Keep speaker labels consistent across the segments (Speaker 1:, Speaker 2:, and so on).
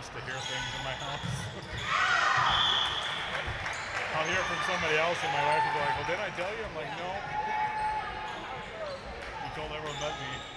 Speaker 1: blessed to hear things in my house. I'll hear from somebody else and my wife will be like, well, did I tell you? I'm like, no. You told everyone but me.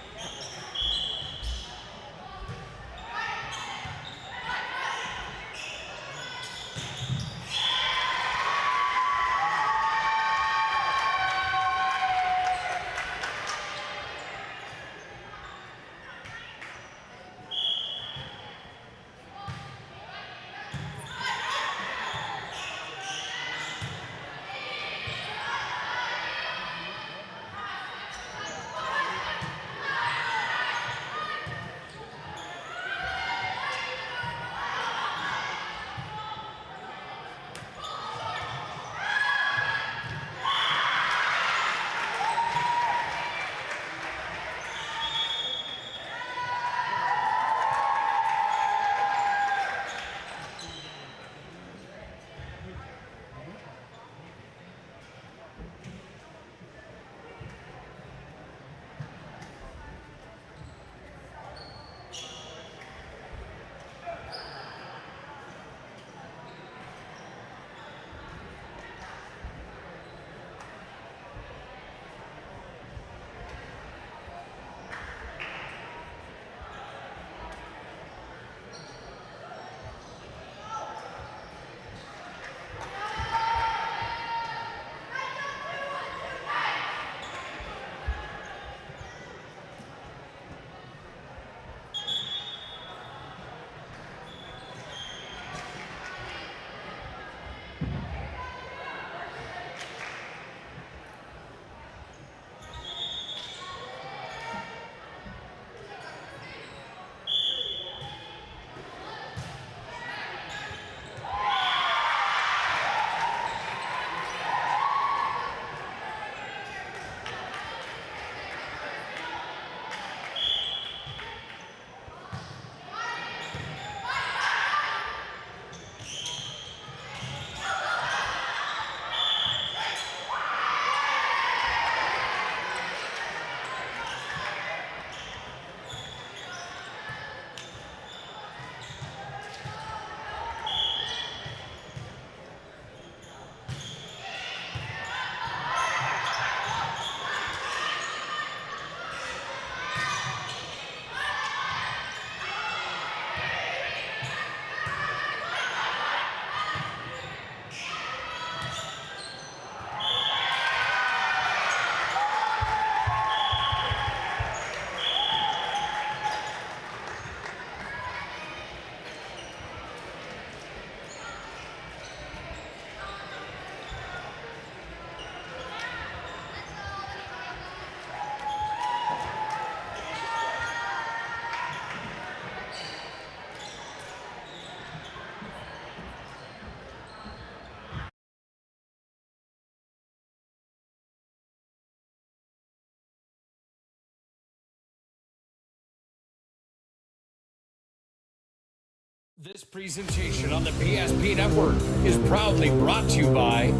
Speaker 2: This presentation on the PSP Network is proudly brought to you by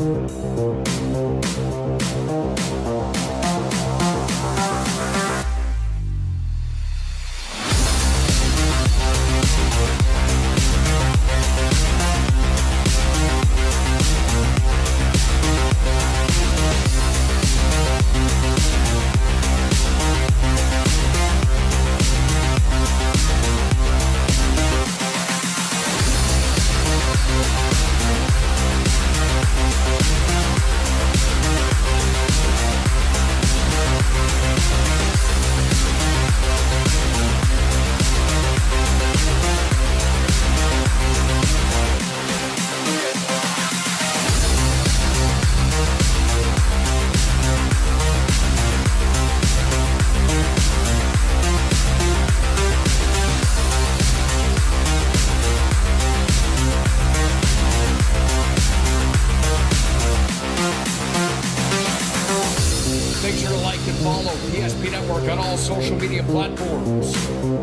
Speaker 2: follow PSP Network on all social media platforms.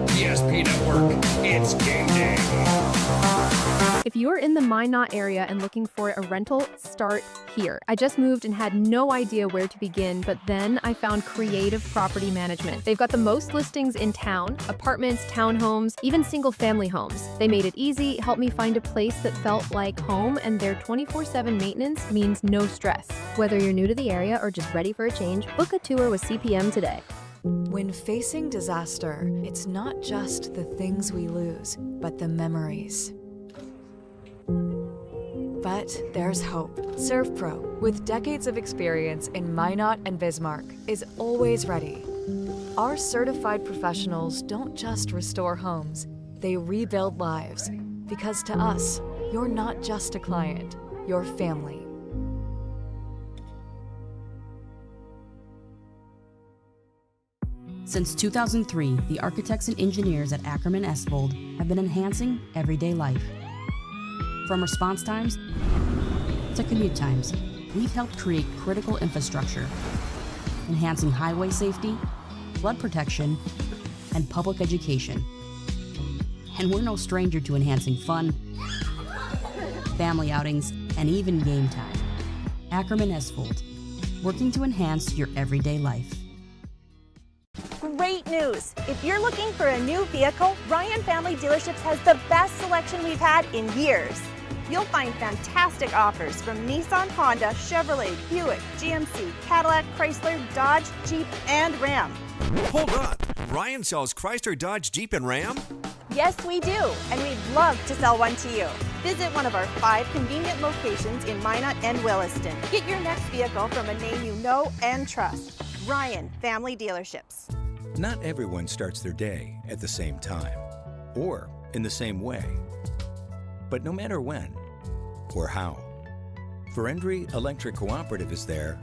Speaker 2: PSP Network, it's game day.
Speaker 3: If you're in the Minot area and looking for a rental, start here. I just moved and had no idea where to begin, but then I found Creative Property Management. They've got the most listings in town, apartments, townhomes, even single-family homes. They made it easy, helped me find a place that felt like home, and their 24/7 maintenance means no stress. Whether you're new to the area or just ready for a change, book a tour with CPM today.
Speaker 4: When facing disaster, it's not just the things we lose, but the memories. But there's hope. ServPro, with decades of experience in Minot and Bismarck, is always ready. Our certified professionals don't just restore homes, they rebuild lives. Because to us, you're not just a client, you're family.
Speaker 5: Since 2003, the architects and engineers at Ackerman Esvold have been enhancing everyday life. From response times to commute times, we've helped create critical infrastructure, enhancing highway safety, flood protection, and public education. And we're no stranger to enhancing fun, family outings, and even game time. Ackerman Esvold, working to enhance your everyday life.
Speaker 6: Great news! If you're looking for a new vehicle, Ryan Family Dealerships has the best selection we've had in years. You'll find fantastic offers from Nissan, Honda, Chevrolet, Buick, GMC, Cadillac, Chrysler, Dodge, Jeep, and Ram.
Speaker 7: Hold on! Ryan sells Chrysler, Dodge, Jeep, and Ram?
Speaker 6: Yes, we do, and we'd love to sell one to you. Visit one of our 5 convenient locations in Minot and Williston. Get your next vehicle from a name you know and trust. Ryan Family Dealerships.
Speaker 8: Not everyone starts their day at the same time or in the same way. But no matter when or how, Ferendry Electric Cooperative is there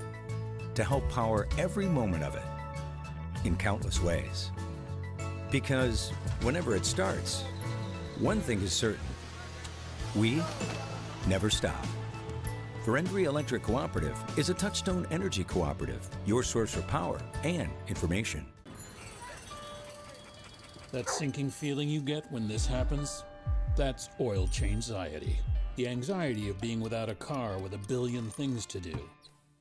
Speaker 8: to help power every moment of it in countless ways. Because whenever it starts, one thing is certain: we never stop. Ferendry Electric Cooperative is a Touchstone Energy Cooperative, your source for power and information.
Speaker 9: That sinking feeling you get when this happens? That's oil change-anxiety. The anxiety of being without a car with a billion things to do.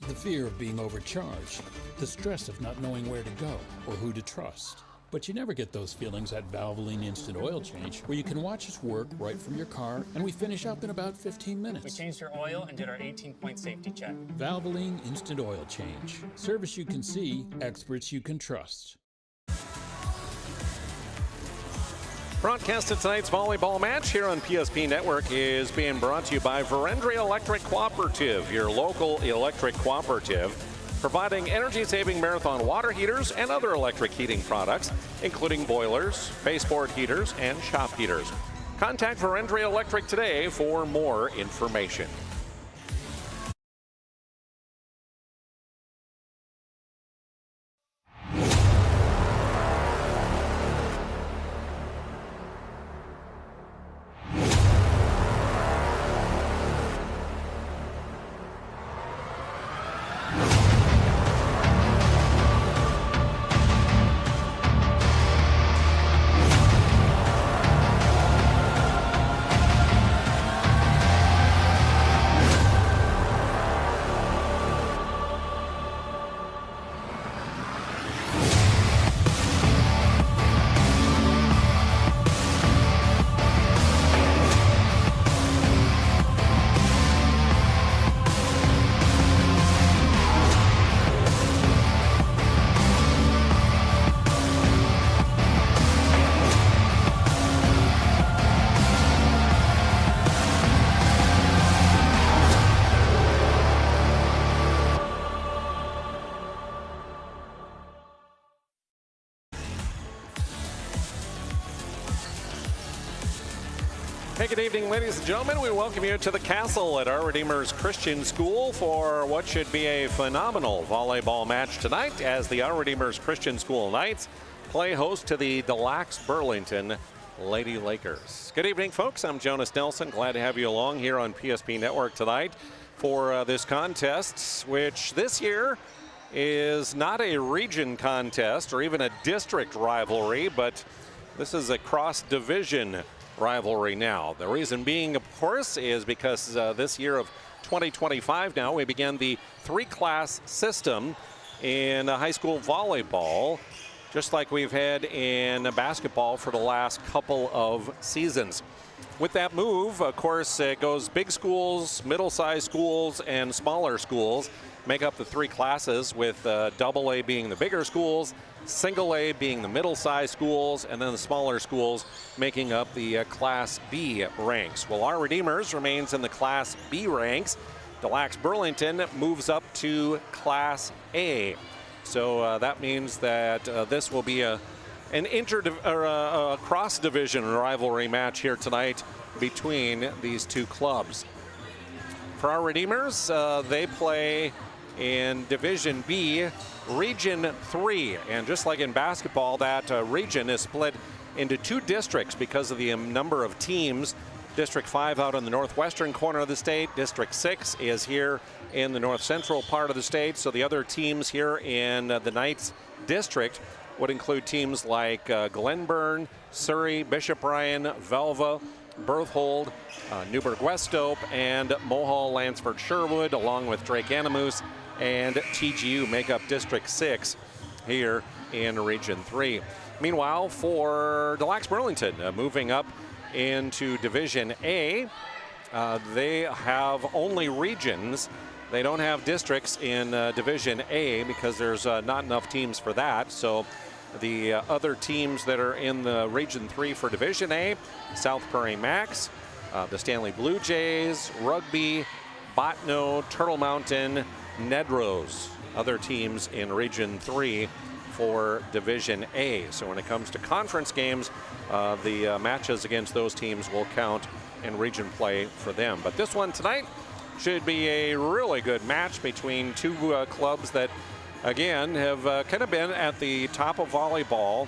Speaker 9: The fear of being overcharged. The stress of not knowing where to go or who to trust. But you never get those feelings at Valvoline Instant Oil Change, where you can watch us work right from your car, and we finish up in about 15 minutes.
Speaker 10: We changed your oil and did our 18-point safety check.
Speaker 9: Valvoline Instant Oil Change. Service you can see, experts you can trust.
Speaker 11: Broadcast of tonight's volleyball match here on PSP Network is being brought to you by Ferendry Electric Cooperative, your local electric cooperative, providing energy-saving marathon water heaters and other electric heating products, including boilers, baseboard heaters, and shop heaters. Contact Ferendry Electric today for more information. Hey, good evening, ladies and gentlemen. We welcome you to the Castle at Our Redeemer's Christian School for what should be a phenomenal volleyball match tonight as the Our Redeemer's Christian School Knights play host to the Deluxe Burlington Lady Lakers. Good evening, folks. I'm Jonas Nelson. Glad to have you along here on PSP Network tonight for this contest, which this year is not a region contest or even a district rivalry, but this is a cross-division rivalry now. The reason being, of course, is because this year of 2025 now, we began the 3-class system in high school volleyball, just like we've had in basketball for the last couple of seasons. With that move, of course, it goes big schools, middle-sized schools, and smaller schools make up the 3 classes, with AA being the bigger schools, single A being the middle-sized schools, and then the smaller schools making up the Class B ranks. Well, our Redeemers remains in the Class B ranks. Delax Burlington moves up to Class A. So that means that this will be a cross-division rivalry match here tonight between these 2 clubs. For our Redeemers, they play in Division B, Region 3. And just like in basketball, that region is split into 2 districts because of the number of teams. District 5 out in the northwestern corner of the state. District 6 is here in the north central part of the state. So the other teams here in the Knights district would include teams like Glenburn, Surrey, Bishop Ryan, Velva, Berthold, Newburgh-Westope, and Mohall, Lansford, Sherwood, along with Drake-Animus and TGU make up District 6 here in Region 3. Meanwhile, for Delax Burlington, moving up into Division A, they have only regions. They don't have districts in Division A because there's not enough teams for that. So the other teams that are in the Region 3 for Division A, South Prairie Max, the Stanley Blue Jays, Rugby, Botno, Turtle Mountain, Nedros, other teams in Region 3 for Division A. So when it comes to conference games, the matches against those teams will count in region play for them. But this one tonight should be a really good match between 2 clubs that, again, have kind of been at the top of volleyball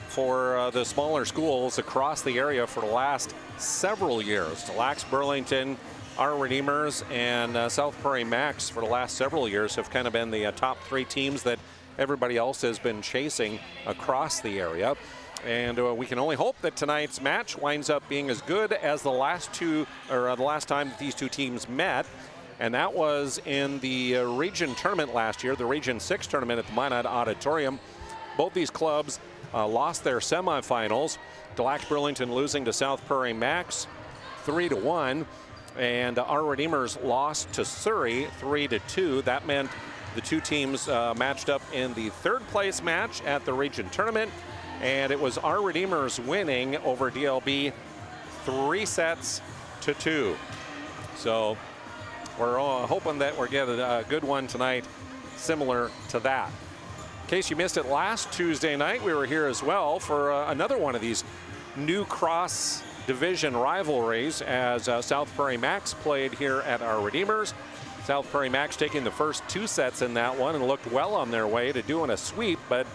Speaker 11: for the smaller schools across the area for the last several years. Delax Burlington, our Redeemers, and South Prairie Max for the last several years have kind of been the top 3 teams that everybody else has been chasing across the area. And we can only hope that tonight's match winds up being as good as the last time that these 2 teams met. And that was in the region tournament last year, the Region 6 tournament at the Minot Auditorium. Both these clubs lost their semifinals. Delax Burlington losing to South Prairie Max 3-1. And our Redeemers lost to Surrey 3-2. That meant the 2 teams matched up in the 3rd place match at the region tournament, and it was our Redeemers winning over DLB 3-2. So we're hoping that we're getting a good one tonight, similar to that. In case you missed it last Tuesday night, we were here as well for another one of these new cross-division rivalries as South Prairie Max played here at our Redeemers. South Prairie Max taking the first 2 sets in that one and looked well on their way to doing a sweep, but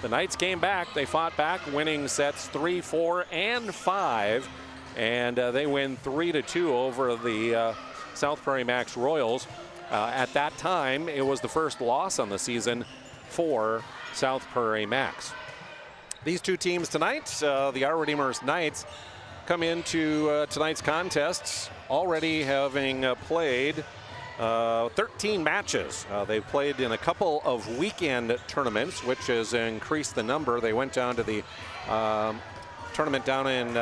Speaker 11: the Knights came back. They fought back, winning sets 3, 4, and 5, and they win 3-2 over the South Prairie Max Royals. At that time, it was the first loss on the season for South Prairie Max. These 2 teams tonight, the Our Redeemers Knights, come into tonight's contests already having played 13 matches. They've played in a couple of weekend tournaments, which has increased the number. They went down to the tournament down in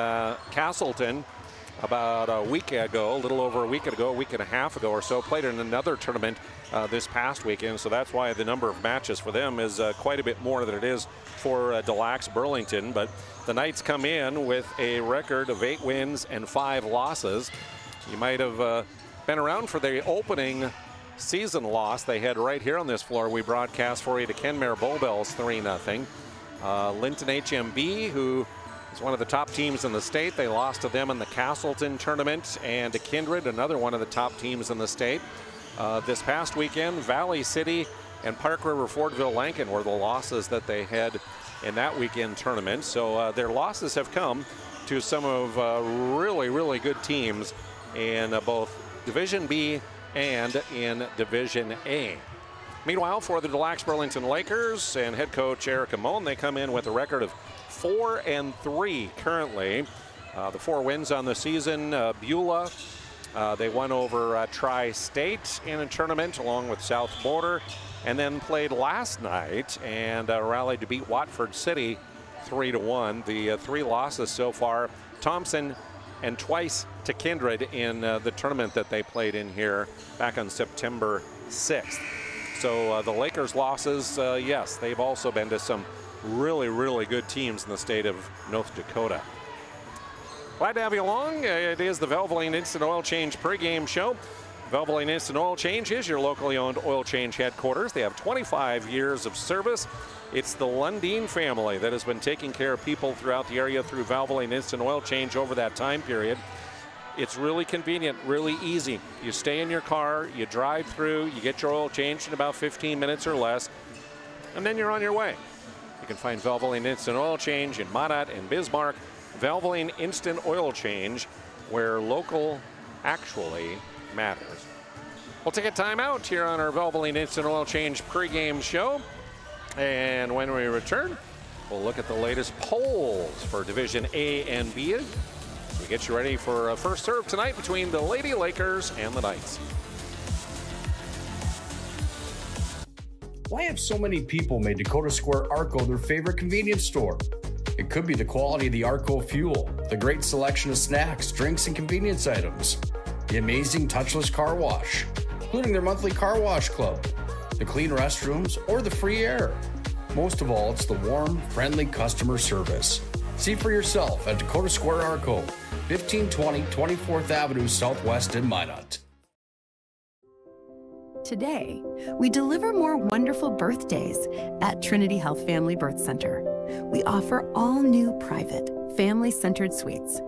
Speaker 11: Castleton about a week ago, a little over a week ago, a week and a half ago or so. Played in another tournament this past weekend, so that's why the number of matches for them is quite a bit more than it is for Delax Burlington. But the Knights come in with a record of 8 wins and 5 losses. You might have been around for the opening season loss they had right here on this floor. We broadcast for you to Kenmare Bullbells 3-0. Linton HMB, who is one of the top teams in the state, they lost to them in the Castleton tournament, and to Kindred, another one of the top teams in the state. This past weekend, Valley City and Park River Fordville Lankin were the losses that they had in that weekend tournament. So their losses have come to some of really good teams in both Division B and in Division A. Meanwhile, for the Delax Burlington Lakers and head coach Eric Amon, they come in with a record of 4-3 currently. The 4 wins on the season, Beulah. They won over Tri-State in a tournament along with South Border, and then played last night and rallied to beat Watford City 3-1. The 3 losses so far, Thompson and twice to Kindred in the tournament that they played in here back on September 6th. So the Lakers' losses, yes, they've also been to some really, really good teams in the state of North Dakota. Glad to have you along. It is the Valvoline Instant Oil Change pregame show. Valvoline Instant Oil Change is your locally owned oil change headquarters. They have 25 years of service. It's the Lundeen family that has been taking care of people throughout the area through Valvoline Instant Oil Change over that time period. It's really convenient, really easy. You stay in your car, you drive through, you get your oil changed in about 15 minutes or less, and then you're on your way. You can find Valvoline Instant Oil Change in Minot and Bismarck. Valvoline Instant Oil Change, where local actually matters. We'll take a time out here on our Valvoline Instant Oil Change pregame show. And when we return, we'll look at the latest polls for Division A and B. We get you ready for a first serve tonight between the Lady Lakers and the Knights.
Speaker 2: Why have so many people made Dakota Square Arco their favorite convenience store? It could be the quality of the Arco fuel, the great selection of snacks, drinks, and convenience items, the amazing touchless car wash, including their monthly car wash club, the clean restrooms, or the free air. Most of all, it's the warm, friendly customer service. See for yourself at Dakota Square Arco, 1520 24th Avenue Southwest in Minot.
Speaker 12: Today, we deliver more wonderful birthdays at Trinity Health Family Birth Center. We offer all new private, family-centered suites.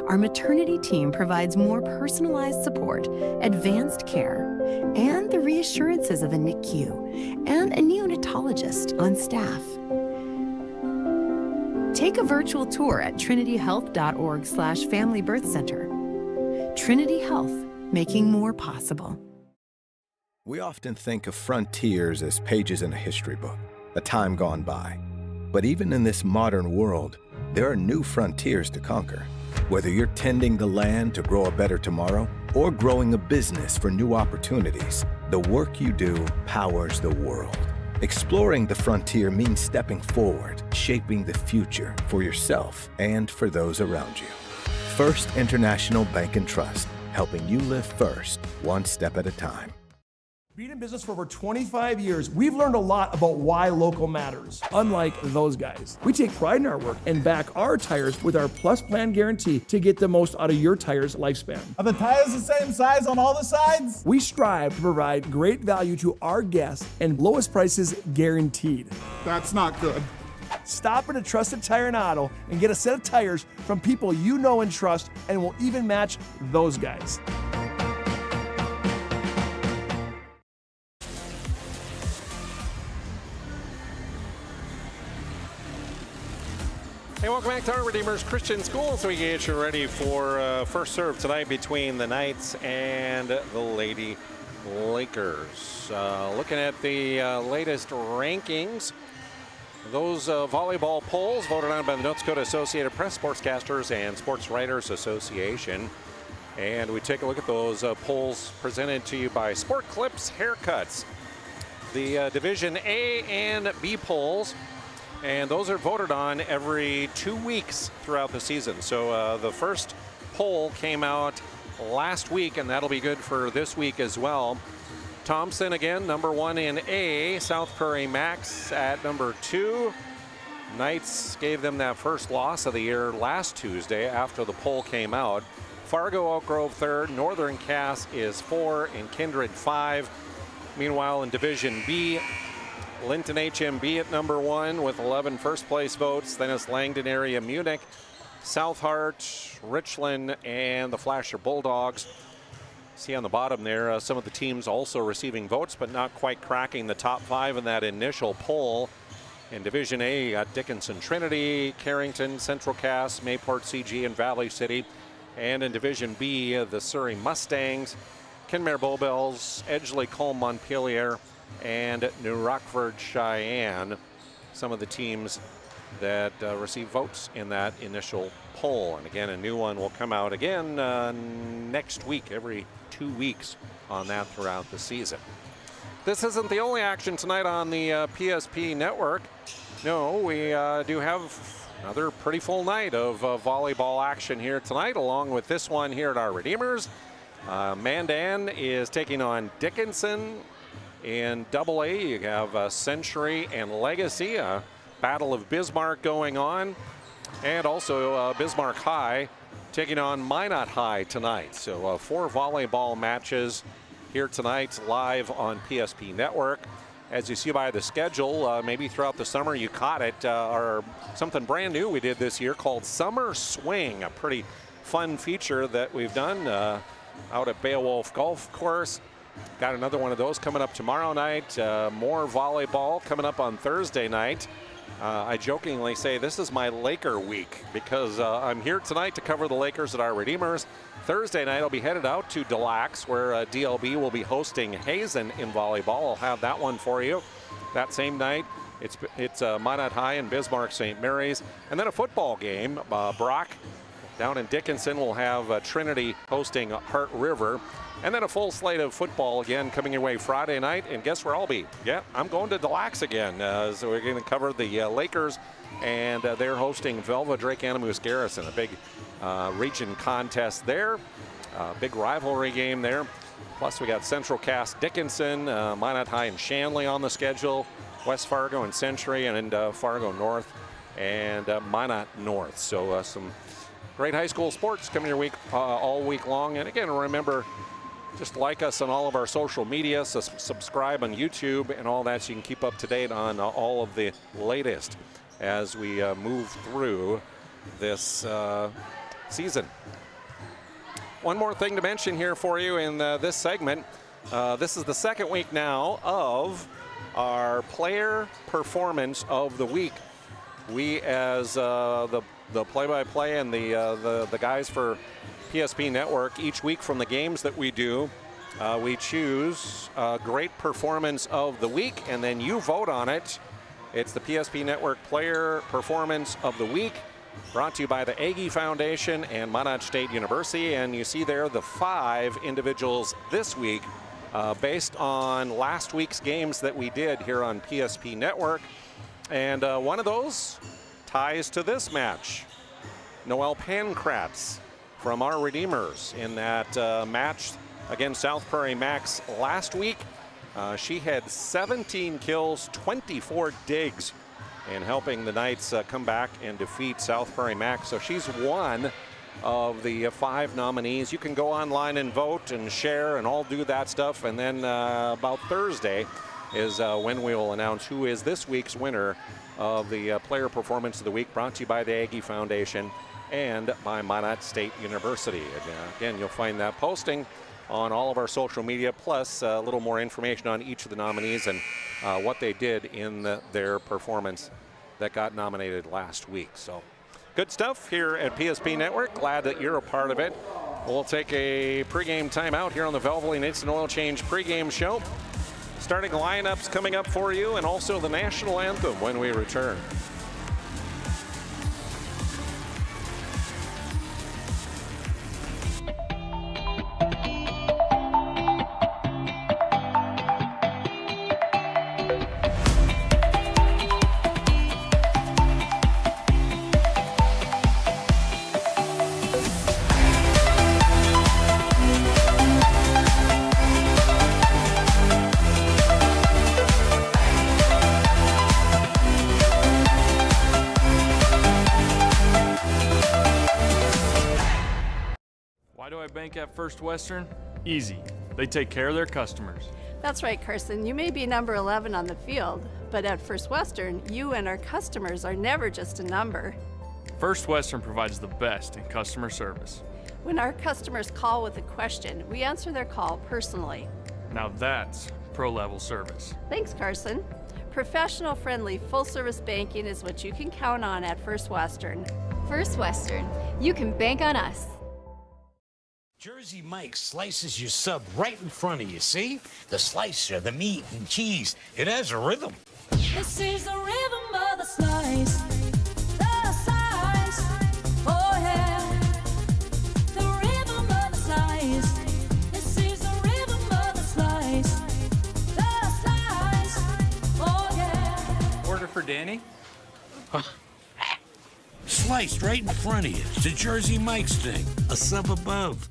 Speaker 12: Our maternity team provides more personalized support, advanced care, and the reassurances of a NICU and a neonatologist on staff. Take a virtual tour at trinityhealth.org/Family Birth Center. Trinity Health, making more possible.
Speaker 13: We often think of frontiers as pages in a history book, a time gone by. But even in this modern world, there are new frontiers to conquer. Whether you're tending the land to grow a better tomorrow or growing a business for new opportunities, the work you do powers the world. Exploring the frontier means stepping forward, shaping the future for yourself and for those around you. First International Bank and Trust, helping you live first, one step at a time.
Speaker 14: Being in business for over 25 years, we've learned a lot about why local matters, unlike those guys. We take pride in our work and back our tires with our Plus Plan guarantee to get the most out of your tire's lifespan.
Speaker 15: Are the tires the same size on all the sides?
Speaker 14: We strive to provide great value to our guests and lowest prices guaranteed.
Speaker 15: That's not good.
Speaker 14: Stop at a trusted tire and auto and get a set of tires from people you know and trust, and will even match those guys.
Speaker 11: Hey, welcome back to our Redeemers Christian School. So we get you ready for first serve tonight between the Knights and the Lady Lakers. Looking at the latest rankings, those volleyball polls voted on by the North Dakota Associated Press, Sportscasters, and Sports Writers Association. And we take a look at those polls presented to you by Sport Clips Haircuts. The Division A and B polls, and those are voted on every 2 weeks throughout the season. So the first poll came out last week, and that'll be good for this week as well. Thompson again, number 1 in A. South Prairie Max at number 2. Knights gave them that first loss of the year last Tuesday after the poll came out. Fargo Oak Grove 3rd. Northern Cass is 4, and Kindred 5. Meanwhile, in Division B, Linton HMB at number 1 with 11 first place votes. Then it's Langdon area Munich, South Hart, Richland, and the Flasher Bulldogs. See on the bottom there, some of the teams also receiving votes, but not quite cracking the top 5 in that initial poll. In Division A, you got Dickinson Trinity, Carrington, Central Cass, Mayport CG, and Valley City. And in Division B, the Surrey Mustangs, Kenmare Bowbells, Edgeley Colm Montpelier, and New Rockford Cheyenne. Some of the teams that received votes in that initial poll. And again, a new one will come out again next week, every 2 weeks on that throughout the season. This isn't the only action tonight on the PSP network. No, we do have another pretty full night of volleyball action here tonight, along with this one here at our Redeemers. Mandan is taking on Dickinson. In AA, you have Century and Legacy, a Battle of Bismarck going on. And also Bismarck High taking on Minot High tonight. So 4 volleyball matches here tonight live on PSP Network. As you see by the schedule, maybe throughout the summer you caught it, or something brand new we did this year called Summer Swing, a pretty fun feature that we've done out at Beowulf Golf Course. Got another one of those coming up tomorrow night. More volleyball coming up on Thursday night. I jokingly say this is my Laker week because I'm here tonight to cover the Lakers at our Redeemers. Thursday night I'll be headed out to Delax where DLB will be hosting Hazen in volleyball. I'll have that one for you. That same night it's Minot High and Bismarck St. Mary's. And then a football game. Brock down in Dickinson will have Trinity hosting Hart River. And then a full slate of football again coming your way Friday night. And guess where I'll be? Yeah, I'm going to Delax again. So we're going to cover the Lakers, and they're hosting Velva Drake Animus Garrison, a big region contest there. Big rivalry game there. Plus we got Central Cass Dickinson, Minot High and Shanley on the schedule, West Fargo and Century, and Fargo North and Minot North. So some great high school sports coming your week all week long. And again, remember, just like us on all of our social media, subscribe on YouTube and all that so you can keep up to date on all of the latest as we move through this season. One more thing to mention here for you in this segment. This is the second week now of our player performance of the week. We, as the play-by-play and the guys for PSP Network, each week from the games that we do, we choose a great performance of the week, and then you vote on it. It's the PSP Network Player Performance of the Week, brought to you by the Aggie Foundation and Minot State University. And you see there the 5 individuals this week based on last week's games that we did here on PSP Network. And one of those ties to this match. Noelle Pankratz from our Redeemers in that match against South Prairie Max last week. She had 17 kills, 24 digs in helping the Knights come back and defeat South Prairie Max. So she's one of the 5 nominees. You can go online and vote and share and all do that stuff. And then about Thursday is when we will announce who is this week's winner of the Player Performance of the Week, brought to you by the Aggie Foundation and by Minot State University. And, again, you'll find that posting on all of our social media, plus a little more information on each of the nominees and what they did in their performance that got nominated last week. So good stuff here at PSP Network. Glad that you're a part of it. We'll take a pregame timeout here on the Valvoline Instant Oil Change pregame show. Starting lineups coming up for you, and also the national anthem when we return.
Speaker 16: At First Western? Easy. They take care of their customers.
Speaker 17: That's right, Carson. You may be number 11 on the field, but at First Western, you and our customers are never just a number.
Speaker 16: First Western provides the best in customer service.
Speaker 17: When our customers call with a question, we answer their call personally.
Speaker 16: Now that's pro-level service.
Speaker 17: Thanks, Carson. Professional, friendly, full-service banking is what you can count on at First Western.
Speaker 18: First Western, you can bank on us.
Speaker 19: Jersey Mike slices your sub right in front of you, see? The slicer, the meat and cheese, it has a rhythm.
Speaker 20: This is the rhythm of the slice. Danny?
Speaker 19: Sliced right in front of you. It's a Jersey Mike's thing. A sub above.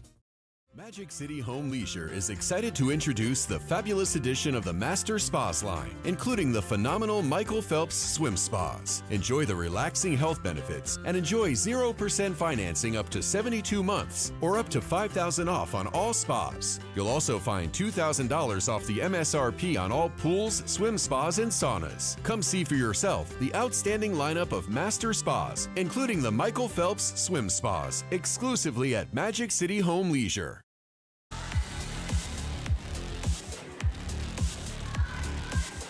Speaker 21: Magic City Home Leisure is excited to introduce the fabulous edition of the Master Spas line, including the phenomenal Michael Phelps Swim Spas. Enjoy the relaxing health benefits and enjoy 0% financing up to 72 months or up to $5,000 off on all spas. You'll also find $2,000 off the MSRP on all pools, swim spas, and saunas. Come see for yourself the outstanding lineup of Master Spas, including the Michael Phelps Swim Spas, exclusively at Magic City Home Leisure.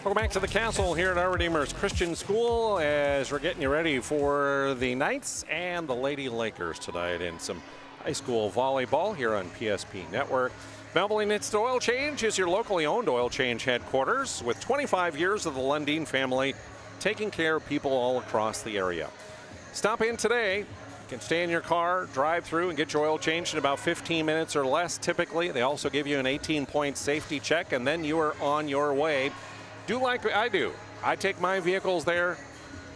Speaker 11: Welcome back to the Castle here at Our Redeemer's Christian School as we're getting you ready for the Knights and the Lady Lakers tonight in some high school volleyball here on PSP Network. Valvoline Instant Oil Change is your locally owned oil change headquarters with 25 years of the Lundin family taking care of people all across the area. Stop in today. You can stay in your car, drive through, and get your oil changed in about 15 minutes or less typically. They also give you an 18-point safety check, and then you are on your way. Do like I do. I take my vehicles there.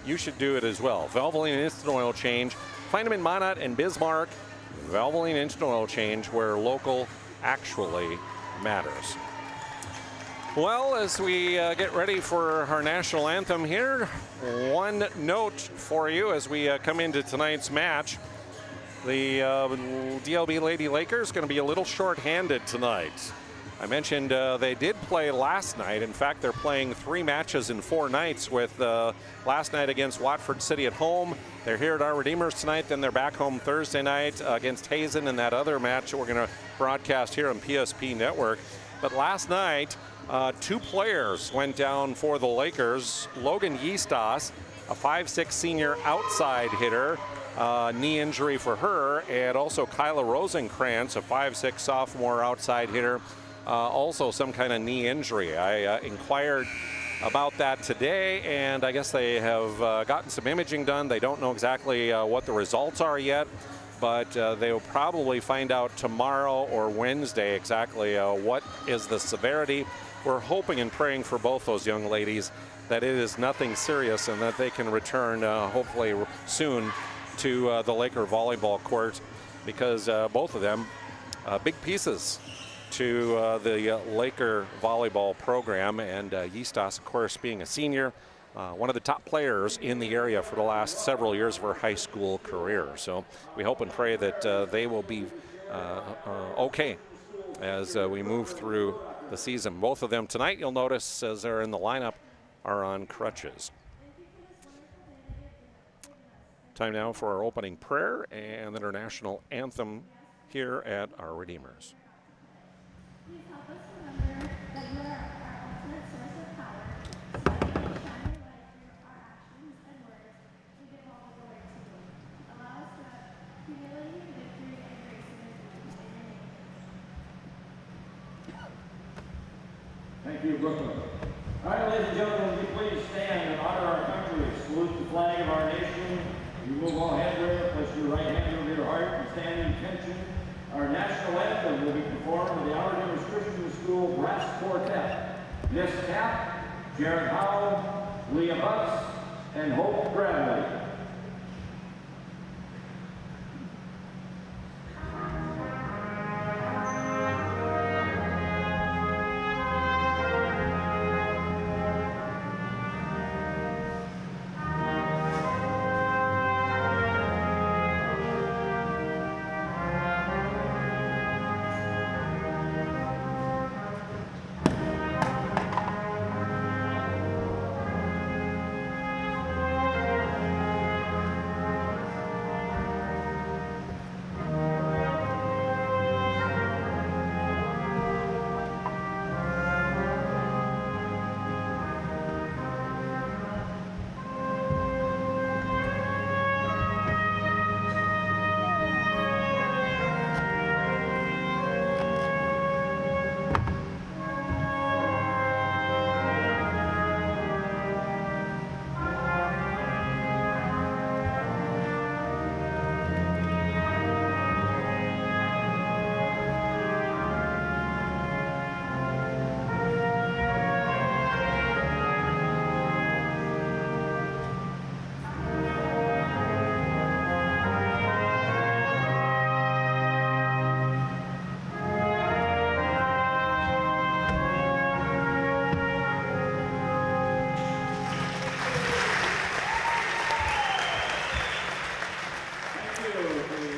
Speaker 11: You should do it as well. Valvoline Instant Oil Change. Find them in Minot and Bismarck. Valvoline Instant Oil Change, where local actually matters. Well, as we get ready for our national anthem here, one note for you as we come into tonight's match. The DLB Lady Lakers going to be a little short-handed tonight. I mentioned they did play last night. In fact, they're playing 3 matches in 4 nights with last night against Watford City at home. They're here at Our Redeemers tonight. Then they're back home Thursday night against Hazen in that other match that we're going to broadcast here on PSP Network. But last night, 2 players went down for the Lakers. Logan Yeastas, a 5'6" senior outside hitter, knee injury for her, and also Kyla Rosenkrantz, a 5'6" sophomore outside hitter, also some kind of knee injury. I inquired about that today, and I guess they have gotten some imaging done. They don't know exactly what the results are yet, but they will probably find out tomorrow or Wednesday exactly what is the severity. We're hoping and praying for both those young ladies that it is nothing serious and that they can return hopefully soon to the Laker volleyball court, because both of them big pieces to the Laker volleyball program, and Yeastas, of course, being a senior, one of the top players in the area for the last several years of her high school career. So we hope and pray that they will be okay as we move through the season. Both of them tonight, you'll notice, as they're in the lineup, are on crutches. Time now for our opening prayer and the national anthem here at Our Redeemers.
Speaker 22: Please help us remember that you are our ultimate source of power, so that we may shine your light through our actions and words to give all the glory to you. Allow us to have humility, victory, and grace in this moment. In your name.
Speaker 23: Thank you, Brooklyn. All right, ladies and gentlemen, would you please stand and honor our country, salute the flag of our nation. You move all head there, place your right hand over your heart and stand in attention. Our national anthem will be performed with the Our Redeemer's Christian School Brass Quartet. Miss Cap, Jared Howell, Leah Butts, and Hope Bradley.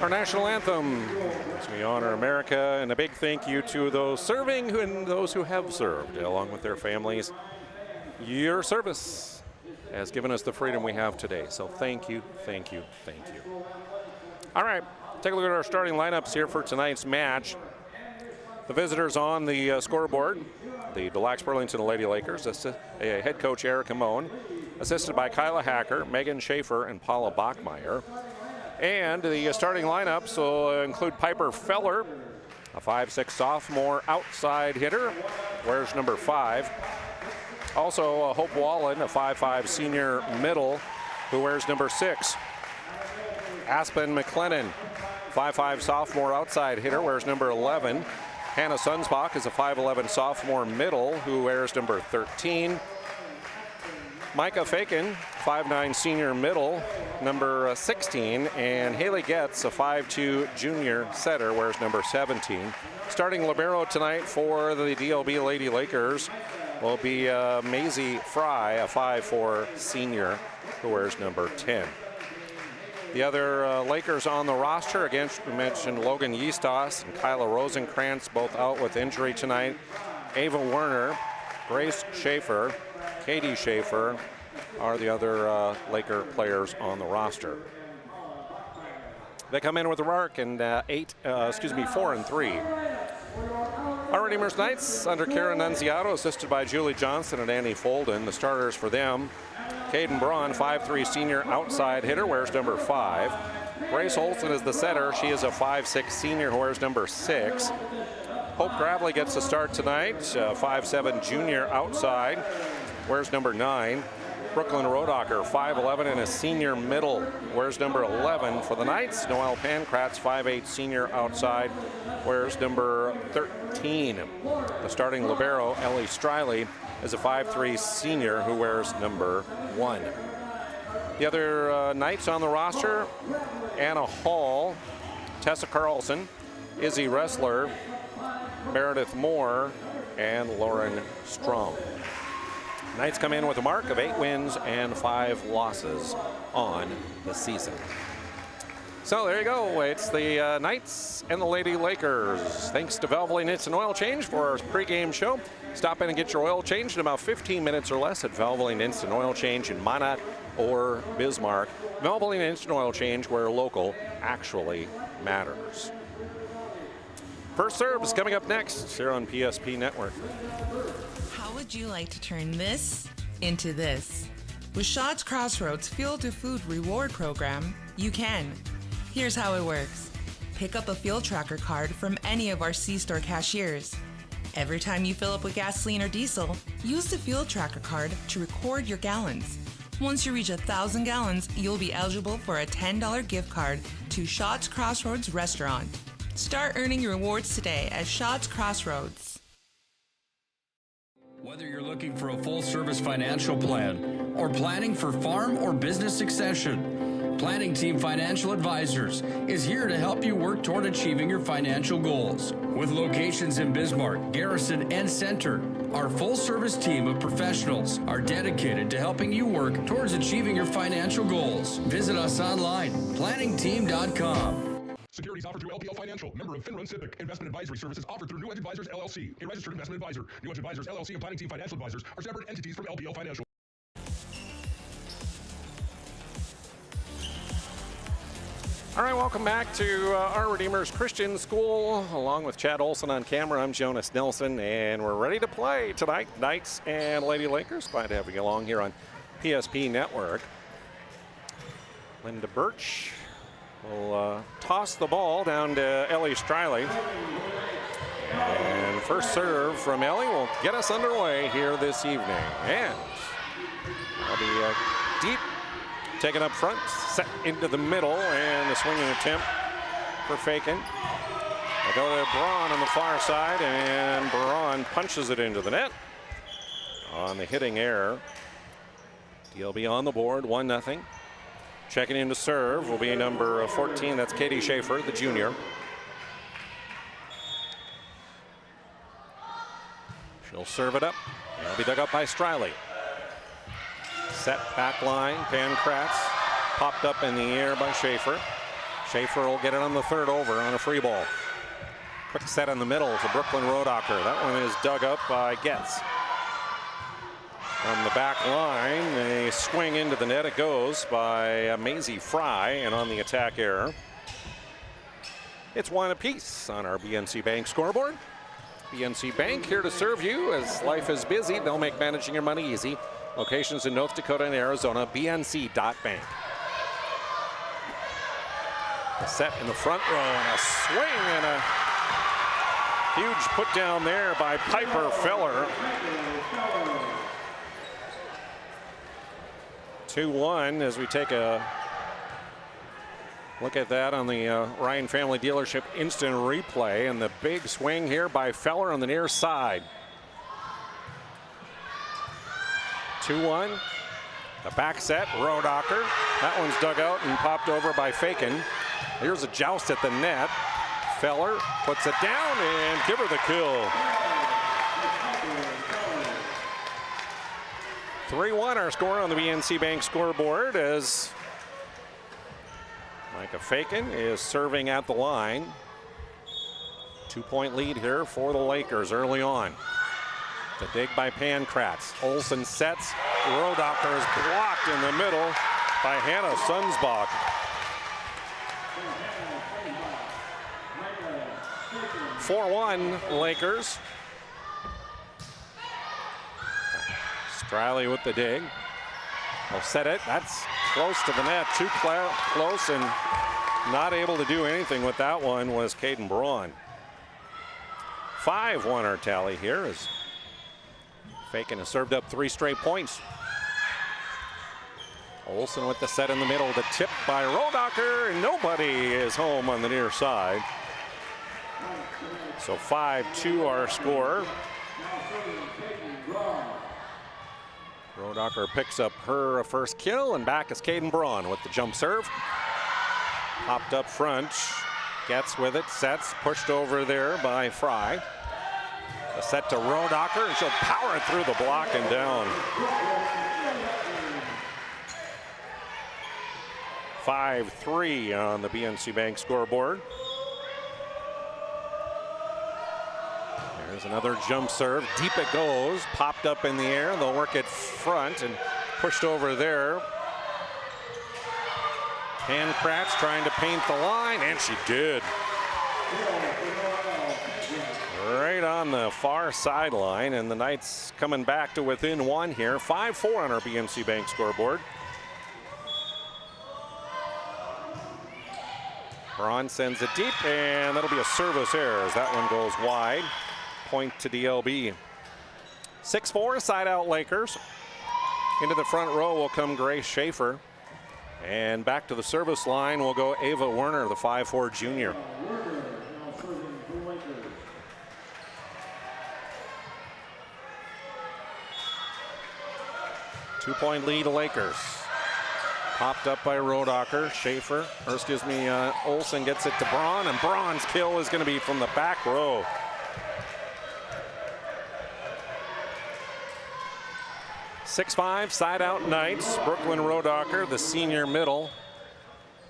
Speaker 11: our national anthem as we honor America, and a big thank you to those serving and those who have served along with their families. Your service has given us the freedom we have today. So thank you, thank you, thank you. All right, take a look at our starting lineups here for tonight's match. The visitors on the scoreboard, the Delax Burlington Lady Lakers, head coach Erica Moen, assisted by Kyla Hacker, Megan Schaefer, and Paula Bachmeyer. And the starting lineups will include Piper Feller, a 5'6" sophomore outside hitter, wears number 5. Also Hope Wallen, a 5'5" senior middle, who wears number 6. Aspen McLennan, 5'5" sophomore outside hitter, wears number 11. Hannah Sunsbach is a 5'11" sophomore middle, who wears number 13. Micah Fakin, 5'9" senior middle, number 16, and Haley Getz, a 5'2" junior setter, wears number 17. Starting libero tonight for the DLB Lady Lakers will be Maisie Fry, a 5'4" senior, who wears number 10. The other Lakers on the roster, again, we mentioned Logan Yeastos and Kyla Rosenkrantz, both out with injury tonight. Ava Werner, Grace Schaefer, Katie Schaefer are the other Laker players on the roster. They come in with a mark and 4-3. Our Redeemers Knights under Karen Nunziato, assisted by Julie Johnson and Annie Folden. The starters for them: Caden Braun, 5'3" senior outside hitter, wears number 5. Grace Olson is the setter. She is a 5'6" senior who wears number 6. Hope Gravely gets the start tonight, 5'7" junior outside, wears number 9. Brooklyn Rodacher, 5'11" and a senior middle, wears number 11 for the Knights. Noelle Pankratz, 5'8" senior outside, wears number 13. The starting libero, Ellie Striley, is a 5'3" senior who wears number 1. The other Knights on the roster: Anna Hall, Tessa Carlson, Izzy Ressler, Meredith Moore, and Lauren Strom. Knights come in with a mark of 8 wins and 5 losses on the season. So there you go. It's the Knights and the Lady Lakers. Thanks to Valvoline Instant Oil Change for our pregame show. Stop in and get your oil changed in about 15 minutes or less at Valvoline Instant Oil Change in Minot or Bismarck. Valvoline Instant Oil Change, where local actually matters. First Serve is coming up next here on PSP Network.
Speaker 1: How would you like to turn this into this? With Shots Crossroads Fuel to Food Reward Program, you can. Here's how it works. Pick up a fuel tracker card from any of our C-store cashiers. Every time you fill up with gasoline or diesel, use the fuel tracker card to record your gallons. Once you reach 1,000 gallons, you'll be eligible for a $10 gift card to Shots Crossroads Restaurant. Start earning your rewards today at Shots Crossroads.
Speaker 3: Whether you're looking for a full-service financial plan or planning for farm or business succession, Planning Team Financial Advisors is here to help you work toward achieving your financial goals. With locations in Bismarck, Garrison, and Center, our full-service team of professionals are dedicated to helping you work towards achieving your financial goals. Visit us online, planningteam.com.
Speaker 20: Securities offered through LPL Financial, member of Finland Civic. Investment advisory services offered through New Edge Advisors LLC, a registered investment advisor. New Edge Advisors LLC and Planning Team Financial Advisors are separate entities from LPL Financial.
Speaker 11: All right, welcome back to our Redeemers Christian School. Along with Chad Olson on camera, I'm Jonas Nelson, and we're ready to play tonight. Knights and Lady Lakers. Glad to have you along here on PSP Network. Linda Birch will toss the ball down to Ellie Striley. And first serve from Ellie will get us underway here this evening. And that'll be deep, taken up front, set into the middle, and the swinging attempt for Fakin. They go to Braun on the far side, and Braun punches it into the net on the hitting error. DLB on the board, 1-0. Checking in to serve will be number 14. That's Katie Schaefer, the junior. She'll serve it up. It'll be dug up by Striley. Set back line. Pankratz popped up in the air by Schaefer. Schaefer will get it on the third over on a free ball. Quick set in the middle to Brooklyn Rodacher. That one is dug up by Getz. From the back line, a swing into the net. It goes by Maisie Fry, and on the attack error. It's one apiece on our BNC Bank scoreboard. BNC Bank here to serve you as life is busy. They'll make managing your money easy. Locations in North Dakota and Arizona, bnc.bank. A set in the front row and a swing and a huge put down there by Piper Feller. 2-1 as we take a look at that on the Ryan Family Dealership instant replay, and the big swing here by Feller on the near side. 2-1. The back set, Rodacher. That one's dug out and popped over by Faken. Here's a joust at the net. Feller puts it down and give her the kill. 3-1 our score on the BNC Bank scoreboard as Micah Faken is serving at the line. 2-point lead here for the Lakers early on. The dig by Pankratz. Olsen sets. Rodacher is blocked in the middle by Hannah Sunsbach. (4-1) Lakers. Striley with the dig. They'll set it. That's close to the net. Too close, and not able to do anything with that one was Caden Braun. 5-1 our tally here as Faken has served up 3 straight points. Olsen with the set in the middle. The tip by Rodacher, and nobody is home on the near side. So 5-2 our score. Rodacher picks up her first kill, and back is Caden Braun with the jump serve. Popped up front. Gets with it, sets, pushed over there by Fry. A set to Rodacher, and she'll power it through the block and down. 5-3 on the BNC Bank scoreboard. There's another jump serve. Deep it goes. Popped up in the air. They'll work it front and pushed over there. Pankratz trying to paint the line, and she did. Right on the far sideline, and the Knights coming back to within 1 here. 5-4 on our BNC Bank scoreboard. Braun sends it deep, and that'll be a service error as that one goes wide. Point to DLB. 6-4 side out Lakers. Into the front row will come Grace Schaefer. And back to the service line will go Ava Werner, the 5'4" junior. Two-point lead Lakers. Popped up by Rodacher. Schaefer, or excuse me, Olsen gets it to Braun, and Braun's kill is going to be from the back row. (6-5) side out Knights. Brooklyn Rodacher, the senior middle,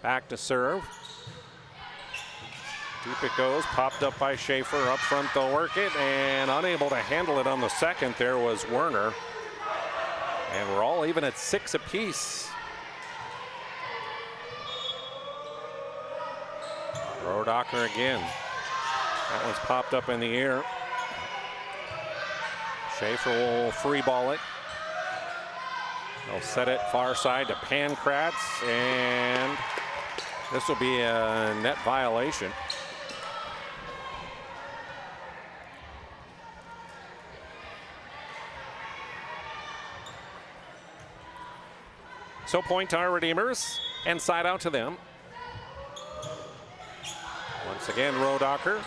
Speaker 11: back to serve. Deep it goes, popped up by Schaefer. Up front they'll work it, and unable to handle it on the second there was Werner. And we're all even at 6 apiece. Rodacher again. That one's popped up in the air. Schaefer will free ball it. They'll set it far side to Pankratz, and this will be a net violation. So point to our Redeemers and side out to them. Once again, Rodacher.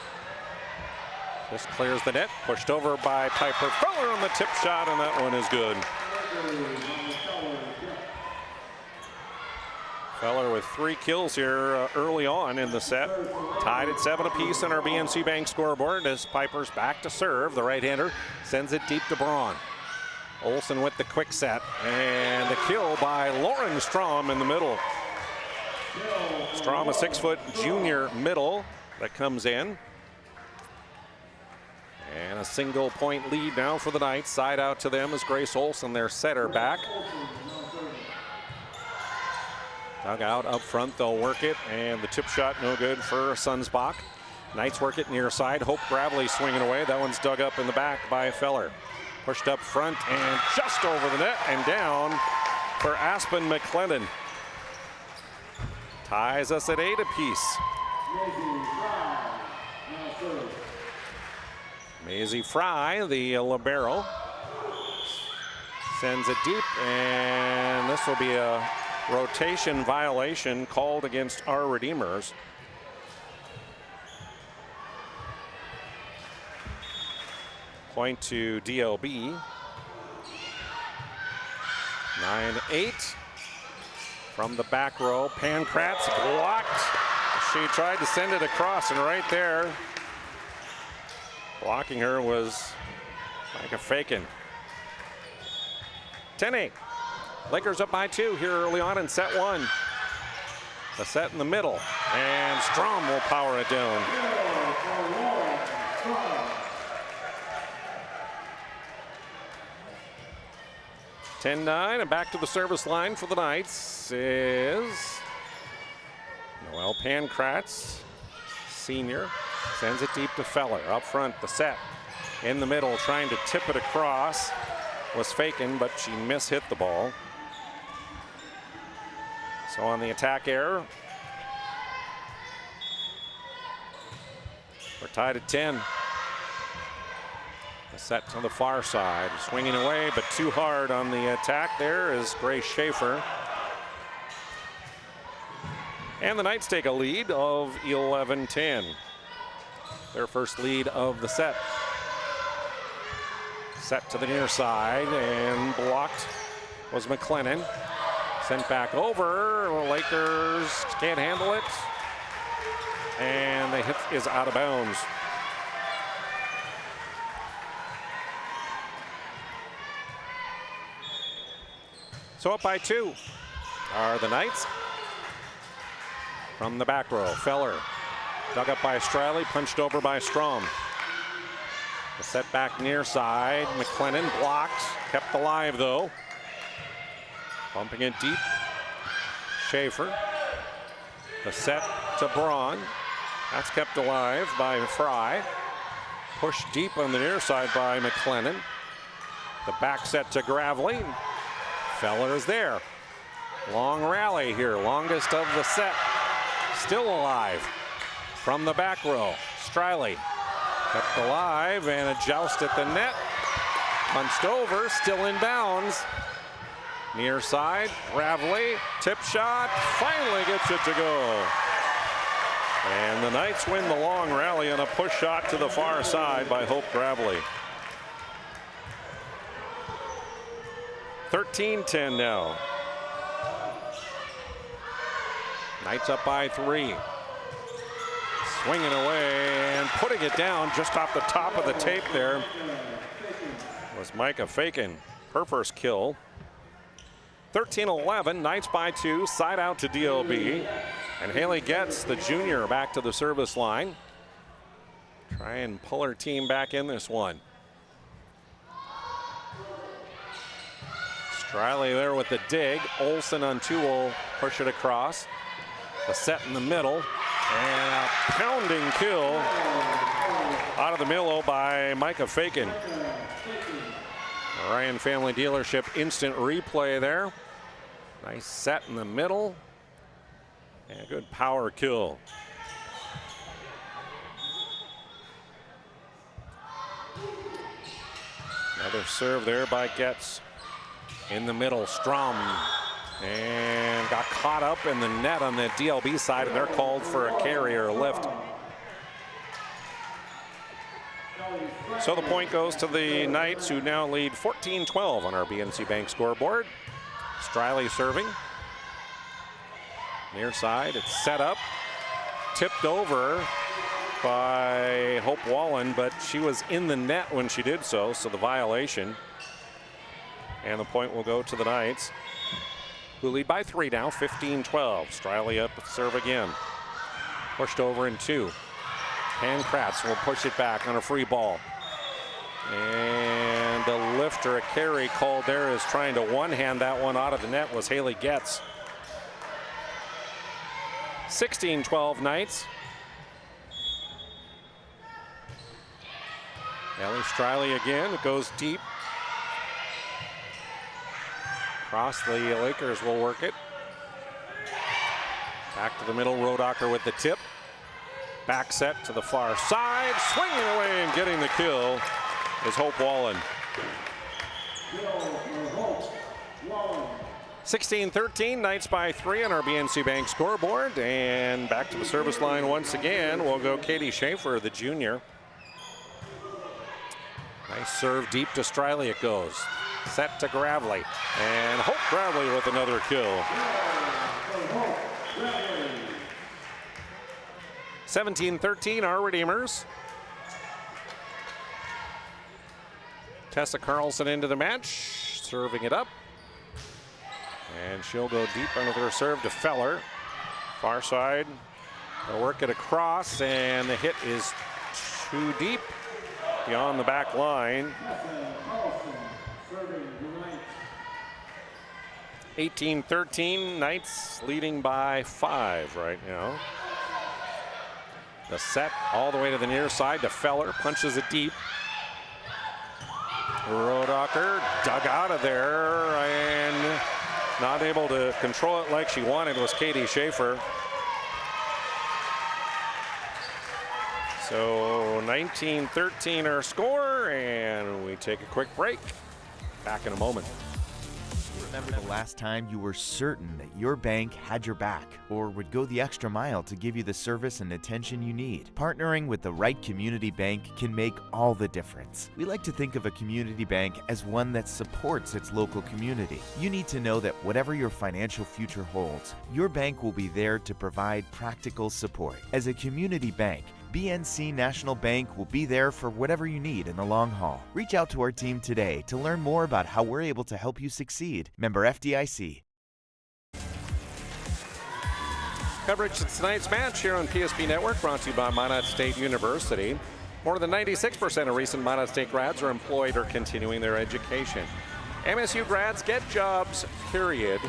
Speaker 11: This clears the net, pushed over by Piper Feller on the tip shot, and that one is good. Feller with 3 kills here early on in the set. Tied at 7 apiece on our BNC Bank scoreboard as Piper's back to serve. The right-hander sends it deep to Braun. Olsen with the quick set, and the kill by Lauren Strom in the middle. Strom, a 6-foot junior middle that comes in. And a single point lead now for the Knights. Side out to them is Grace Olson, their setter back. Dug out up front, they'll work it, and the tip shot no good for Sunsbach. Knights work it near side. Hope Gravely swinging away. That one's dug up in the back by Feller. Pushed up front and just over the net and down for Aspen McLennan. Ties us at 8 apiece. Maisie Fry, the libero, sends it deep, and this will be a rotation violation called against our Redeemers. Point to DLB. 9-8 from the back row. Pankratz blocked. She tried to send it across, and right there, blocking her was Micah Fakin. 10-8. Lakers up by 2 here early on in set 1. The set in the middle, and Strom will power it down. 10-9, and back to the service line for the Knights is Noel Pankratz, senior. Sends it deep to Feller. Up front, the set. In the middle, trying to tip it across. Was Fakin, but she mishit the ball. So on the attack error, we're tied at 10. The set to the far side. Swinging away, but too hard on the attack. There is Grace Schaefer. And the Knights take a lead of 11-10. Their first lead of the set. Set to the near side and blocked was McLennan. Sent back over. Lakers can't handle it. And the hit is out of bounds. So up by 2 are the Knights. From the back row, Feller dug up by Striley, punched over by Strom. The set back near side, McLennan blocked, kept alive though. Bumping it deep, Schaefer. The set to Braun. That's kept alive by Fry. Pushed deep on the near side by McLennan. The back set to Gravely. Feller is there. Long rally here, longest of the set. Still alive from the back row. Striley kept alive and a joust at the net. Punched over, still in bounds. Near side, Gravely, tip shot, finally gets it to go. And the Knights win the long rally on a push shot to the far side by Hope Gravely. 13-10 now. Knights up by 3. Swinging away and putting it down just off the top of the tape there was Micah Fakin. Her first kill. 13-11, Knights by 2, side out to DLB. And Haley Getz, the junior, back to the service line. Try and pull her team back in this one. Striley there with the dig. Olsen on 2 will push it across. The set in the middle. And a pounding kill out of the middle by Micah Fakin. Ryan Family Dealership instant replay there. Nice set in the middle. And a good power kill. Another serve there by Getz. In the middle, Strom. And got caught up in the net on the DLB side, and they're called for a carrier lift. So the point goes to the Knights, who now lead 14-12 on our BNC Bank scoreboard. Striley serving. Near side, it's set up. Tipped over by Hope Wallen, but she was in the net when she did so, so the violation. And the point will go to the Knights, who lead by 3 now, 15-12. Striley up with serve again. Pushed over in 2. Pankratz will push it back on a free ball. And a lift or a carry called there is trying to one-hand that one out of the net was Haley Getz. 16-12 Knights. Ellie Striley again. It goes deep. Across the Lakers will work it. Back to the middle. Rodacher with the tip. Back set to the far side. Swinging away and getting the kill is Hope Wallen. 16-13, Knights by 3 on our BNC Bank scoreboard. And back to the service line once again. We'll go Katie Schaefer, the junior. Nice serve deep to Striley it goes. Set to Gravely. And Hope Gravely with another kill. 17-13, our Redeemers. Tessa Carlson into the match, serving it up. And she'll go deep under her serve to Feller. Far side, they'll work it across, and the hit is too deep beyond the back line. 18-13, Knights leading by 5 right now. The set all the way to the near side to Feller, punches it deep. Rodacher dug out of there and not able to control it like she wanted was Katie Schaefer. So 19-13 our score, and we take a quick break. Back in a moment.
Speaker 4: Remember the last time you were certain that your bank had your back or would go the extra mile to give you the service and attention you need? Partnering with the right community bank can make all the difference. We like to think of a community bank as one that supports its local community. You need to know that whatever your financial future holds, your bank will be there to provide practical support. As a community bank, BNC National Bank will be there for whatever you need in the long haul. Reach out to our team today to learn more about how we're able to help you succeed. Member FDIC.
Speaker 11: Coverage of tonight's match here on PSP Network, brought to you by Minot State University. More than 96% of recent Minot State grads are employed or continuing their education. MSU grads get jobs, period.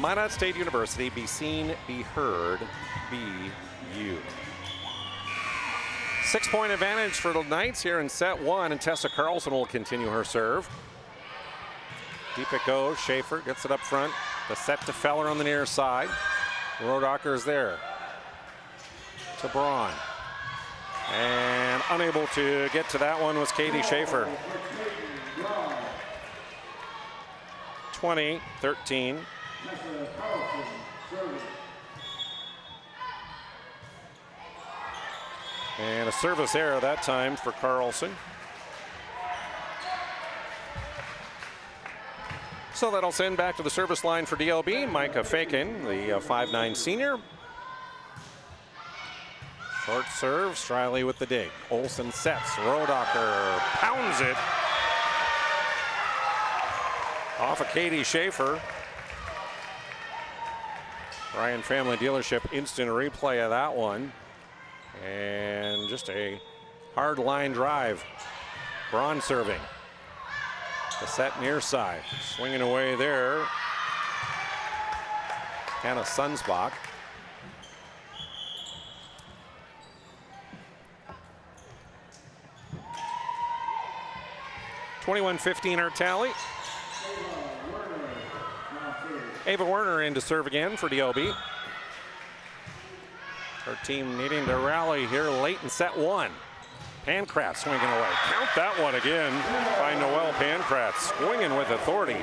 Speaker 11: Minot State University, be seen, be heard, be you. 6-point advantage for the Knights here in set 1, and Tessa Carlson will continue her serve. Deep it goes. Schaefer gets it up front. The set to Feller on the near side. Rodacher is there. To Braun. And unable to get to that one was Katie Schaefer. 20-13. And a service error that time for Carlson. So that'll send back to the service line for DLB. Micah Fakin, the 5'9" senior. Short serve, Striley with the dig. Olsen sets, Rodacher pounds it. Off of Katie Schaefer. Ryan Family Dealership instant replay of that one. And just a hard line drive. Braun serving. The set near side. Swinging away there. Hannah Sunsbach. (21-15) our tally. Ava Werner in to serve again for DLB. Her team needing to rally here late in set 1. Pankratz swinging away. Count that one again by Noelle Pankratz. Swinging with authority.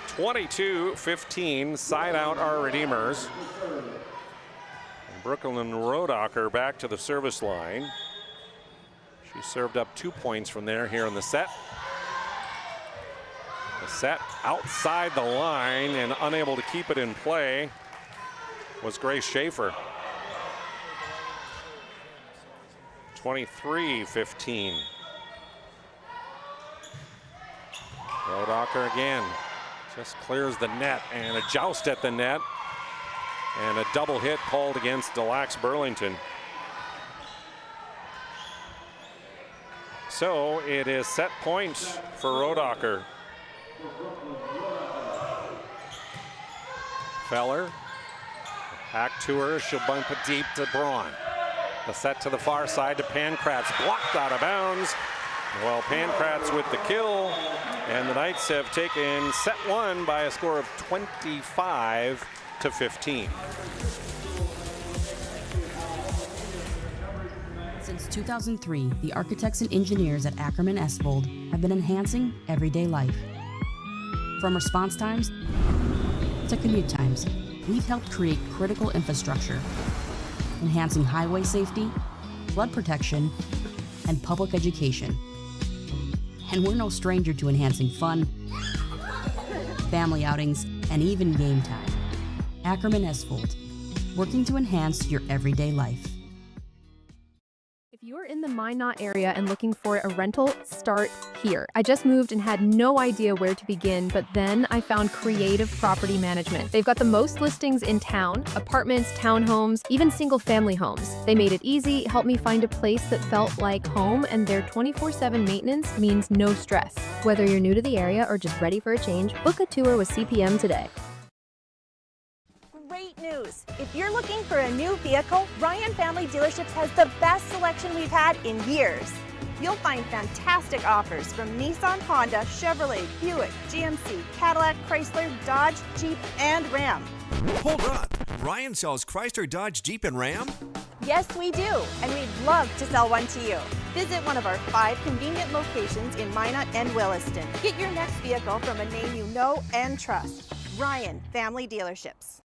Speaker 11: 22-15, side out our Redeemers. And Brooklyn Rodacher back to the service line. She served up 2 points from there here in the set. The set outside the line and unable to keep it in play was Grace Schaefer. 23-15. Rodacher again. Just clears the net, and a joust at the net. And a double hit called against Dlb Burlington. So it is set point for Rodacher. Feller, back to her, she'll bump it deep to Braun. The set to the far side to Pankratz, blocked out of bounds. Well, Pankratz with the kill, and the Knights have taken set one by a score of 25-15.
Speaker 5: Since 2003, the architects and engineers at Ackerman Esvold have been enhancing everyday life. From response times to commute times, we've helped create critical infrastructure, enhancing highway safety, flood protection, and public education. And we're no stranger to enhancing fun, family outings, and even game time. Ackerman Esvold, working to enhance your everyday life.
Speaker 6: If you're in the Minot area and looking for a rental, start here. I just moved and had no idea where to begin, but then I found Creative Property Management. They've got the most listings in town, apartments, townhomes, even single-family homes. They made it easy, helped me find a place that felt like home, and their 24/7 maintenance means no stress. Whether you're new to the area or just ready for a change, book a tour with CPM today.
Speaker 7: Great news! If you're looking for a new vehicle, Ryan Family Dealerships has the best selection we've had in years. You'll find fantastic offers from Nissan, Honda, Chevrolet, Buick, GMC, Cadillac, Chrysler, Dodge, Jeep, and Ram.
Speaker 24: Hold up! Ryan sells Chrysler, Dodge, Jeep, and Ram?
Speaker 7: Yes, we do, and we'd love to sell one to you. Visit one of our 5 convenient locations in Minot and Williston. Get your next vehicle from a name you know and trust. Ryan Family Dealerships.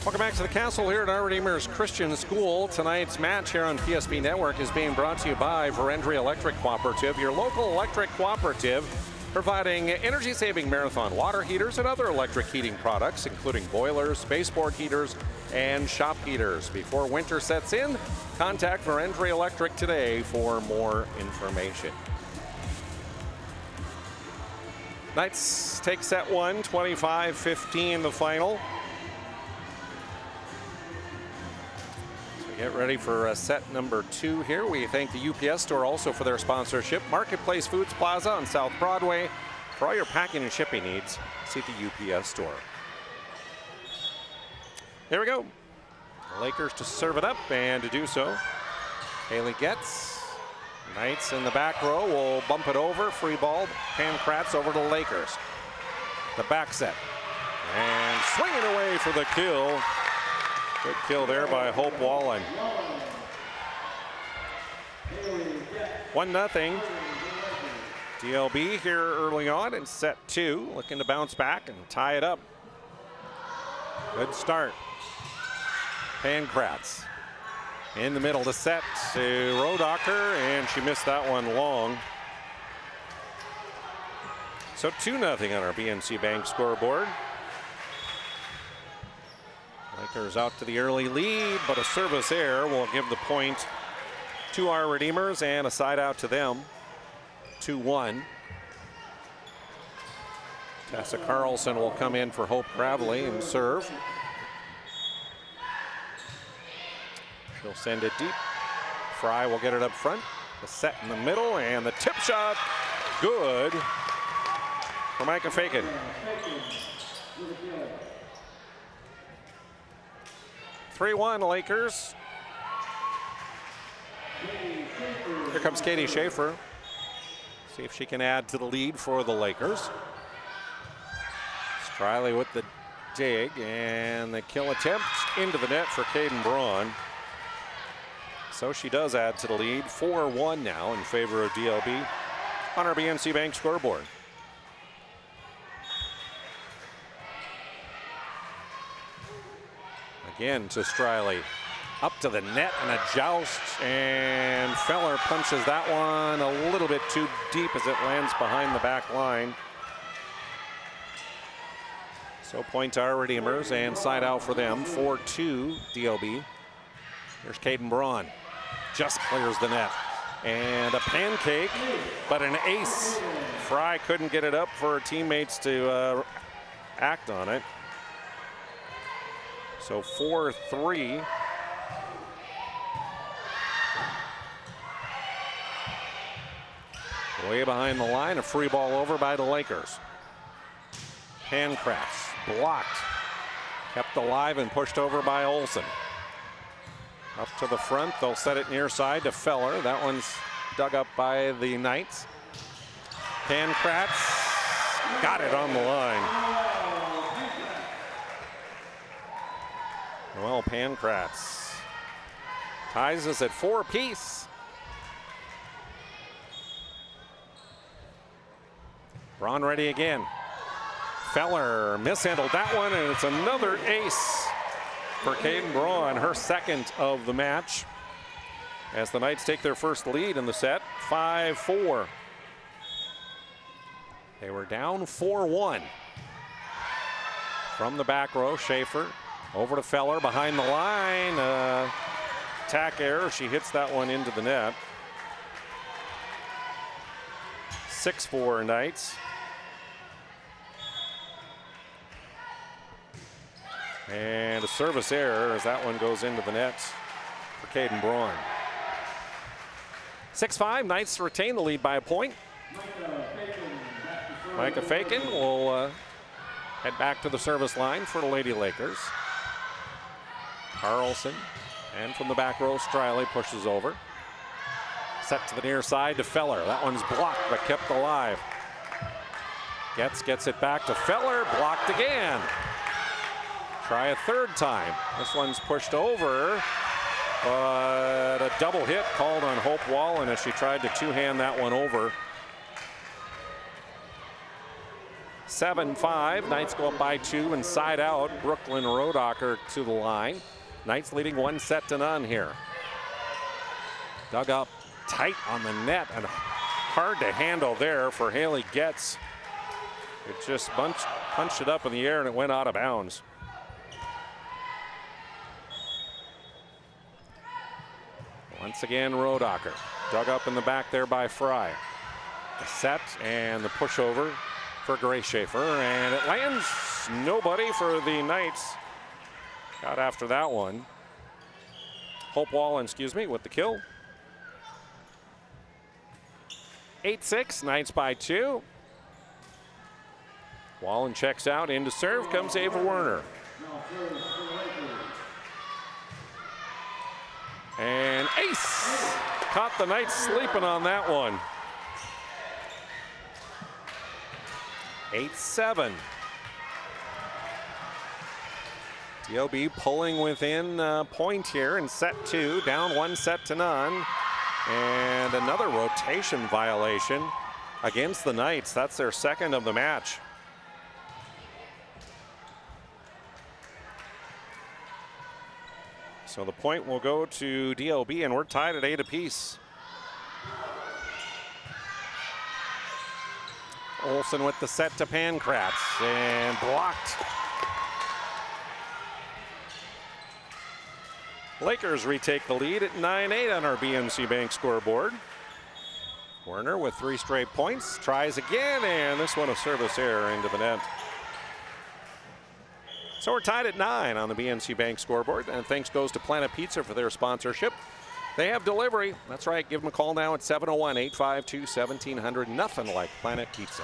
Speaker 11: Welcome back to the Castle here at Our Redeemer's Christian School. Tonight's match here on PSP Network is being brought to you by Verendrye Electric Cooperative, your local electric cooperative, providing energy-saving marathon water heaters and other electric heating products, including boilers, baseboard heaters, and shop heaters. Before winter sets in, contact Verendrye Electric today for more information. Knights take set one, 25-15 the final. Get ready for set number 2 here. We thank the UPS store also for their sponsorship. Marketplace Foods Plaza on South Broadway. For all your packing and shipping needs, see the UPS store. Here we go. The Lakers to serve it up, and to do so, Haley Getz. Knights in the back row will bump it over. Free ball. Pankratz over to the Lakers. The back set. And swinging away for the kill. Good kill there by Hope Wallen. 1-0. DLB here early on in set 2, looking to bounce back and tie it up. Good start. Pankratz in the middle to set to Rodacher, and she missed that one long. So 2-0 on our BNC Bank scoreboard. Lakers out to the early lead, but a service error will give the point to our Redeemers and a side out to them. 2-1. Tessa Carlson will come in for Hope Gravely and serve. She'll send it deep. Fry will get it up front. The set in the middle, and the tip shot. Good for Micah Fagan. 3-1 Lakers. Here comes Katie Schaefer. See if she can add to the lead for the Lakers. Striley with the dig, and the kill attempt into the net for Caden Braun. So she does add to the lead. 4-1 now in favor of DLB on our BNC Bank scoreboard. Again to Striley. Up to the net and a joust, and Feller punches that one a little bit too deep as it lands behind the back line. So point to our Redeemers and side out for them. 4-2 DLB. Here's Caden Braun. Just clears the net. And a pancake, but an ace. Fry couldn't get it up for her teammates to act on it. So 4-3. Way behind the line, a free ball over by the Lakers. Pancratz blocked, kept alive and pushed over by Olsen. Up to the front, they'll set it near side to Feller. That one's dug up by the Knights. Pancratz got it on the line. Well, Pancratz ties us at 4 apiece. Braun ready again. Feller mishandled that one, and it's another ace for Caden Braun, her second of the match, as the Knights take their first lead in the set, 5-4. They were down 4-1. From the back row, Schaefer over to Feller behind the line. Attack error, she hits that one into the net. 6-4 Knights. And a service error as that one goes into the net for Caden Braun. 6-5, Knights retain the lead by a point. Micah Fakin will head back to the service line for the Lady Lakers. Carlson, and from the back row, Striley pushes over. Set to the near side to Feller. That one's blocked but kept alive. Gets it back to Feller, blocked again. Try a third time. This one's pushed over, but a double hit called on Hope Wallen as she tried to two-hand that one over. 7-5, Knights go up by 2 and side out. Brooklyn Rodacher to the line. Knights leading 1-0 here. Dug up tight on the net and hard to handle there for Haley Getz. It just punched it up in the air and it went out of bounds. Once again, Rodacher dug up in the back there by Fry. The set and the pushover for Gray Schaefer, and it lands nobody for the Knights. Got after that one. Hope Wallen, with the kill. 8-6, Knights by 2. Wallen checks out, into serve comes Ava Werner. And ace! Caught the Knights sleeping on that one. 8-7. Dlb pulling within point here in set 2, down 1-0. And another rotation violation against the Knights. That's their second of the match. So the point will go to Dlb, and we're tied at 8 apiece. Olsen with the set to Pancratz, and blocked. Lakers retake the lead at 9-8 on our BNC Bank scoreboard. Werner with 3 straight points, tries again, and this one a service error into the net. So we're tied at 9 on the BNC Bank scoreboard, and thanks goes to Planet Pizza for their sponsorship. They have delivery. That's right, give them a call now at 701-852-1700. Nothing like Planet Pizza.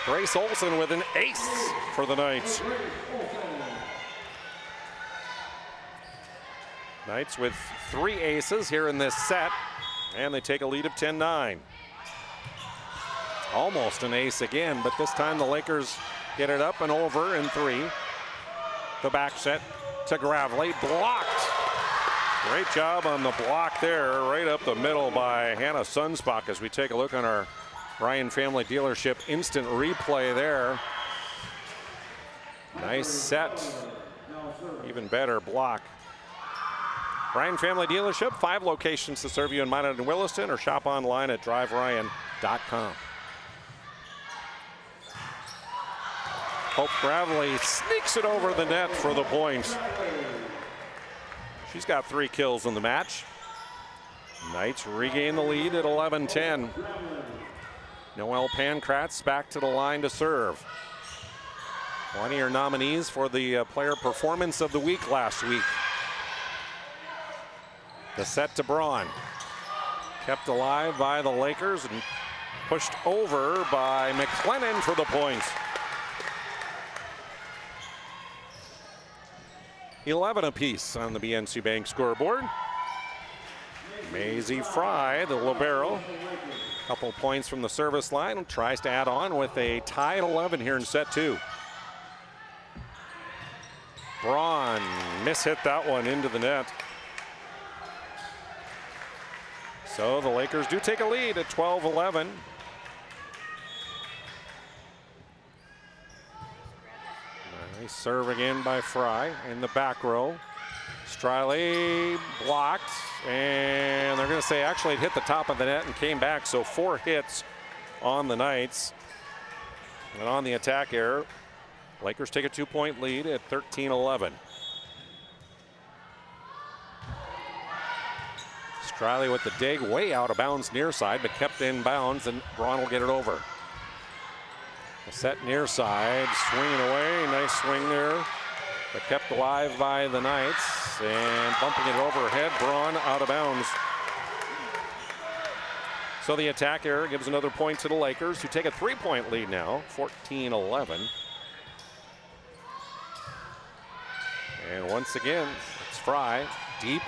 Speaker 11: Grace Olsen with an ace for the Knights. Knights with 3 aces here in this set, and they take a lead of 10-9. Almost an ace again, but this time the Lakers get it up and over in 3. The back set to Gravely, blocked. Great job on the block there, right up the middle by Hannah Sunspach as we take a look on our Ryan Family Dealership instant replay there. Nice set, even better block. Ryan Family Dealership, 5 locations to serve you in Minot and Williston, or shop online at driveryan.com. Hope Gravely sneaks it over the net for the point. She's got 3 kills in the match. Knights regain the lead at 11-10. Noel Pankratz back to the line to serve. One of your nominees for the player performance of the week last week. The set to Braun. Kept alive by the Lakers and pushed over by McLennan for the point. 11 apiece on the BNC Bank scoreboard. Maisie Fry, the libero, couple points from the service line, tries to add on with a tie at 11 here in set 2. Braun mishit that one into the net. So the Lakers do take a lead at 12-11. Nice serve again by Fry in the back row. Striley blocked, and they're going to say actually it hit the top of the net and came back, so 4 hits on the Knights. And on the attack error, Lakers take a 2-point lead at 13-11. Striley with the dig, way out of bounds near side, but kept in bounds, and Braun will get it over. The set near side, swinging away, nice swing there, but kept alive by the Knights, and bumping it overhead, Braun out of bounds. So the attack error gives another point to the Lakers, who take a 3-point lead now, 14-11. And once again, it's Fry, deep,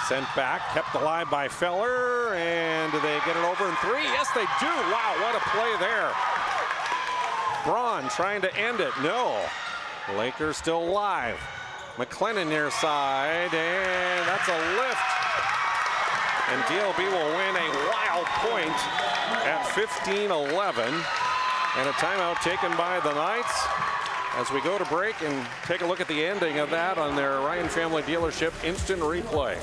Speaker 11: sent back, kept alive by Feller, and do they get it over in 3? Yes, they do. Wow, what a play there. Braun trying to end it, no. The Lakers still alive. McLennan near side, and that's a lift. And Dlb will win a wild point at 15-11. And a timeout taken by the Knights as we go to break and take a look at the ending of that on their Ryan Family Dealership instant replay.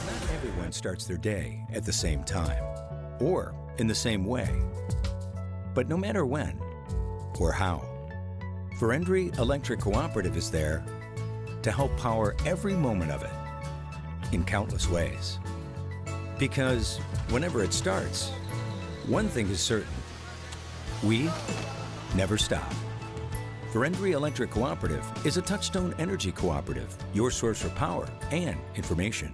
Speaker 2: Not everyone starts their day at the same time or in the same way. But no matter when or how, Ferendry Electric Cooperative is there to help power every moment of it in countless ways. Because whenever it starts, one thing is certain: we never stop. Ferendry Electric Cooperative is a Touchstone Energy Cooperative, your source for power and information.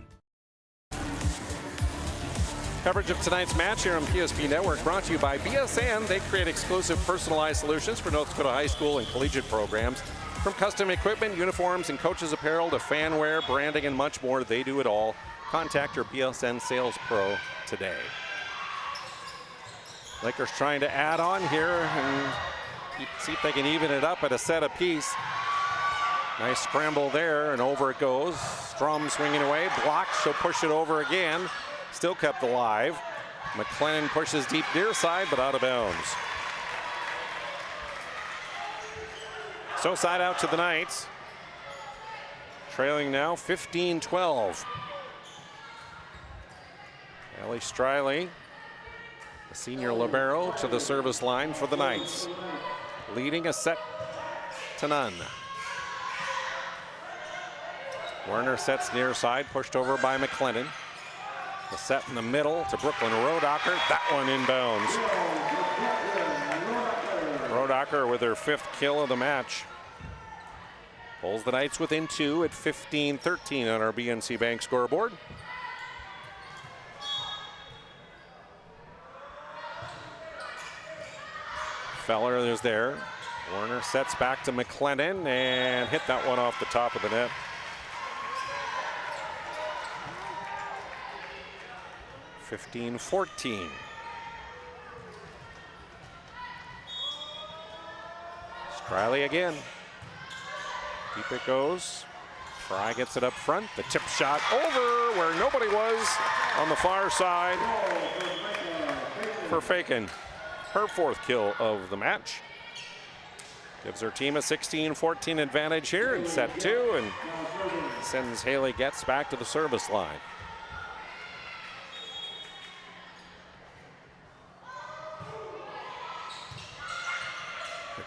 Speaker 11: Coverage of tonight's match here on PSP Network brought to you by BSN. They create exclusive personalized solutions for North Dakota high school and collegiate programs. From custom equipment, uniforms, and coaches apparel to fan wear, branding, and much more, they do it all. Contact your BSN sales pro today. Lakers trying to add on here and see if they can even it up at a set apiece. Nice scramble there, and over it goes. Strum swinging away, blocked, she'll push it over again. Still kept alive. McLennan pushes deep near side, but out of bounds. So side out to the Knights. Trailing now 15-12. Allie Striley, the senior libero, to the service line for the Knights. Leading a set to none. Werner sets near side, pushed over by McLennan. The set in the middle to Brooklyn Rodacker. That one inbounds. Rodacker with her 5th kill of the match. Pulls the Knights within 2 at 15-13 on our BNC Bank scoreboard. Feller is there. Werner sets back to McLennan and hit that one off the top of the net. (15-14). Striley again. Deep it goes. Fry gets it up front. The tip shot over where nobody was on the far side for Faken. Her 4th kill of the match. Gives her team a 16-14 advantage here in set 2 and sends Haley Getz back to the service line.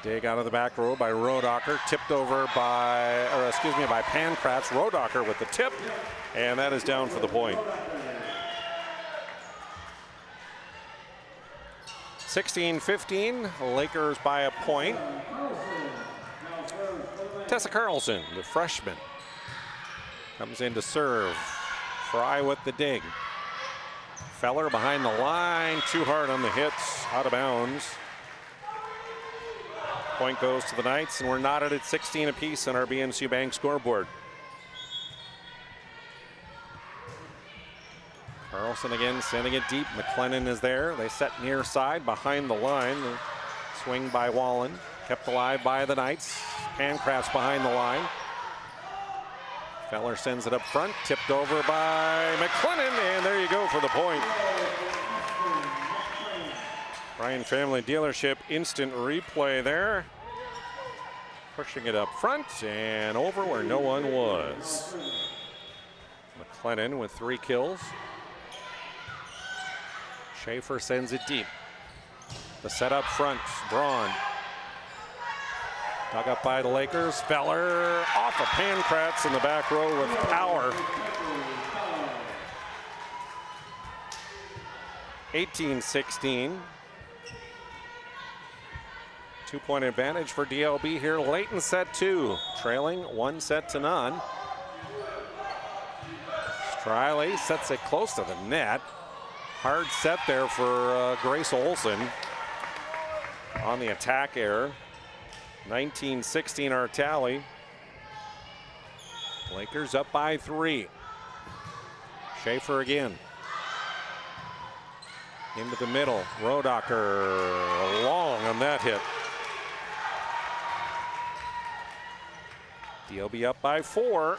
Speaker 11: Dig out of the back row by Rodacher, tipped over by Pankratz. Rodacher with the tip, and that is down for the point. 16-15, Lakers by a point. Tessa Carlson, the freshman, comes in to serve. Fry with the dig. Feller behind the line, too hard on the hits, out of bounds. Point goes to the Knights, and we're knotted at 16 apiece on our BNC Bank scoreboard. Carlson again sending it deep. McLennan is there. They set near side behind the line. The swing by Wallen, kept alive by the Knights. Pankratz behind the line. Feller sends it up front, tipped over by McLennan, and there you go for the point. Ryan Family Dealership instant replay there. Pushing it up front and over where no one was. McLennan with 3 kills. Schaefer sends it deep. The set up front, Braun. Dug up by the Lakers. Feller off of Pankratz in the back row with power. 18-16. 2-point advantage for DLB here late in set 2. Trailing 1-0. Striley sets it close to the net. Hard set there for Grace Olson on the attack error. 19-16 our tally. Lakers up by 3. Schaefer again. Into the middle. Rodacher long on that hit. DLB up by 4.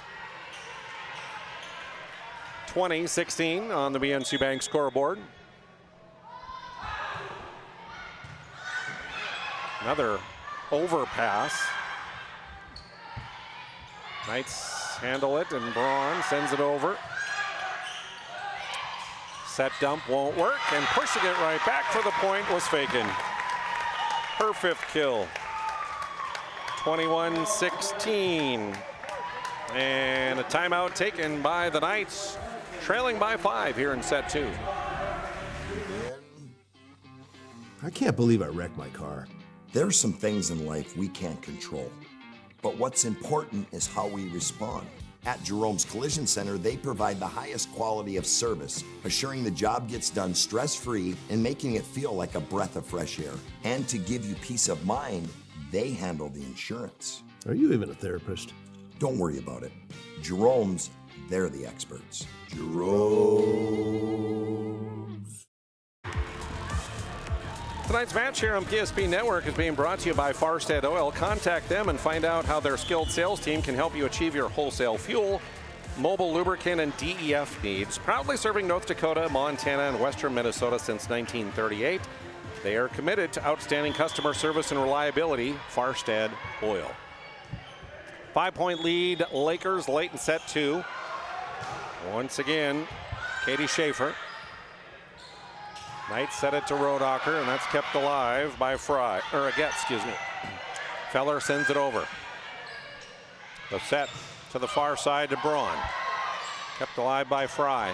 Speaker 11: 20-16 on the BNC Bank scoreboard. Another overpass. Knights handle it, and Braun sends it over. Set dump won't work, and pushing it right back for the point was Fagan. Her 5th kill. 21-16. And a timeout taken by the Knights, trailing by 5 here in set 2.
Speaker 8: I can't believe I wrecked my car. There's some things in life we can't control, but what's important is how we respond. At Jerome's Collision Center, they provide the highest quality of service, assuring the job gets done stress-free and making it feel like a breath of fresh air. And to give you peace of mind, they handle the insurance.
Speaker 9: Are you even a therapist?
Speaker 8: Don't worry about it. Jerome's, they're the experts. Jerome's.
Speaker 11: Tonight's match here on PSP Network is being brought to you by Farstead Oil. Contact them and find out how their skilled sales team can help you achieve your wholesale fuel, mobile lubricant, and DEF needs. Proudly serving North Dakota, Montana, and western Minnesota since 1938. They are committed to outstanding customer service and reliability. Farstead Oil. 5-point lead, Lakers late in set 2. Once again, Katie Schaefer. Knights set it to Rodacher, and that's kept alive by Feller sends it over. The set to the far side to Braun. Kept alive by Fry.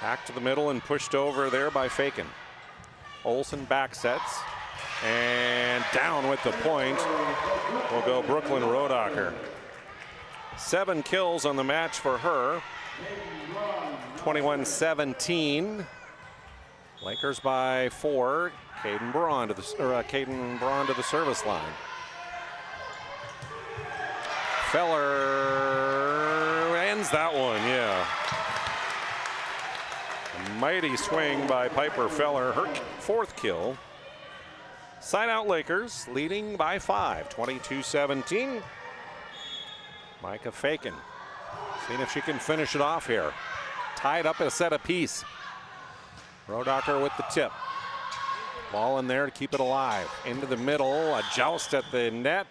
Speaker 11: Back to the middle and pushed over there by Faken. Olsen back sets. And down with the point will go Brooklyn Rodacher. 7 kills on the match for her. 21-17. Lakers by 4. Caden Braun to the service line. Feller ends that one, yeah. A mighty swing by Piper Feller, her 4th kill. Side out Lakers, leading by 5, 22-17. Micah Faken, seeing if she can finish it off here. Tied up at a set apiece. Rodacher with the tip. Ball in there to keep it alive. Into the middle, a joust at the net,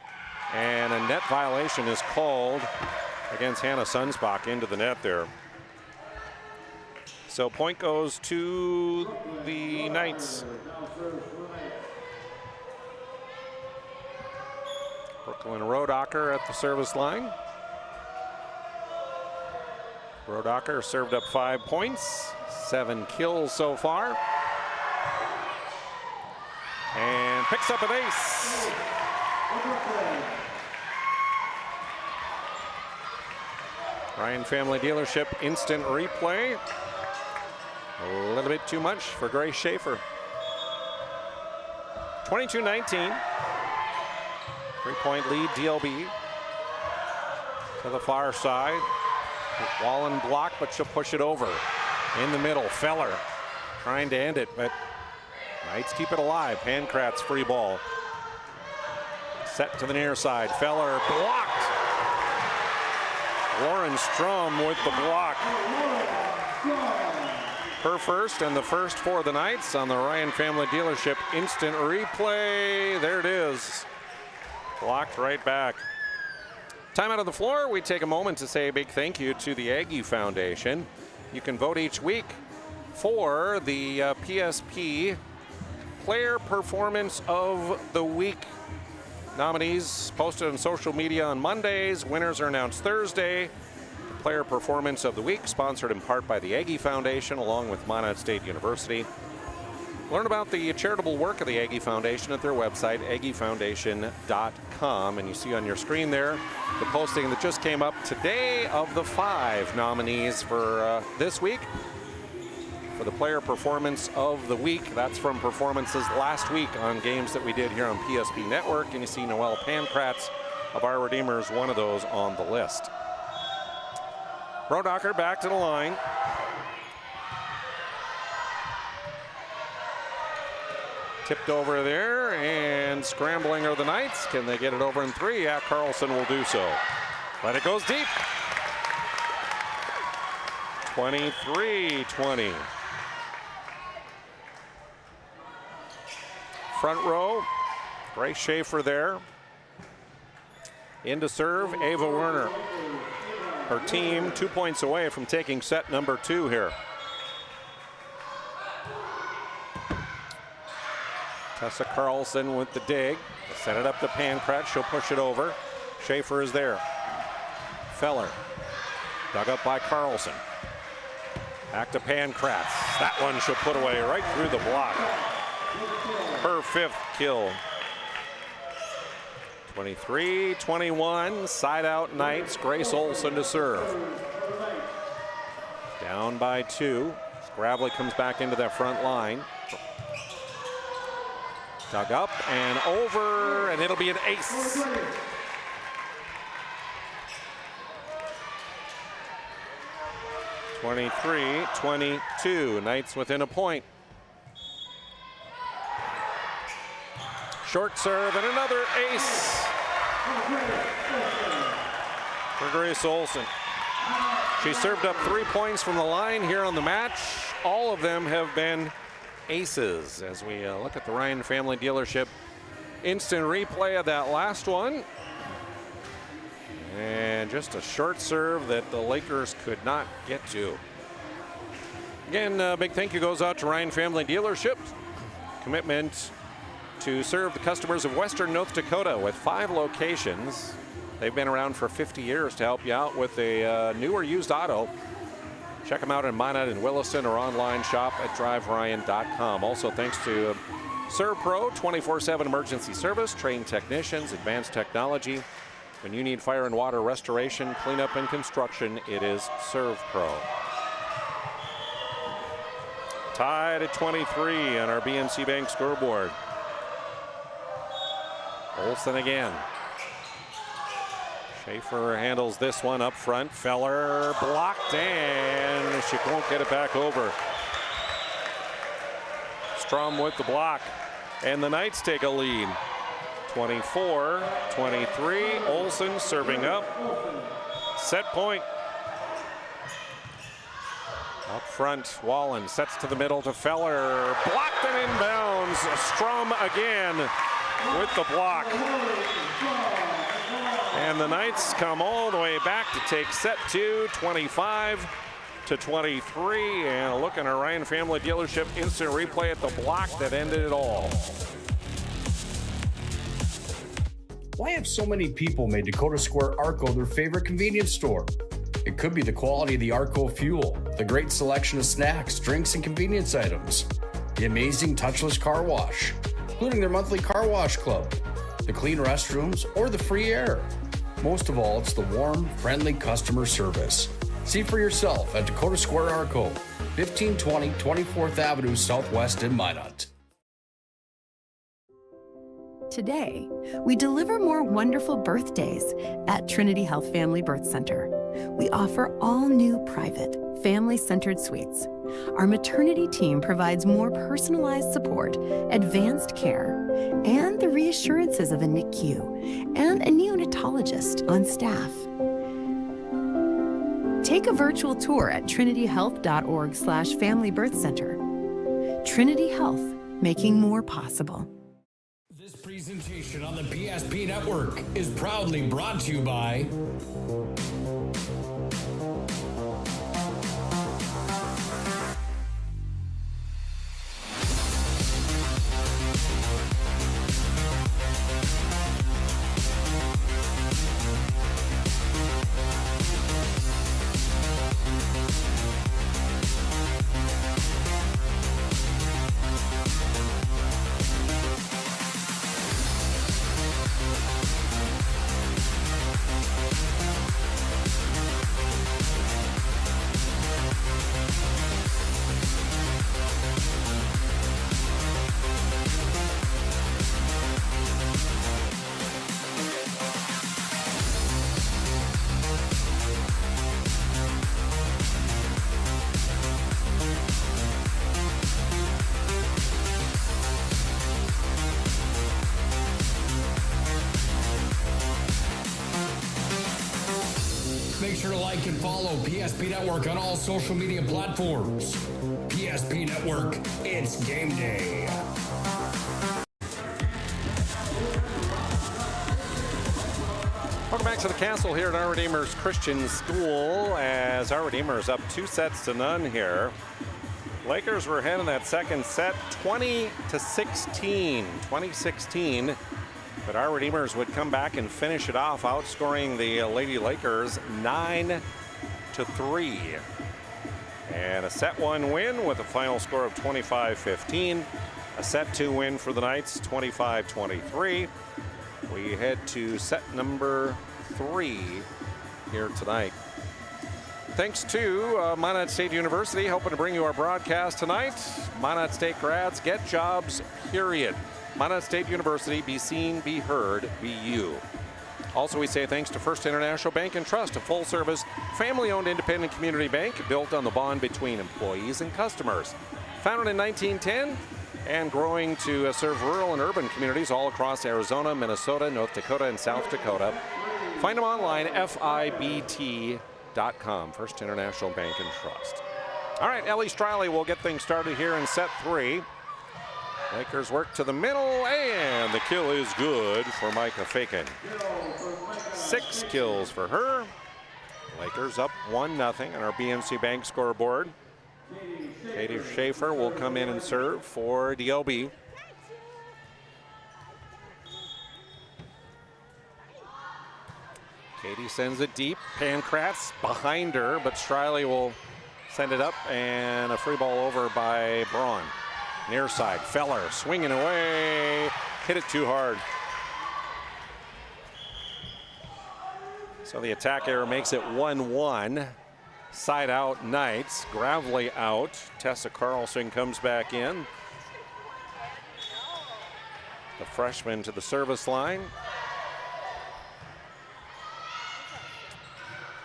Speaker 11: and a net violation is called against Hannah Sunspach into the net there. So point goes to the Knights. Brooklyn Rodacher at the service line. Rodacher served up 5 points, 7 kills so far. And picks up an ace. Ryan Family Dealership instant replay. A little bit too much for Grace Schaefer. 22-19. 3-point lead, DLB. To the far side. Wallen block, but she'll push it over. In the middle, Feller trying to end it, but Knights keep it alive. Pankratz free ball. Set to the near side. Feller blocked. Lauren Strum with the block. Her first and the first for the Knights on the Ryan Family Dealership instant replay. There it is. Blocked right back. Time out of the floor. We take a moment to say a big thank you to the Aggie Foundation. You can vote each week for the PSP Player Performance of the Week. Nominees posted on social media on Mondays. Winners are announced Thursday. The Player Performance of the Week, sponsored in part by the Aggie Foundation, along with Minot State University. Learn about the charitable work of the Aggie Foundation at their website, aggiefoundation.com. And you see on your screen there the posting that just came up today of the 5 nominees for this week. For the Player Performance of the Week. That's from performances last week on games that we did here on PSP Network. And you see Noelle Pankratz of our Redeemers, one of those on the list. Rodacher back to the line. Tipped over there, and scrambling are the Knights. Can they get it over in 3? Yeah, Carlson will do so. But it goes deep. 23-20. Front row, Grace Schaefer there. In to serve, Ava Werner. Her team 2 points away from taking set number 2 here. Tessa Carlson with the dig. Set it up to Pankratz. She'll push it over. Schaefer is there. Feller. Dug up by Carlson. Back to Pankratz. That one she'll put away right through the block. Her 5th kill. 23-21. Side out Knights. Grace Olson to serve. Down by 2. Gravely comes back into that front line. Dug up and over, and it'll be an ace. (23-22). Knights within a point. Short serve and another ace for Grace Olson. She served up 3 points from the line here on the match. All of them have been aces as we look at the Ryan Family Dealership instant replay of that last one. And just a short serve that the Lakers could not get to. Again, a big thank you goes out to Ryan Family Dealership. Commitment to serve the customers of Western North Dakota with 5 locations. They've been around for 50 years to help you out with a new or used auto. Check them out in Minot and Williston or online shop at driveryan.com. Also thanks to ServPro, 24/7 emergency service, trained technicians, advanced technology. When you need fire and water restoration, cleanup, and construction, it is ServPro. Tied at 23 on our BNC Bank scoreboard. Olsen again. Schaefer handles this one up front. Feller blocked, and she won't get it back over. Strum with the block, and the Knights take a lead. 24-23. Olsen serving up. Set point. Up front, Wallen sets to the middle to Feller. Blocked and inbounds. Strum again with the block. And the Knights come all the way back to take set 2, 25-23. And a look at our Ryan Family Dealership instant replay at the block that ended it all.
Speaker 3: Why have so many people made Dakota Square Arco their favorite convenience store? It could be the quality of the Arco fuel, the great selection of snacks, drinks, and convenience items, the amazing touchless car wash, including their monthly car wash club, the clean restrooms, or the free air. Most of all, it's the warm, friendly customer service. See for yourself at Dakota Square Arco, 1520 24th Avenue Southwest in Minot.
Speaker 9: Today, we deliver more wonderful birthdays at Trinity Health Family Birth Center. We offer all new private, family-centered suites. Our maternity team provides more personalized support, advanced care, and the reassurances of a NICU and a neonatologist on staff. Take a virtual tour at trinityhealth.org/Family Birth Center. Trinity Health, making more possible.
Speaker 3: This presentation on the PSP Network is proudly brought to you by Make sure to like and follow PSP Network on all social media platforms. PSP Network, it's game day.
Speaker 11: Welcome back to the Castle here at Our Redeemer's Christian School, as Our Redeemer's up 2-0 here. Lakers were ahead in that second set, 20-16. But Our Redeemers would come back and finish it off, outscoring the Lady Lakers 9-3. And a set 1 win with a final score of 25-15. A set 2 win for the Knights, 25-23. We head to set number 3 here tonight. Thanks to Minot State University, helping to bring you our broadcast tonight. Minot State grads, get jobs, period. Minot State University, be seen, be heard, be you. Also, we say thanks to First International Bank and Trust, a full-service, family-owned independent community bank built on the bond between employees and customers. Founded in 1910 and growing to serve rural and urban communities all across Arizona, Minnesota, North Dakota, and South Dakota. Find them online, FIBT.com, First International Bank and Trust. All right, Ellie Striley will get things started here in set 3. Lakers work to the middle, and the kill is good for Micah Fakin. 6 kills for her. Lakers up 1-0 on our BMC Bank scoreboard. Katie Schaefer will come in and serve for DLB. Katie sends it deep. Pankratz behind her, but Striley will send it up, and a free ball over by Braun. Near side, Feller swinging away, hit it too hard. So the attack error makes it 1-1. Side out Knights, Gravely out. Tessa Carlson comes back in. The freshman to the service line.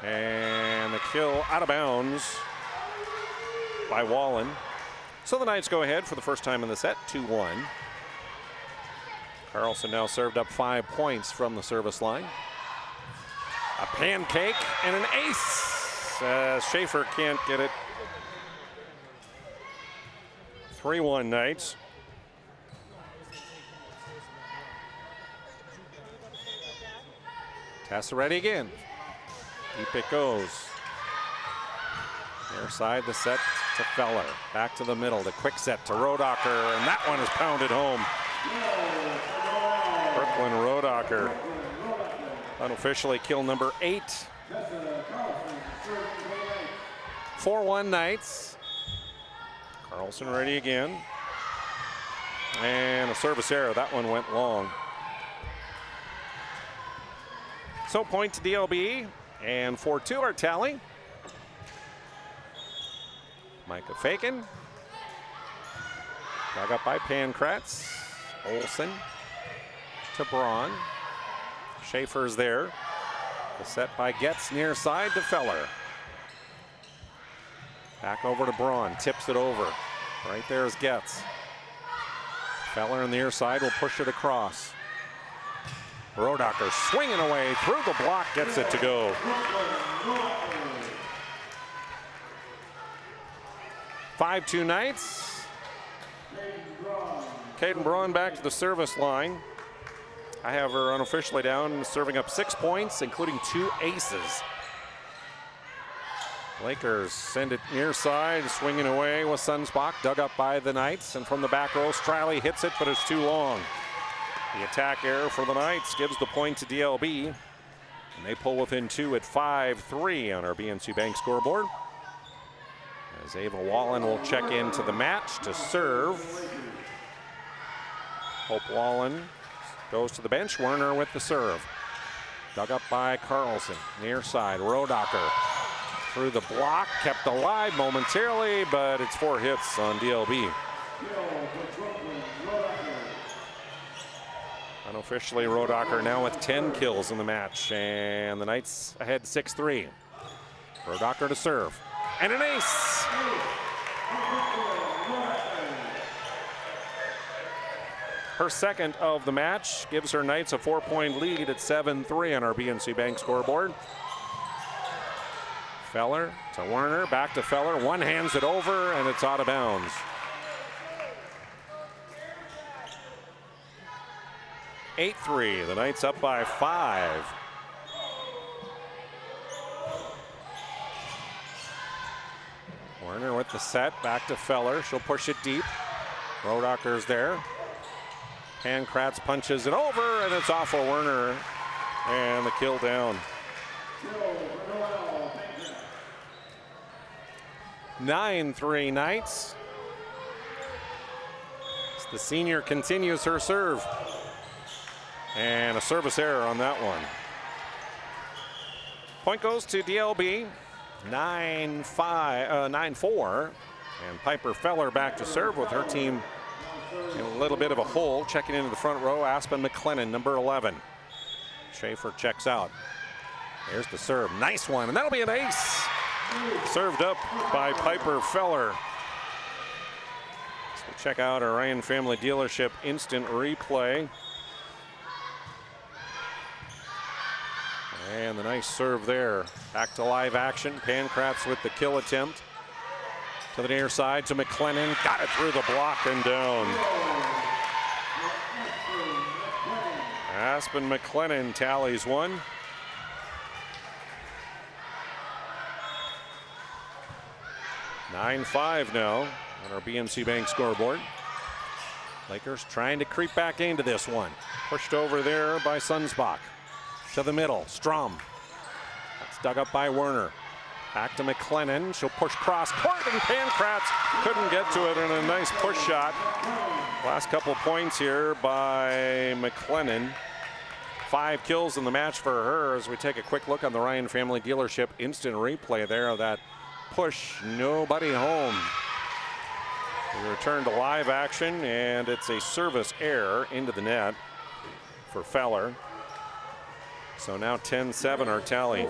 Speaker 11: And the kill out of bounds by Wallen. So the Knights go ahead for the first time in the set, 2-1. Carlson now served up 5 points from the service line. A pancake and an ace. Schaefer can't get it. 3-1 Knights. Tessa ready again. Deep it goes. Near side, the set to Feller. Back to the middle, the quick set to Rodacher, and that one is pounded home. Brooklyn Rodacher Unofficially kill number 8. 4-1 Knights. Carlson ready again. And a service error. That one went long. So point to DLB. And 4-2 our tally. Micah Fagan. Dug up by Pankratz. Olsen to Braun. Schaefer's there. The set by Getz near side to Feller. Back over to Braun. Tips it over. Right there is Getz. Feller on the near side will push it across. Rodacher swinging away through the block. Gets it to go. Five-2 Knights. Caden Braun back to the service line. I have her unofficially down, serving up 6 points, including 2 aces. Lakers send it near side, swinging away with Sunspach, dug up by the Knights, and from the back row, Striley hits it, but it's too long. The attack error for the Knights gives the point to DLB, and they pull within 2 at 5-3 on our BNC Bank scoreboard. As Ava Wallen will check into the match to serve. Hope Wallen goes to the bench. Werner with the serve. Dug up by Carlson. Near side, Rodacher through the block. Kept alive momentarily, but it's 4 hits on DLB. Unofficially, Rodacher now with 10 kills in the match, and the Knights ahead 6-3. Rodacher to serve. And an ace! Her second of the match gives her Knights a 4-point lead at 7-3 on our BNC Bank scoreboard. Feller to Werner, back to Feller. One hands it over, and it's out of bounds. The Knights up by 5. Werner with the set, back to Feller. She'll push it deep. Rodacher's there. Pankratz punches it over, and it's off for Werner, and the kill down. 9-3 Knights. The senior continues her serve. And a service error on that one. Point goes to DLB, 9-4. And Piper Feller back to serve with her team in a little bit of a hole. Checking into the front row, Aspen McLennan, number 11. Schaefer checks out. There's the serve, nice one, and that'll be an ace. Served up by Piper Feller. So check out our Ryan Family Dealership instant replay. And the nice serve there. Back to live action. Pankratz with the kill attempt. To the near side to McLennan. Got it through the block and down. Aspen McLennan tallies one. (9-5) now on our BNC Bank scoreboard. Lakers trying to creep back into this one. Pushed over there by Sunspach. To the middle, Strom. That's dug up by Werner. Back to McLennan. She'll push cross court, and Pankratz couldn't get to it in a nice push shot. Last couple points here by McLennan. 5 kills in the match for her as we take a quick look on the Ryan Family Dealership instant replay there of that push. Nobody home. We return to live action, and it's a service error into the net for Feller. So now 10-7 our tally.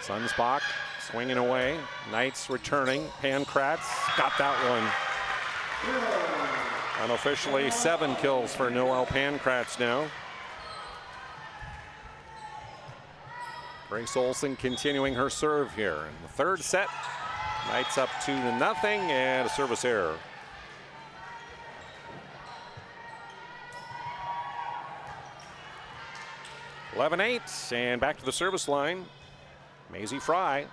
Speaker 11: Sunspach swinging away. Knights returning. Pankratz got that one. Unofficially 7 kills for Noelle Pankratz now. Grace Olsen continuing her serve here in the third set. Knights up 2-0 and a service error. (11-8) and back to the service line. Maisie Fry.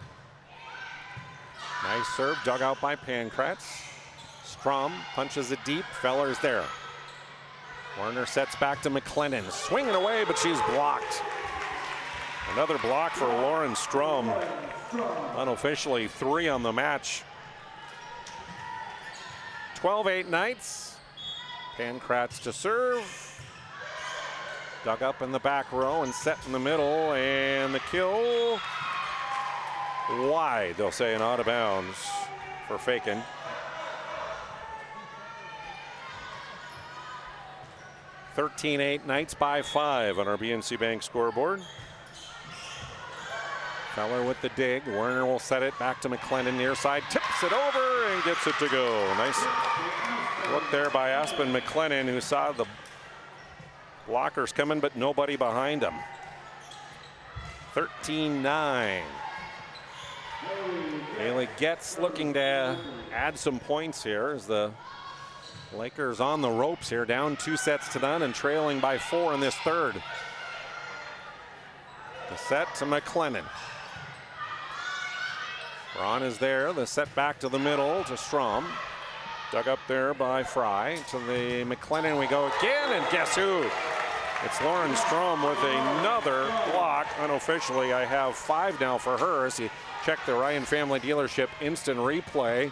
Speaker 11: Nice serve dug out by Pankratz. Strom punches it deep. Feller's there. Warner sets back to McLennan. Swinging away, but she's blocked. Another block for Lauren Strom. Unofficially 3 on the match. 12-8 Knights. Pankratz to serve. Dug up in the back row and set in the middle, and the kill wide. They'll say an out of bounds for Faken. (13-8) Knights by 5 on our BNC Bank scoreboard. Feller with the dig. Werner will set it back to McLennan near side, tips it over and gets it to go. Nice look there by Aspen McLennan, who saw the blockers coming, but nobody behind him. 13-9. Haley Getz looking to add some points here as the Lakers on the ropes here, down 2-0 and trailing by 4 in this third. The set to McLennan. Ron is there. The set back to the middle to Strom. Dug up there by Fry. To the McLennan we go again, and guess who? It's Lauren Strom with another block. Unofficially, I have 5 now for her as you check the Ryan Family Dealership instant replay.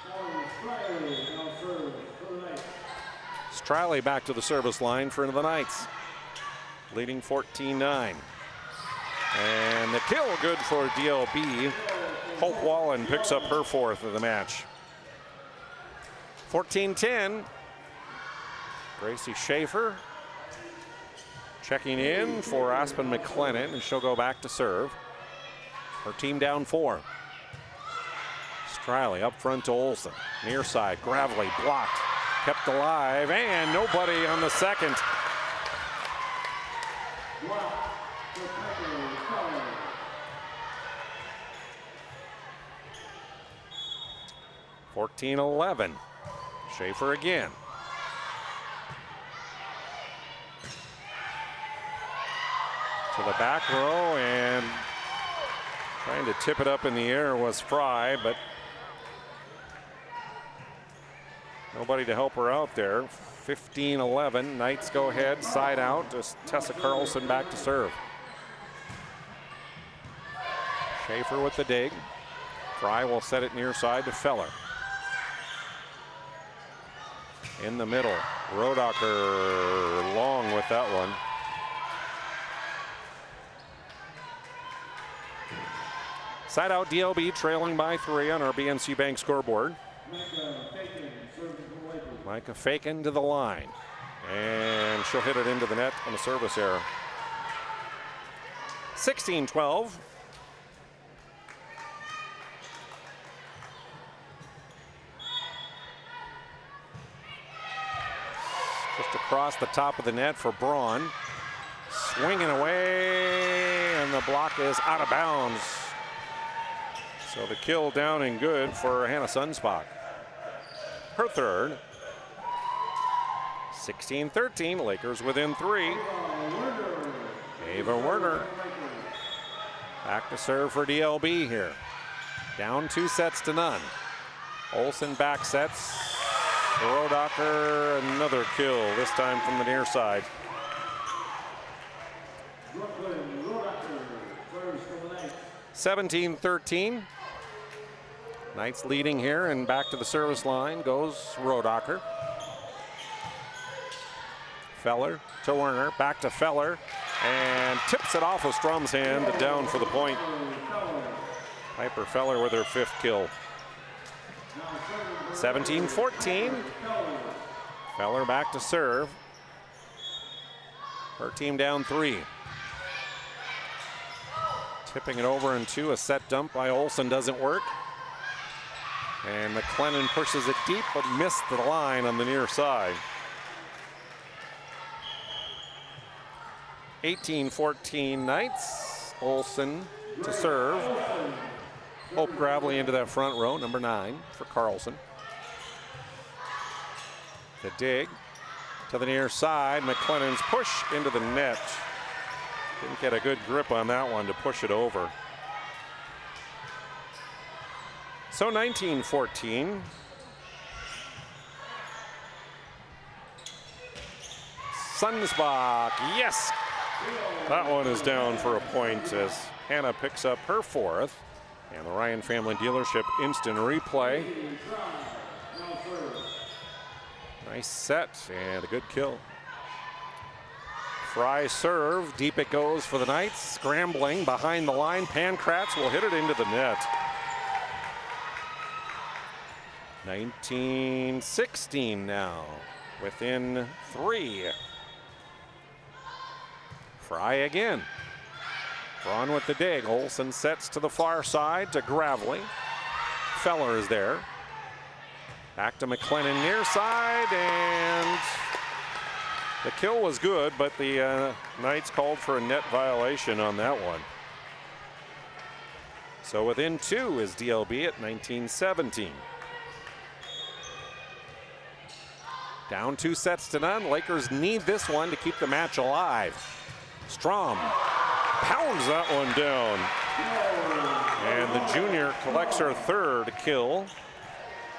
Speaker 11: Striley back to the service line for the Knights, leading 14-9. And the kill good for DLB. Hope Wallen picks up her 4th of the match. 14-10. Gracie Schaefer checking in for Aspen McLennan, and she'll go back to serve. Her team down 4. Striley up front to Olsen. Near side, Gravely blocked, kept alive, and nobody on the second. (14-11). Schaefer again. To the back row, and trying to tip it up in the air was Fry, but nobody to help her out there. 15-11. Knights go ahead, side out. Just Tessa Carlson back to serve. Schaefer with the dig. Fry will set it near side to Feller. In the middle, Rodacher long with that one. Side out DLB trailing by 3 on our BNC Bank scoreboard. Micah Faken to the line, and she'll hit it into the net on a service error. 16-12. Just across the top of the net for Braun. Swinging away, and the block is out of bounds. So the kill down and good for Hannah Sunspach. Her third. 16-13, Lakers within 3. Ava Werner back to serve for DLB here. Down 2-0. Olsen back sets. Rodacher, another kill, this time from the near side. 17-13. Knights leading here, and back to the service line goes Rodacher. Feller to Werner, back to Feller, and tips it off of Strom's hand down for the point. Piper Feller with her 5th kill. 17-14. Feller back to serve. Her team down 3. Tipping it over into a set dump by Olsen doesn't work. And McLennan pushes it deep, but missed the line on the near side. 18-14 Knights. Olsen to serve. Hope Gravely into that front row, number 9 for Carlson. The dig to the near side. McLennan's push into the net. Didn't get a good grip on that one to push it over. So 19-14. Sunsbach. Yes! That one is down for a point as Hannah picks up her 4th. And the Ryan Family Dealership instant replay. Nice set and a good kill. Fry serve, deep it goes for the Knights. Scrambling behind the line, Pankratz will hit it into the net. 19-16 now, within 3. Fry again. Braun with the dig. Olsen sets to the far side to Gravely. Feller is there. Back to McLennan near side, and the kill was good, but the Knights called for a net violation on that one. So within 2 is DLB at 19-17. Down 2 sets to none. Lakers need this one to keep the match alive. Strom pounds that one down. And the junior collects her 3rd kill,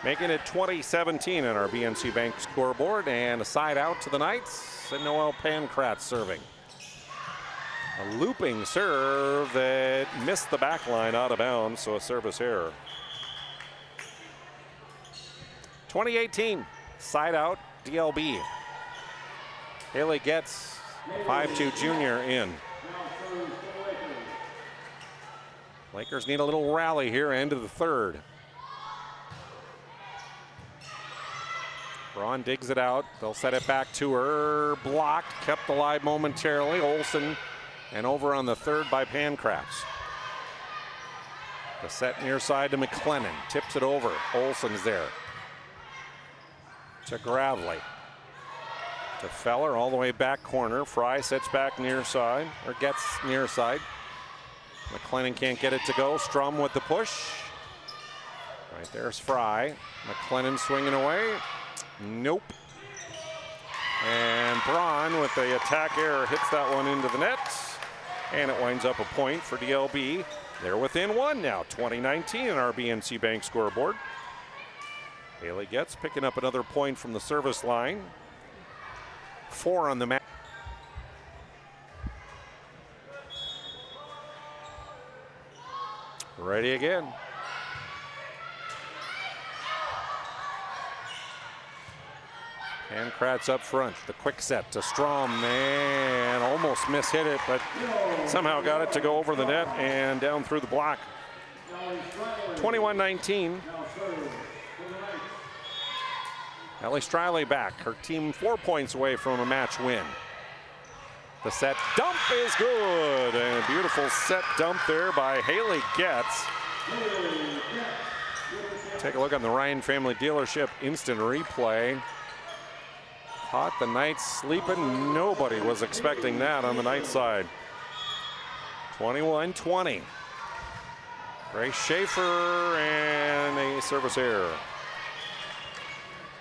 Speaker 11: making it 20-17 on our BNC Bank scoreboard. And a side out to the Knights, and Noel Pankratz serving. A looping serve that missed the back line out of bounds, so a service error. 2018, side out, DLB. Haley gets 5'2" junior in. Lakers need a little rally here, end of the 3rd. Braun digs it out. They'll set it back to her. Blocked, kept alive momentarily. Olsen, and over on the 3rd by Pankratz. The set near side to McLennan. Tips it over. Olsen's there. To Gravely. To Feller all the way back corner. Fry sets back near side, or gets near side. McLennan can't get it to go. Strum with the push. Right there's Fry. McLennan swinging away. Nope. And Braun with the attack error hits that one into the net. And it winds up a point for DLB. They're within 1 now. 20-19 on our BNC Bank scoreboard. Haley gets picking up another point from the service line. 4 on the match. Ready again. Pankratz up front. The quick set to Strom, and almost mishit it, but somehow got it to go over the net and down through the block. 21-19. Ellie Striley back. Her team 4 points away from a match win. The set dump is good, and a beautiful set dump there by Haley Getz. Take a look on the Ryan Family Dealership instant replay. Caught the Knights sleeping. Nobody was expecting that on the Knights side. 21-20. Grace Schaefer and a service error.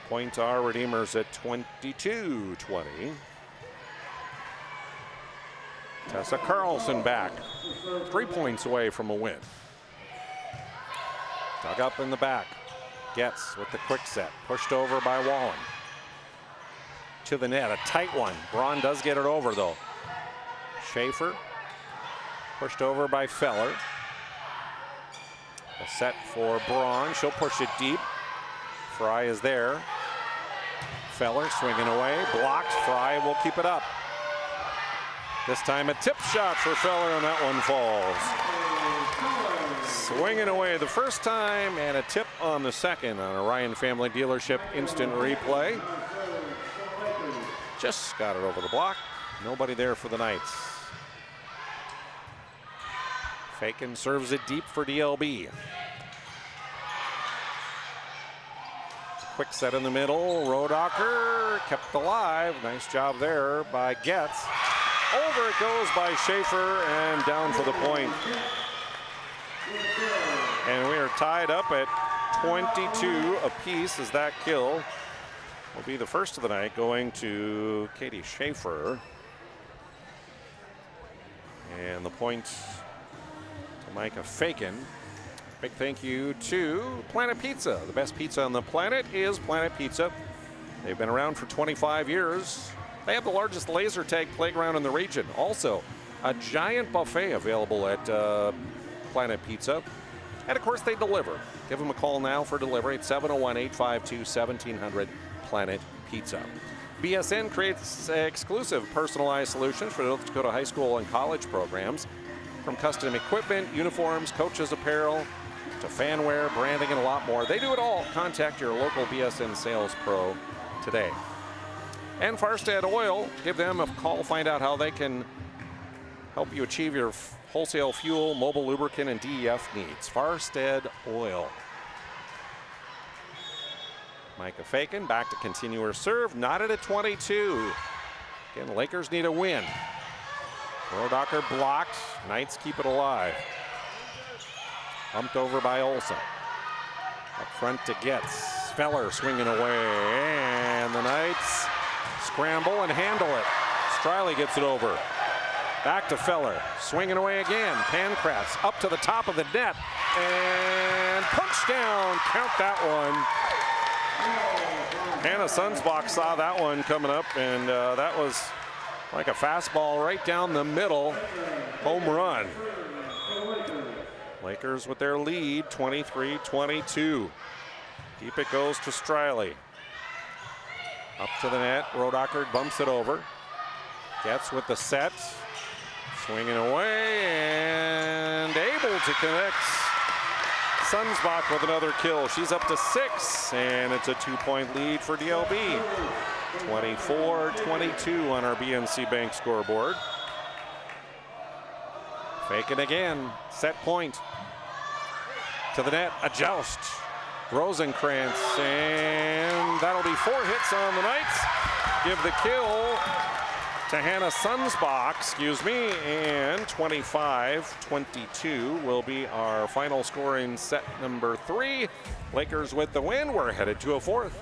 Speaker 11: Point to our Redeemers at 22-20. Tessa Carlson back. 3 points away from a win. Dug up in the back. Getz with the quick set. Pushed over by Wallen. To the net, a tight one. Braun does get it over though. Schaefer. Pushed over by Feller. A set for Braun. She'll push it deep. Fry is there. Feller swinging away. Blocked. Fry will keep it up. This time a tip shot for Feller, and that one falls. Swinging away the first time, and a tip on the second on a Ryan Family Dealership instant replay. Just got it over the block. Nobody there for the Knights. Faken serves it deep for DLB. Quick set in the middle. Rodacher kept alive. Nice job there by Getz. Over it goes by Schaefer and down for the point. And we are tied up at 22 apiece as that kill will be the first of the night, going to Katie Schaefer. And the point to Micah Faken. Big thank you to Planet Pizza. The best pizza on the planet is Planet Pizza. They've been around for 25 years. They have the largest laser tag playground in the region. Also, a giant buffet available at Planet Pizza. And of course, they deliver. Give them a call now for delivery at 701-852-1700 Planet Pizza. BSN creates exclusive personalized solutions for North Dakota high school and college programs. From custom equipment, uniforms, coaches apparel, to fanware, branding, and a lot more. They do it all. Contact your local BSN sales pro today. And Farstead Oil, give them a call, find out how they can help you achieve your wholesale fuel, mobile lubricant, and DEF needs. Farstead Oil. Micah Fagan back to continue her serve, knotted at 22. Again, Lakers need a win. Rodacher blocked, Knights keep it alive. Bumped over by Olsen. Up front to Getz. Feller swinging away, and the Knights scramble and handle it. Striley gets it over. Back to Feller, swinging away again. Pancratz up to the top of the net, and punch down, count that one. Hannah Sunsbach saw that one coming up, and that was like a fastball right down the middle. Home run. Lakers with their lead, 23-22. Deep it goes to Striley. Up to the net, Rodacher bumps it over. Gets with the set. Swinging away and able to connect. Sunsbach with another kill. She's up to 6, and it's a 2-point lead for DLB. 24-22 on our BNC Bank scoreboard. Faking again, set point. To the net, a joust. Rosenkrantz, and that'll be 4 hits on the Knights. Give the kill to Hannah Sunsbach, and 25-22 will be our final score in set number 3. Lakers with the win. We're headed to a 4th.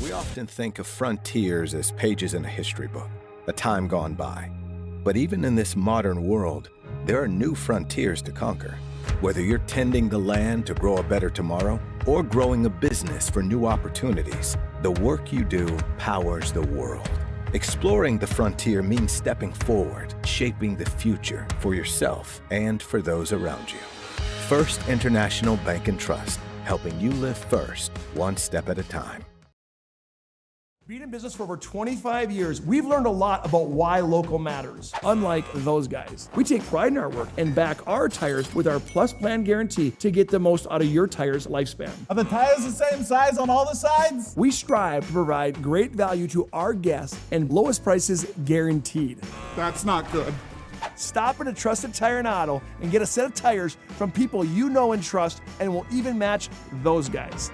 Speaker 2: We often think of frontiers as pages in a history book, a time gone by. But even in this modern world, there are new frontiers to conquer. Whether you're tending the land to grow a better tomorrow or growing a business for new opportunities, the work you do powers the world. Exploring the frontier means stepping forward, shaping the future for yourself and for those around you. First International Bank and Trust, helping you live first, one step at a time.
Speaker 14: Being in business for over 25 years, we've learned a lot about why local matters. Unlike those guys, we take pride in our work and back our tires with our Plus Plan guarantee to get the most out of your tire's lifespan.
Speaker 10: Are the tires the same size on all the sides?
Speaker 14: We strive to provide great value to our guests and lowest prices guaranteed.
Speaker 10: That's not good.
Speaker 14: Stop at a trusted tire and auto and get a set of tires from people you know and trust, and will even match those guys.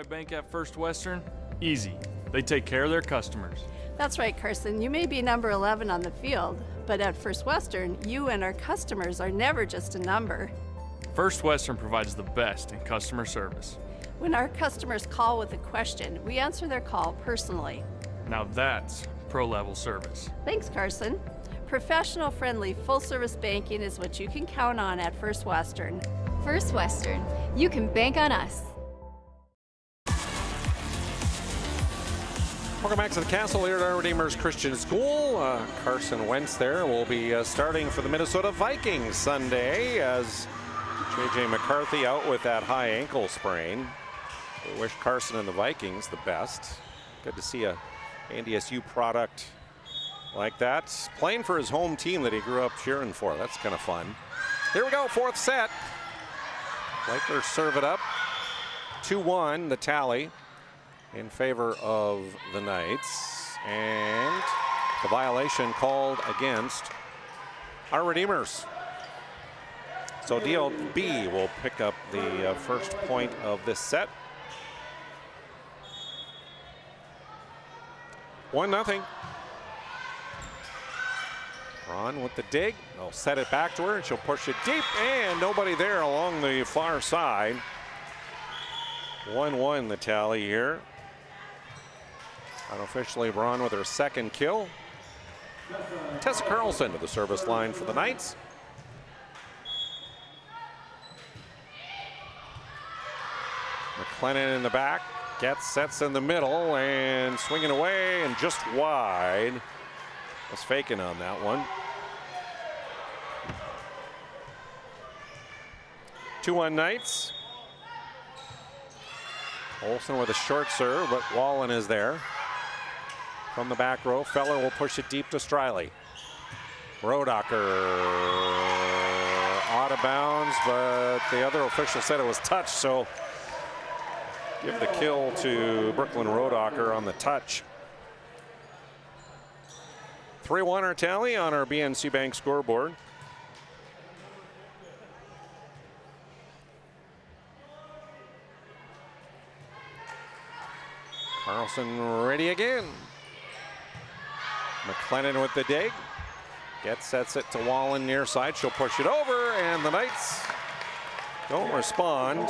Speaker 16: Bank at First Western? Easy. They take care of their customers.
Speaker 17: That's right, Carson. You may be number 11 on the field, but at First Western, you and our customers are never just a number.
Speaker 16: First Western provides the best in customer service.
Speaker 17: When our customers call with a question, we answer their call personally.
Speaker 16: Now that's pro-level service.
Speaker 17: Thanks, Carson. Professional, friendly, full-service banking is what you can count on at First Western.
Speaker 18: First Western. You can bank on us.
Speaker 11: Welcome back to the Castle here at our Redeemers Christian School. Carson Wentz there will be starting for the Minnesota Vikings Sunday as J.J. McCarthy out with that high ankle sprain. We wish Carson and the Vikings the best. Good to see a NDSU product like that playing for his home team that he grew up cheering for. That's kind of fun. Here we go, 4th set. Lakers serve it up. 2-1 the tally in favor of the Knights, and the violation called against our Redeemers. So Dlb will pick up the first point of this set. 1-0. Braun with the dig. They'll set it back to her and she'll push it deep, and nobody there along the far side. 1-1 the tally here. Unofficially, Braun with her second kill. Tessa Carlson to the service line for the Knights. McLennan in the back, sets in the middle, and swinging away and just wide. Was faking on that one. 2-1 Knights. Olsen with a short serve, but Wallen is there. From the back row, Feller will push it deep to Striley. Rodacher out of bounds, but the other official said it was touch, so give the kill to Brooklyn Rodacher on the touch. 3-1 our tally on our BNC Bank scoreboard. Carlson ready again. McLennan with the dig. Sets it to Wallen near side. She'll push it over, and the Knights don't respond.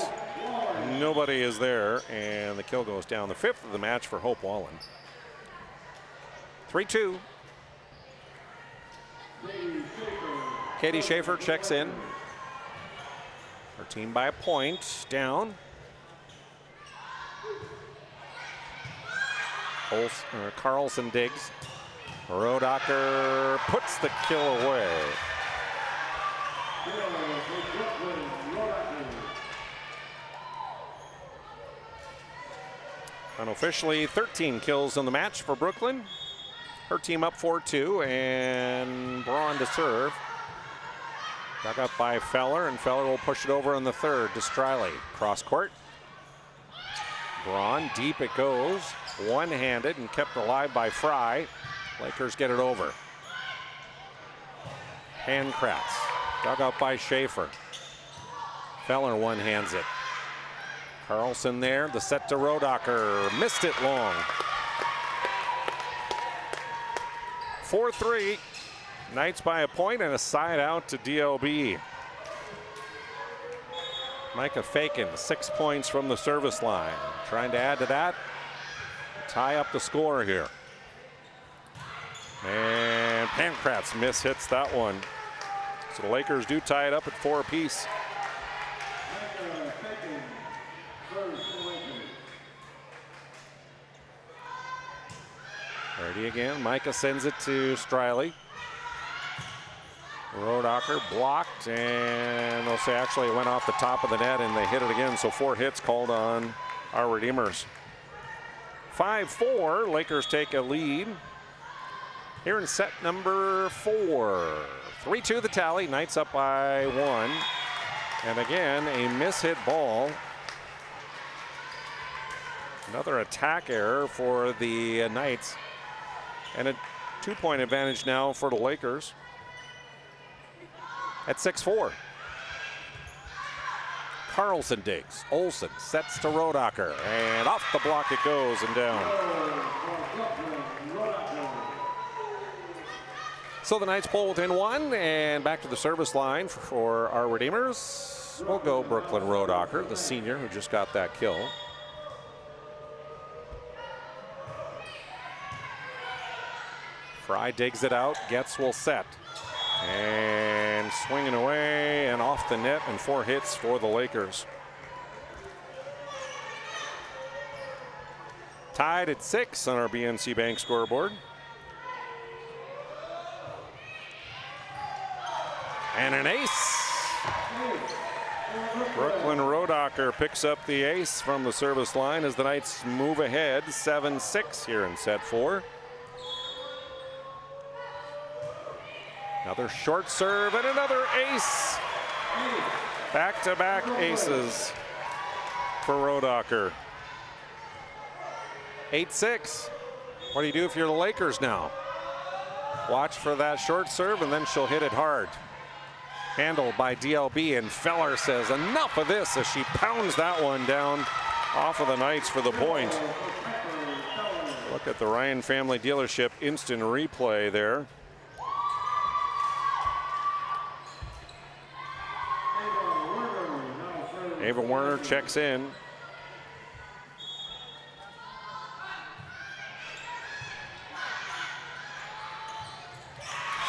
Speaker 11: Nobody is there, and the kill goes down. The 5th of the match for Hope Wallen. 3-2. Katie Schaefer checks in. Her team by a point down. Carlson digs. Rodacher puts the kill away. Unofficially, 13 kills in the match for Brooklyn. Her team up 4-2, and Braun to serve. Dug up by Feller, and Feller will push it over on the third to Striley. Cross court. Braun, deep it goes. One-handed and kept alive by Fry. Lakers get it over. Handkratz, dug up by Schaefer. Feller one-hands it. Carlson there, the set to Rodacher, missed it long. 4-3, Knights by a point and a side out to Dlb. Micah Fakin, 6 points from the service line. Trying to add to that, tie up the score here. And Pankratz hits that one. So the Lakers do tie it up at 4 apiece. Ready again. Micah sends it to Striley. Rodacher blocked, and they'll say actually it went off the top of the net and they hit it again. So 4 hits called on our Redeemers. 5-4, Lakers take a lead here in set number 4. 3-2 the tally, Knights up by 1. And again, a miss-hit ball. Another attack error for the Knights. And a 2-point advantage now for the Lakers at 6-4. Carlson digs. Olsen sets to Rodacher, and off the block it goes and down. So the Knights pull within 1, and back to the service line for our Redeemers. We'll go Brooklyn Rodacher, the senior who just got that kill. Fry digs it out, will set. And swinging away and off the net, and 4 hits for the Lakers. Tied at 6 on our BNC Bank scoreboard. And an ace. Brooklyn Rodacher picks up the ace from the service line as the Knights move ahead 7-6 here in set 4. Another short serve and another ace. Back-to-back aces for Rodacher. 8-6. What do you do if you're the Lakers now? Watch for that short serve and then she'll hit it hard. Handled by DLB, and Feller says enough of this as she pounds that one down off of the Knights for the point. Look at the Ryan Family Dealership instant replay there. Ava Werner checks in.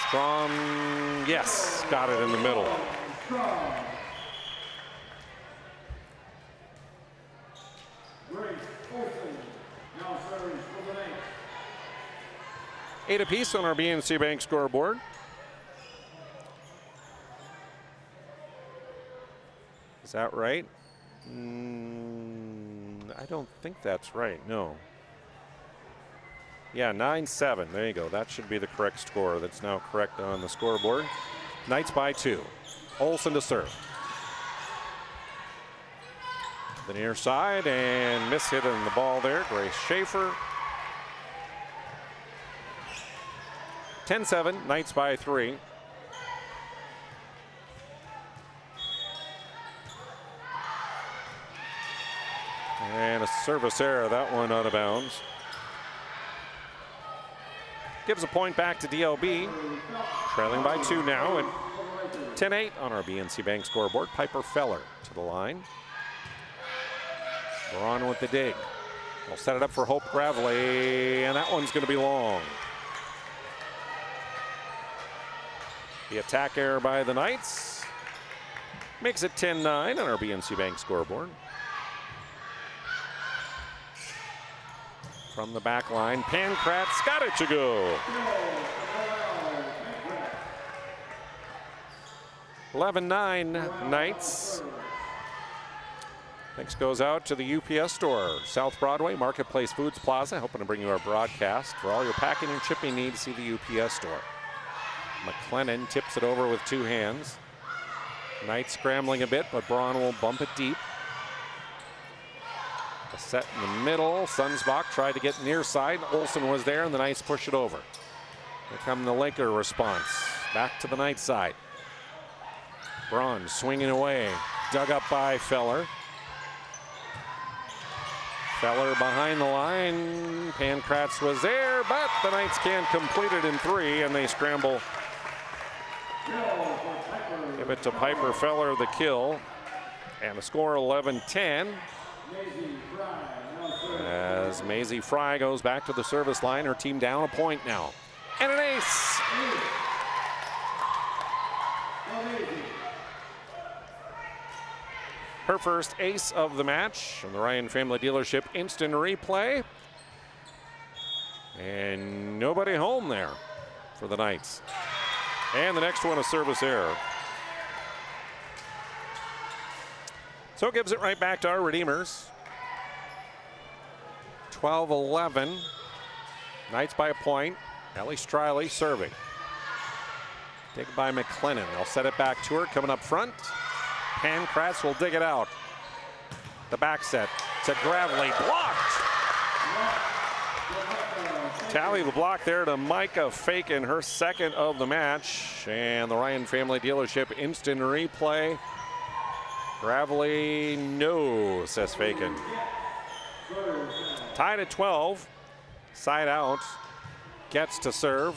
Speaker 11: Strong, yes, got it in the middle. Eight apiece on our BNC Bank scoreboard. Is that right? I don't think that's right, no. Yeah, 9-7, there you go. That should be the correct score. That's now correct on the scoreboard. Knights by 2. Olsen to serve. The near side and miss hit on the ball there. Grace Schaefer. 10-7, Knights by 3. And a service error, that one out of bounds. Gives a point back to DLB. Trailing by 2 now at 10-8 on our BNC Bank scoreboard. Piper Feller to the line. We're on with the dig. We'll set it up for Hope Gravely, and that one's going to be long. The attack error by the Knights makes it 10-9 on our BNC Bank scoreboard. From the back line, Pankratz got it to go. 11-9 Knights. Thanks goes out to the UPS store, South Broadway, Marketplace Foods Plaza, hoping to bring you our broadcast. For all your packing and shipping needs, see the UPS store. McLennan tips it over with 2 hands. Knights scrambling a bit, but Braun will bump it deep. A set in the middle. Sunsbach tried to get near side. Olsen was there, and the Knights push it over. Here come the Laker response. Back to the Knights side. Braun swinging away. Dug up by Feller. Feller behind the line. Pankratz was there, but the Knights can't complete it in 3, and they scramble. Give it to Piper Feller, the kill. And the score 11-10. As Maisie Fry goes back to the service line, her team down a point now. And an ace! Her first ace of the match from the Ryan Family Dealership instant replay. And nobody home there for the Knights. And the next one, a service error. So it gives it right back to our Redeemers. 12-11. Knights by a point. Ellie Striley serving. Taken by McLennan. They'll set it back to her. Coming up front. Pankratz will dig it out. The back set to Gravely. Blocked. Tally the block there to Micah Fakin, her second of the match. And the Ryan Family Dealership instant replay. Gravely, no, says Fakin. Tied at 12. Side out. Gets to serve.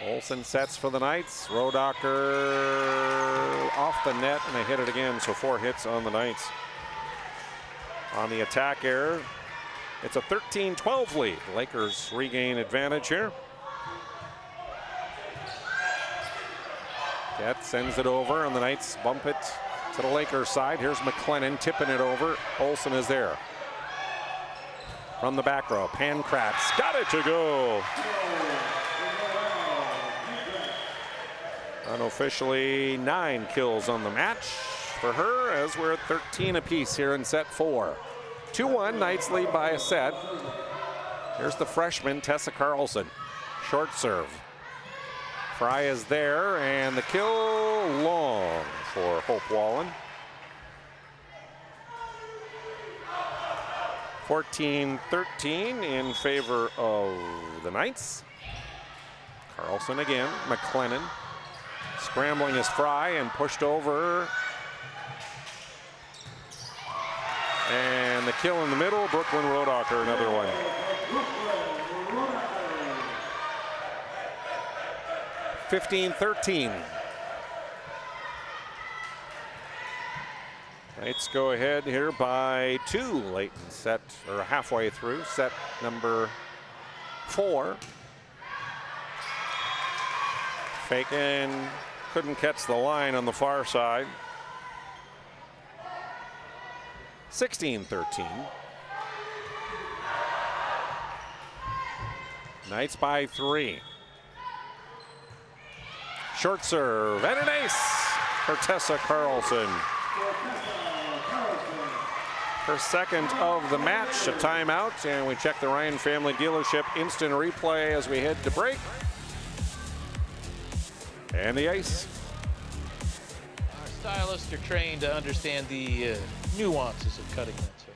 Speaker 11: Olsen sets for the Knights. Rodacher off the net, and they hit it again, so 4 hits on the Knights. On the attack error, it's a 13-12 lead. Lakers regain advantage here. Get sends it over, and the Knights bump it to the Lakers side. Here's McLennan tipping it over. Olsen is there. From the back row, Pankratz got it to go. Unofficially 9 kills on the match for her, as we're at 13 apiece here in set 4. 2-1, Knights lead by a set. Here's the freshman, Tessa Carlson. Short serve. Fry is there, and the kill long for Hope Wallen. 14-13 in favor of the Knights. Carlson again, McLennan. Scrambling is Fry and pushed over. And the kill in the middle, Brooklyn Rodacher, another one. (15-13). Knights go ahead here by 2 late in set, or halfway through set number 4. Faken couldn't catch the line on the far side. 16-13. Knights by 3. Short serve and an ace for Tessa Carlson. Her second of the match, a timeout, and we check the Ryan Family Dealership instant replay as we head to break. And the ace.
Speaker 12: Our stylists are trained to understand the nuances of cutting nets here.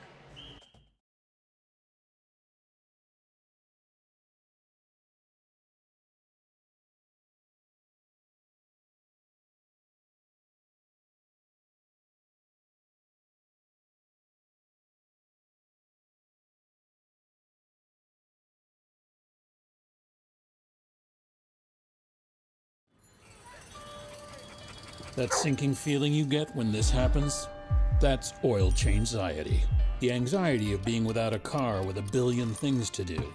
Speaker 13: That sinking feeling you get when this happens? That's oil change-anxiety. The anxiety of being without a car with a billion things to do.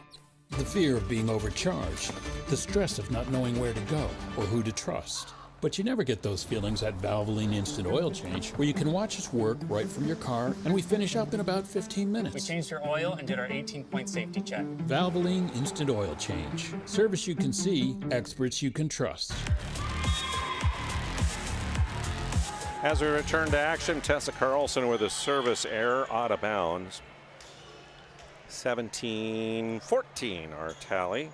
Speaker 13: The fear of being overcharged. The stress of not knowing where to go or who to trust. But you never get those feelings at Valvoline Instant Oil Change, where you can watch us work right from your car, and we finish up in about 15 minutes.
Speaker 15: We changed your oil and did our 18-point safety check.
Speaker 13: Valvoline Instant Oil Change. Service you can see, experts you can trust.
Speaker 11: As we return to action, Tessa Carlson with a service error out of bounds. 17-14 our tally.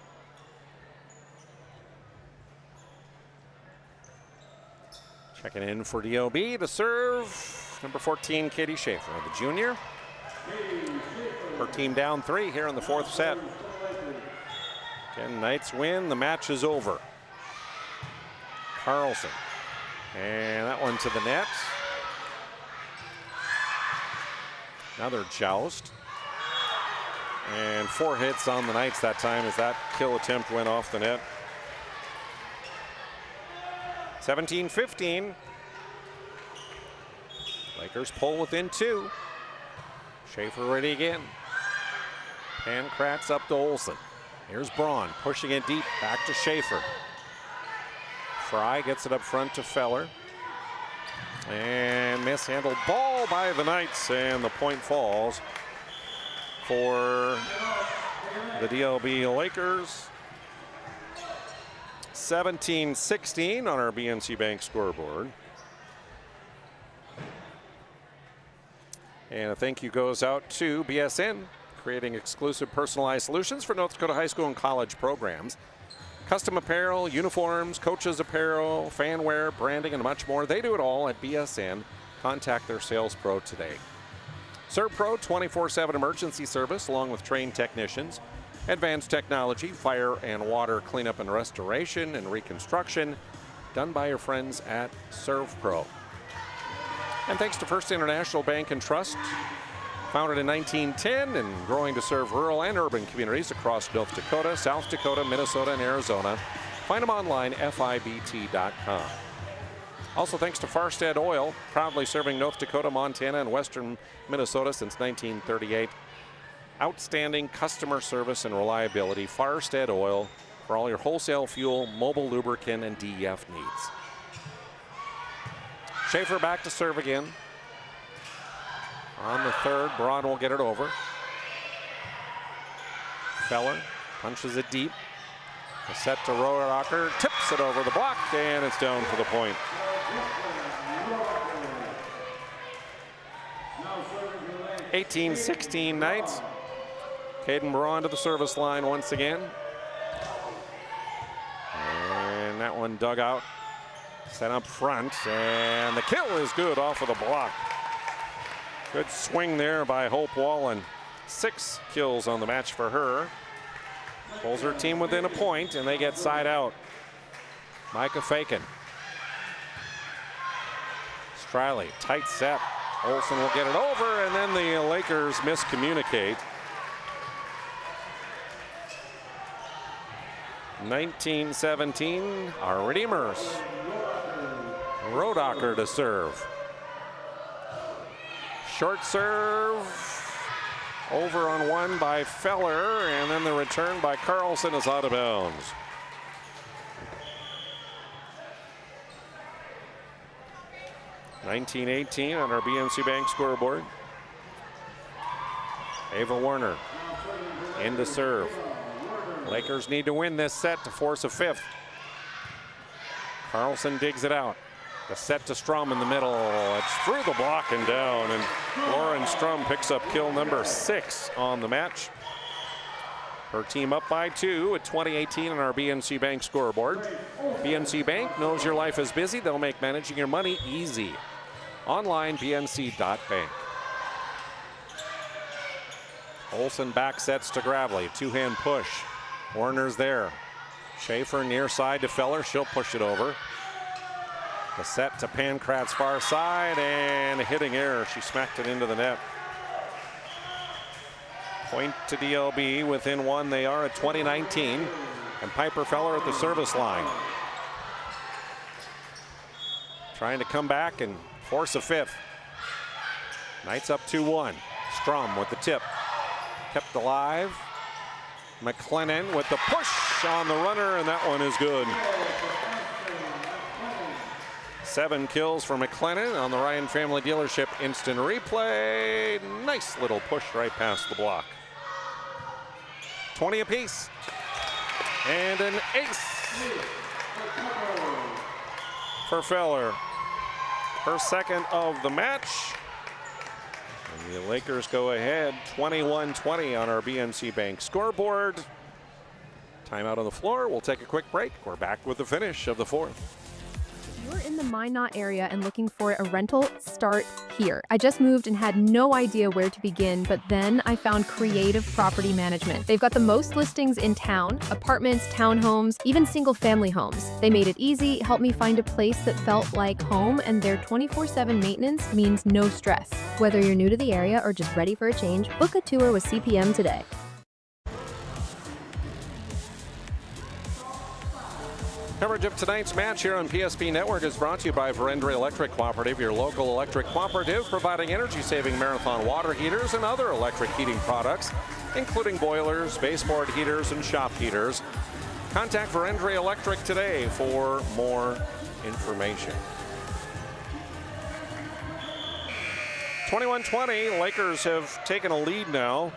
Speaker 11: Checking in for Dlb to serve, number 14, Katie Schaefer, the junior. Her team down 3 here in the 4th set. Again, Knights win, the match is over. Carlson. And that one to the net. Another joust. And 4 hits on the Knights that time as that kill attempt went off the net. 17-15. Lakers pull within 2. Schaefer ready again. Pankratz up to Olsen. Here's Braun pushing it deep, back to Schaefer. Fry gets it up front to Feller. And mishandled ball by the Knights, and the point falls for the Dlb Lakers. 17-16 on our BNC Bank scoreboard. And a thank you goes out to BSN, creating exclusive personalized solutions for North Dakota high school and college programs. Custom apparel, uniforms, coaches apparel, fan wear, branding, and much more. They do it all at BSN. Contact their sales pro today. ServPro 24/7 emergency service along with trained technicians. Advanced technology, fire and water cleanup and restoration and reconstruction done by your friends at ServPro. And thanks to First International Bank and Trust, founded in 1910 and growing to serve rural and urban communities across North Dakota, South Dakota, Minnesota, and Arizona. Find them online, FIBT.com. Also thanks to Farstead Oil, proudly serving North Dakota, Montana, and western Minnesota since 1938. Outstanding customer service and reliability. Farstead Oil for all your wholesale fuel, mobile lubricant, and DEF needs. Schaefer back to serve again. On the 3rd, Braun will get it over. Feller punches it deep. A set to Rohracher, tips it over the block, and it's down for the point. (18-16) Knights. Caden Braun to the service line once again. And that one dug out. Set up front, and the kill is good off of the block. Good swing there by Hope Wallen. 6 kills on the match for her. Pulls her team within a point, and they get side out. Micah Faken Striley, tight set. Olsen will get it over, and then the Lakers miscommunicate. 19-17, our Redeemers. Rodacker to serve. Short serve. Over on one by Feller, and then the return by Carlson is out of bounds. (19-18) on our BNC Bank scoreboard. Ava Warner in to serve. Lakers need to win this set to force a fifth. Carlson digs it out. The set to Strum in the middle. It's through the block and down, and Lauren Strum picks up kill number 6 on the match. Her team up by 2 at 20-18 on our BNC Bank scoreboard. BNC Bank knows your life is busy. They'll make managing your money easy. Online, bnc.bank. Olsen back sets to Gravely. Two-hand push. Warner's there. Schaefer near side to Feller. She'll push it over. The set to Pankratz far side, and a hitting error. She smacked it into the net. Point to DLB. Within one, they are at 20-19. And Piper Feller at the service line. Trying to come back and force a fifth. Knights up 2-1. Strum with the tip. Kept alive. McLennan with the push on the runner, and that one is good. 7 kills for McLennan on the Ryan Family Dealership instant replay. Nice little push right past the block. 20 apiece. And an ace for Feller. Her second of the match. And the Lakers go ahead 21-20 on our BNC Bank scoreboard. Timeout on the floor. We'll take a quick break. We're back with the finish of the fourth.
Speaker 6: If you're in the Minot area and looking for a rental, start here. I just moved and had no idea where to begin, but then I found Creative Property Management. They've got the most listings in town, apartments, townhomes, even single-family homes. They made it easy, helped me find a place that felt like home, and their 24/7 maintenance means no stress. Whether you're new to the area or just ready for a change, book a tour with CPM today.
Speaker 11: Coverage of tonight's match here on PSP Network is brought to you by Verendry Electric Cooperative, your local electric cooperative, providing energy-saving Marathon water heaters and other electric heating products, including boilers, baseboard heaters, and shop heaters. Contact Verendry Electric today for more information. 21-20, Lakers have taken a lead now.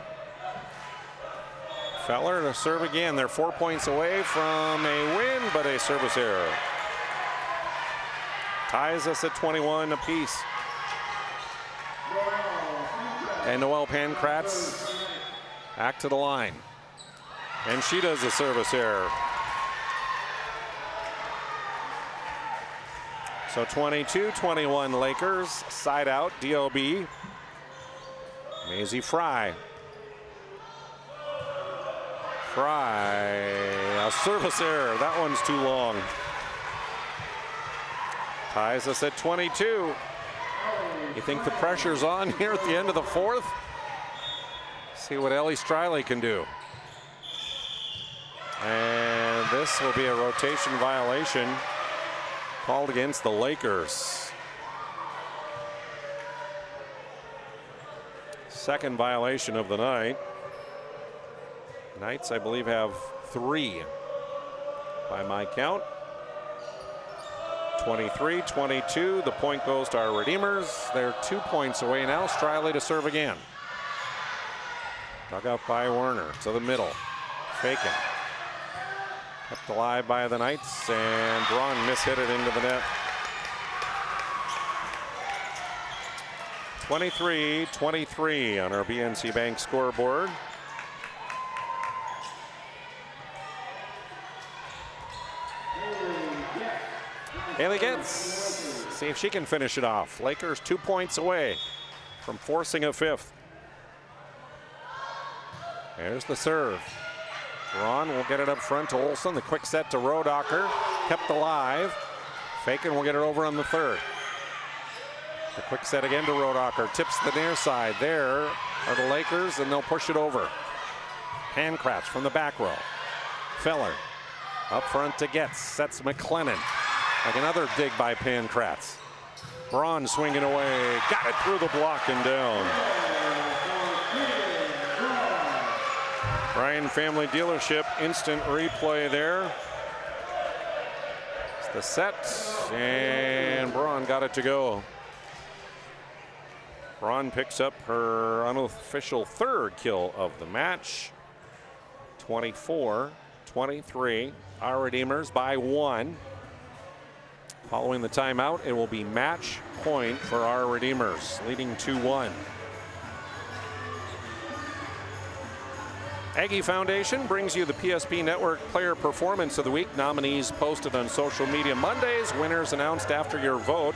Speaker 11: Feller to serve again. They're 4 points away from a win, but a service error ties us at 21 apiece. And Noelle Pankratz back to the line. And she does a service error. So 22-21 Lakers, side out, DLB. Maisie Fry. A service error. That one's too long. Ties us at 22. You think the pressure's on here at the end of the fourth? See what Ellie Striley can do. And this will be a rotation violation called against the Lakers. Second violation of the night. Knights, I believe, have 3 by my count. 23-22. The point goes to our Redeemers. They're 2 points away now. Striley to serve again. Dug up by Werner to the middle. Faken. Kept alive by the Knights, and Braun mishit it into the net. 23-23 on our BNC Bank scoreboard. Haley Getz, see if she can finish it off. Lakers 2 points away from forcing a fifth. There's the serve. Braun will get it up front to Olsen. The quick set to Rodacker. Kept alive. Faken will get it over on the third. The quick set again to Rodacher. Tips the near side. There are the Lakers, and they'll push it over. Pankratz from the back row. Feller up front to Getz. Sets McLennan. Like another dig by Pankratz. Braun swinging away. Got it through the block and down. Ryan Family Dealership instant replay there. It's the set, and Braun got it to go. Braun picks up her unofficial third kill of the match. 24-23. Our Redeemers by 1. Following the timeout, it will be match point for our Redeemers, leading 2-1. Aggie Foundation brings you the PSP Network Player Performance of the Week. Nominees posted on social media Mondays. Winners announced after your vote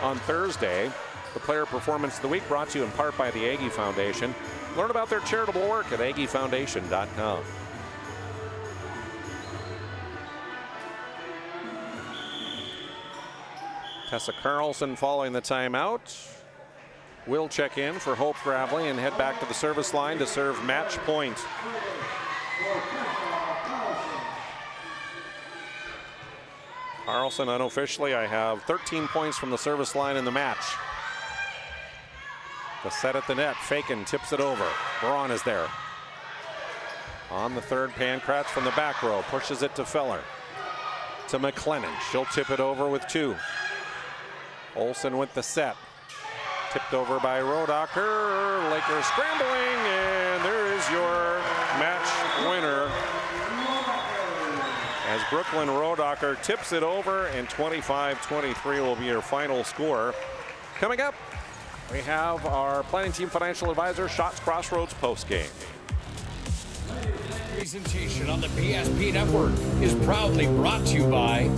Speaker 11: on Thursday. The Player Performance of the Week brought to you in part by the Aggie Foundation. Learn about their charitable work at aggiefoundation.com. Tessa Carlson following the timeout. Will check in for Hope Gravely and head back to the service line to serve match point. Carlson unofficially, I have 13 points from the service line in the match. The set at the net, Fakin tips it over. Braun is there. On the third, Pankratz from the back row, pushes it to Feller. To McLennan, she'll tip it over with 2. Olsen with the set. Tipped over by Rodacher. Lakers scrambling, and there is your match winner. As Brooklyn Rodacher tips it over, and 25-23 will be your final score. Coming up, we have our Planning Team Financial Advisor, Shots Crossroads postgame.
Speaker 3: Presentation on the PSP Network is proudly brought to you by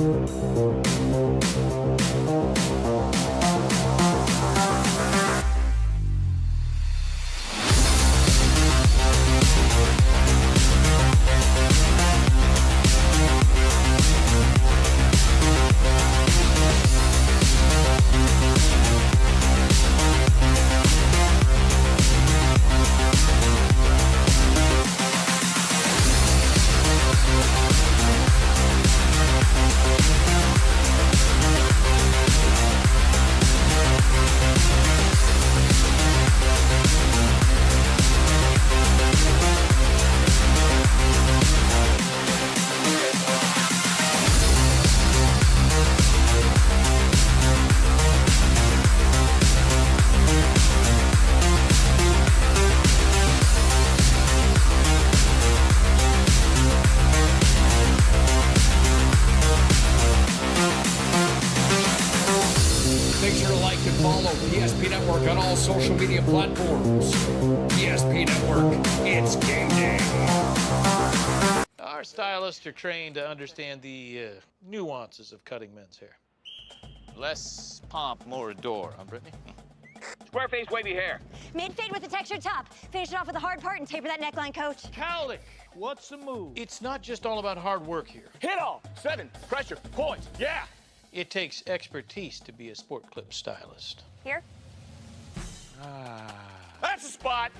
Speaker 3: social media platforms. PSP Network, it's game day.
Speaker 12: Our stylists are trained to understand the nuances of cutting men's hair.
Speaker 19: Less pomp, more adore, huh, Brittany?
Speaker 21: Square face, wavy hair.
Speaker 22: Mid-fade with a textured top. Finish it off with a hard part and taper that neckline, coach.
Speaker 12: Cowlick, what's the move? It's not just all about hard work here.
Speaker 21: Hit all. 7. Pressure. Points. Yeah.
Speaker 12: It takes expertise to be a sport clip stylist.
Speaker 22: Here.
Speaker 21: That's a spot.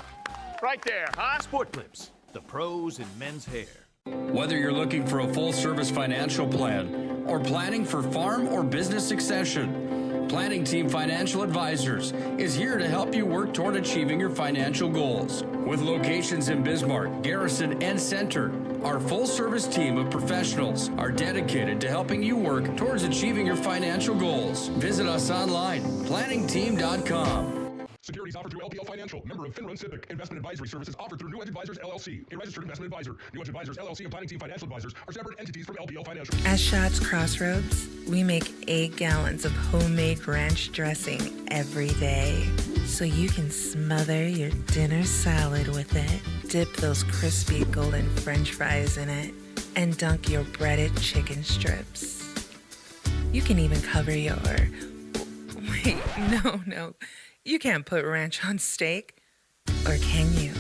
Speaker 21: Right there, huh?
Speaker 24: Sport Clips, the pros in men's hair.
Speaker 3: Whether you're looking for a full-service financial plan or planning for farm or business succession, Planning Team Financial Advisors is here to help you work toward achieving your financial goals. With locations in Bismarck, Garrison, and Center, our full-service team of professionals are dedicated to helping you work towards achieving your financial goals. Visit us online, planningteam.com.
Speaker 20: Securities offered through LPL Financial, member of FINRA Civic. Investment advisory services offered through New Edge Advisors, LLC, a registered investment advisor. New Edge Advisors, LLC, and Planning Team Financial Advisors are separate entities from LPL Financial.
Speaker 1: At Shots Crossroads, we make 8 gallons of homemade ranch dressing every day, so you can smother your dinner salad with it, dip those crispy golden French fries in it, and dunk your breaded chicken strips. You can even cover your... Wait, no. You can't put ranch on steak, or can you?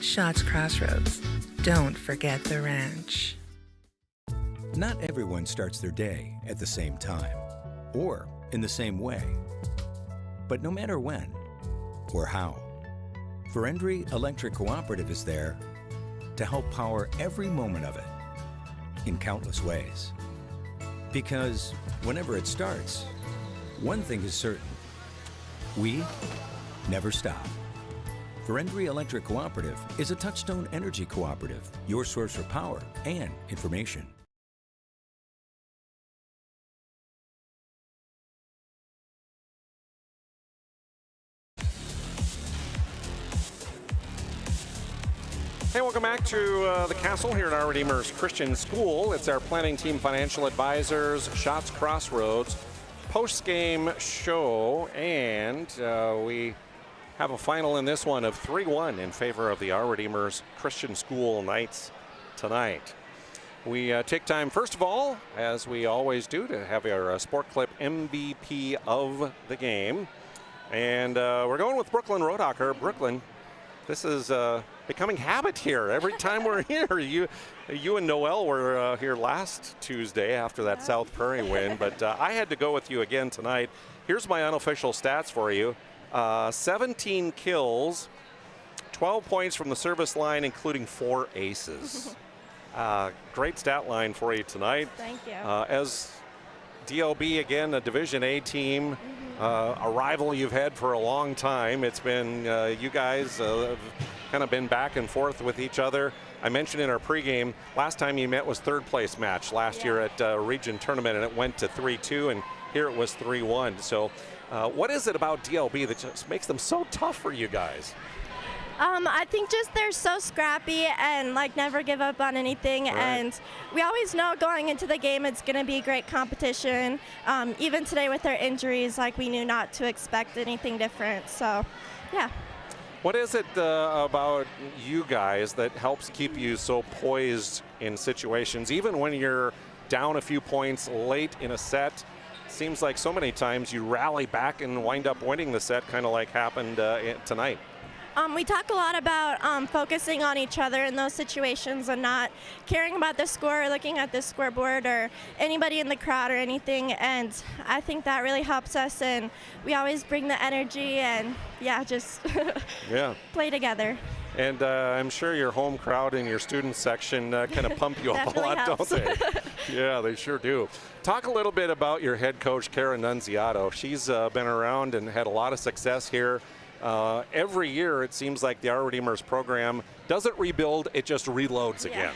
Speaker 1: Shots Crossroads. Don't forget the ranch.
Speaker 2: Not everyone starts their day at the same time, or in the same way. But no matter when or how, Ferendry Electric Cooperative is there to help power every moment of it in countless ways. Because whenever it starts, one thing is certain: we never stop. Ferendry Electric Cooperative is a Touchstone Energy Cooperative, your source for power and information.
Speaker 11: Hey, welcome back to the Castle here at Our Redeemer's Christian School. It's our planning team financial advisors, Shots Crossroads, post-game show, and we have a final in this one of 3-1 in favor of the Our Redeemer's Christian School Knights tonight. We take time, first of all, as we always do, to have our Sport Clip MVP of the game. And we're going with Brooklyn Rodacher. Brooklyn, this is becoming habit here. Every time we're here, you and Noel were here last Tuesday after that South Prairie win, but I had to go with you again tonight. Here's my unofficial stats for you. 17 kills, 12 points from the service line, including 4 aces. Great stat line for you tonight.
Speaker 4: Thank you.
Speaker 11: As DLB, again, a Division A team, a rival you've had for a long time. It's been, you guys have kind of been back and forth with each other. I mentioned in our pregame, last time you met was third place match last year at region tournament, and it went to 3-2, and here it was 3-1. So what is it about DLB that just makes them so tough for you guys?
Speaker 4: I think just they're so scrappy and like never give up on anything,
Speaker 11: Right.
Speaker 4: and we always know going into the game it's going to be great competition. Even today with their injuries, like we knew not to expect anything different. So, yeah.
Speaker 11: What is it about you guys that helps keep you so poised in situations, even when you're down a few points late in a set? Seems like so many times you rally back and wind up winning the set, kind of like happened tonight.
Speaker 4: We talk a lot about focusing on each other in those situations and not caring about the score or looking at the scoreboard or anybody in the crowd or anything, and I think that really helps us, and we always bring the energy and just play together.
Speaker 11: And I'm sure your home crowd and your student section kind of pump you up a lot, don't they? Yeah, they sure do. Talk a little bit about your head coach, Kara Nunziato. She's been around and had a lot of success here. Every year, it seems like the Our Redeemers program doesn't rebuild, it just reloads again.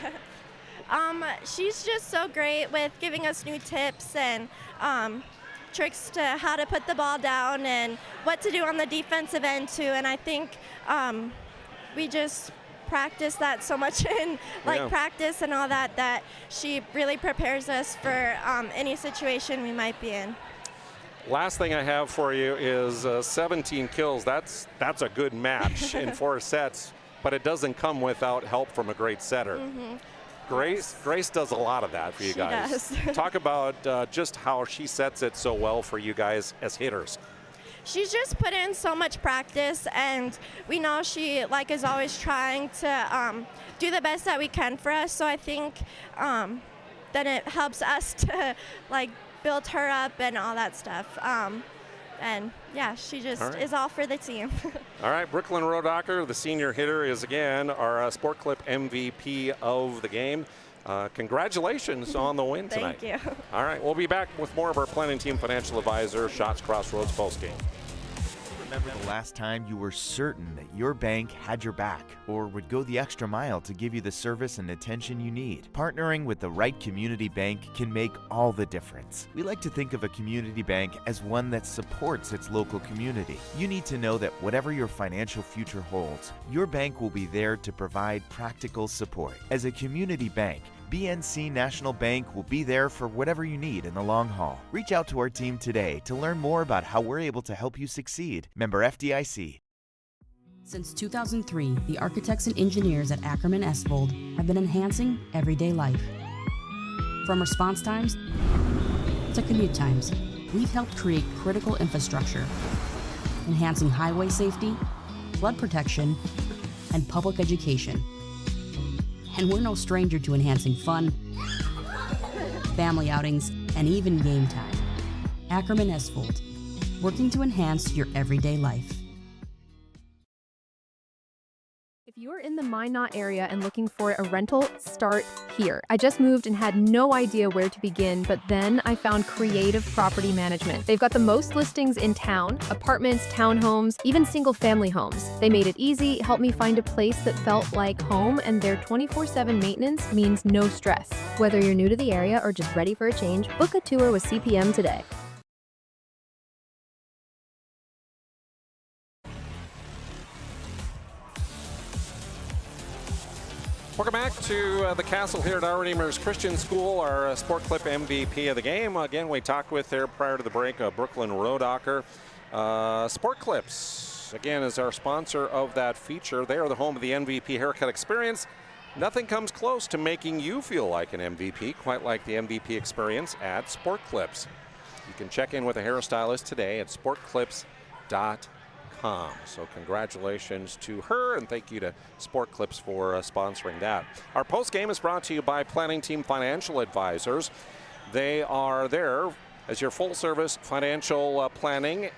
Speaker 4: She's just so great with giving us new tips and tricks to how to put the ball down and what to do on the defensive end too. And I think we just practice that so much in practice and all that, that she really prepares us for any situation we might be in.
Speaker 11: Last thing I have for you is 17 kills. That's a good match in 4 sets, but it doesn't come without help from a great setter. Grace does a lot of that for you guys.
Speaker 4: She does.
Speaker 11: Talk about just how she sets it so well for you guys as hitters.
Speaker 4: She's just put in so much practice, and we know she is always trying to do the best that we can for us. So I think then it helps us to build her up and all that stuff. And yeah, she just is all for the team.
Speaker 11: All right, Brooklyn Rodacher, the senior hitter, is again our Sport Clip MVP of the game. Congratulations on the win tonight.
Speaker 4: Thank you.
Speaker 11: All right, we'll be back with more of our planning team financial advisor, Shots Crossroads postgame.
Speaker 5: Remember the last time you were certain that your bank had your back or would go the extra mile to give you the service and attention you need? Partnering with the right community bank can make all the difference. We like to think of a community bank as one that supports its local community. You need to know that whatever your financial future holds, your bank will be there to provide practical support. As a community bank, BNC National Bank will be there for whatever you need in the long haul. Reach out to our team today to learn more about how we're able to help you succeed. Member FDIC.
Speaker 7: Since 2003, the architects and engineers at Ackerman Esvold have been enhancing everyday life. From response times to commute times, we've helped create critical infrastructure, enhancing highway safety, flood protection, and public education. And we're no stranger to enhancing fun, family outings, and even game time. Ackerman Esfold, working to enhance your everyday life.
Speaker 6: If you're in the Minot area and looking for a rental, start here. I just moved and had no idea where to begin, but then I found Creative Property Management. They've got the most listings in town, apartments, townhomes, even single-family homes. They made it easy, helped me find a place that felt like home, and their 24/7 maintenance means no stress. Whether you're new to the area or just ready for a change, book a tour with CPM today.
Speaker 11: Welcome back to the Castle here at our Redeemers Christian School, our Sport Clip MVP of the game. Again, we talked with there prior to the break, Brooklyn Rodacher. Sport Clips, again, is our sponsor of that feature. They are the home of the MVP haircut experience. Nothing comes close to making you feel like an MVP, quite like the MVP experience at Sport Clips. You can check in with a hairstylist today at sportclips.com. So congratulations to her, and thank you to Sport Clips for sponsoring that. Our post game is brought to you by Planning Team Financial Advisors. They are there as your full-service financial planning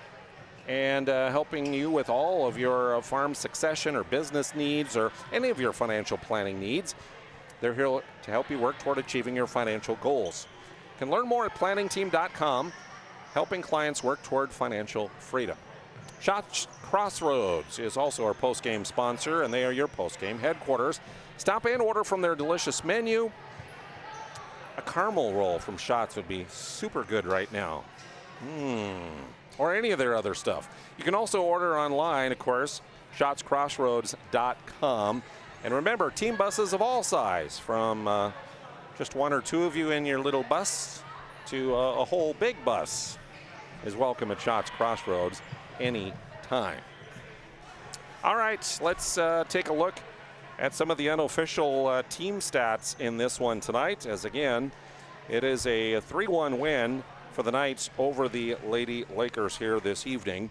Speaker 11: and helping you with all of your farm succession or business needs or any of your financial planning needs. They're here to help you work toward achieving your financial goals. You can learn more at planningteam.com, helping clients work toward financial freedom. Shots Crossroads is also our post-game sponsor, and they are your post-game headquarters. Stop and order from their delicious menu. A caramel roll from Shots would be super good right now. Or any of their other stuff. You can also order online, of course, shotscrossroads.com. And remember, team buses of all size, from just one or two of you in your little bus to a whole big bus, is welcome at Shots Crossroads any time. All right, let's take a look at some of the unofficial team stats in this one tonight, as again, it is a 3-1 win for the Knights over the Lady Lakers here this evening.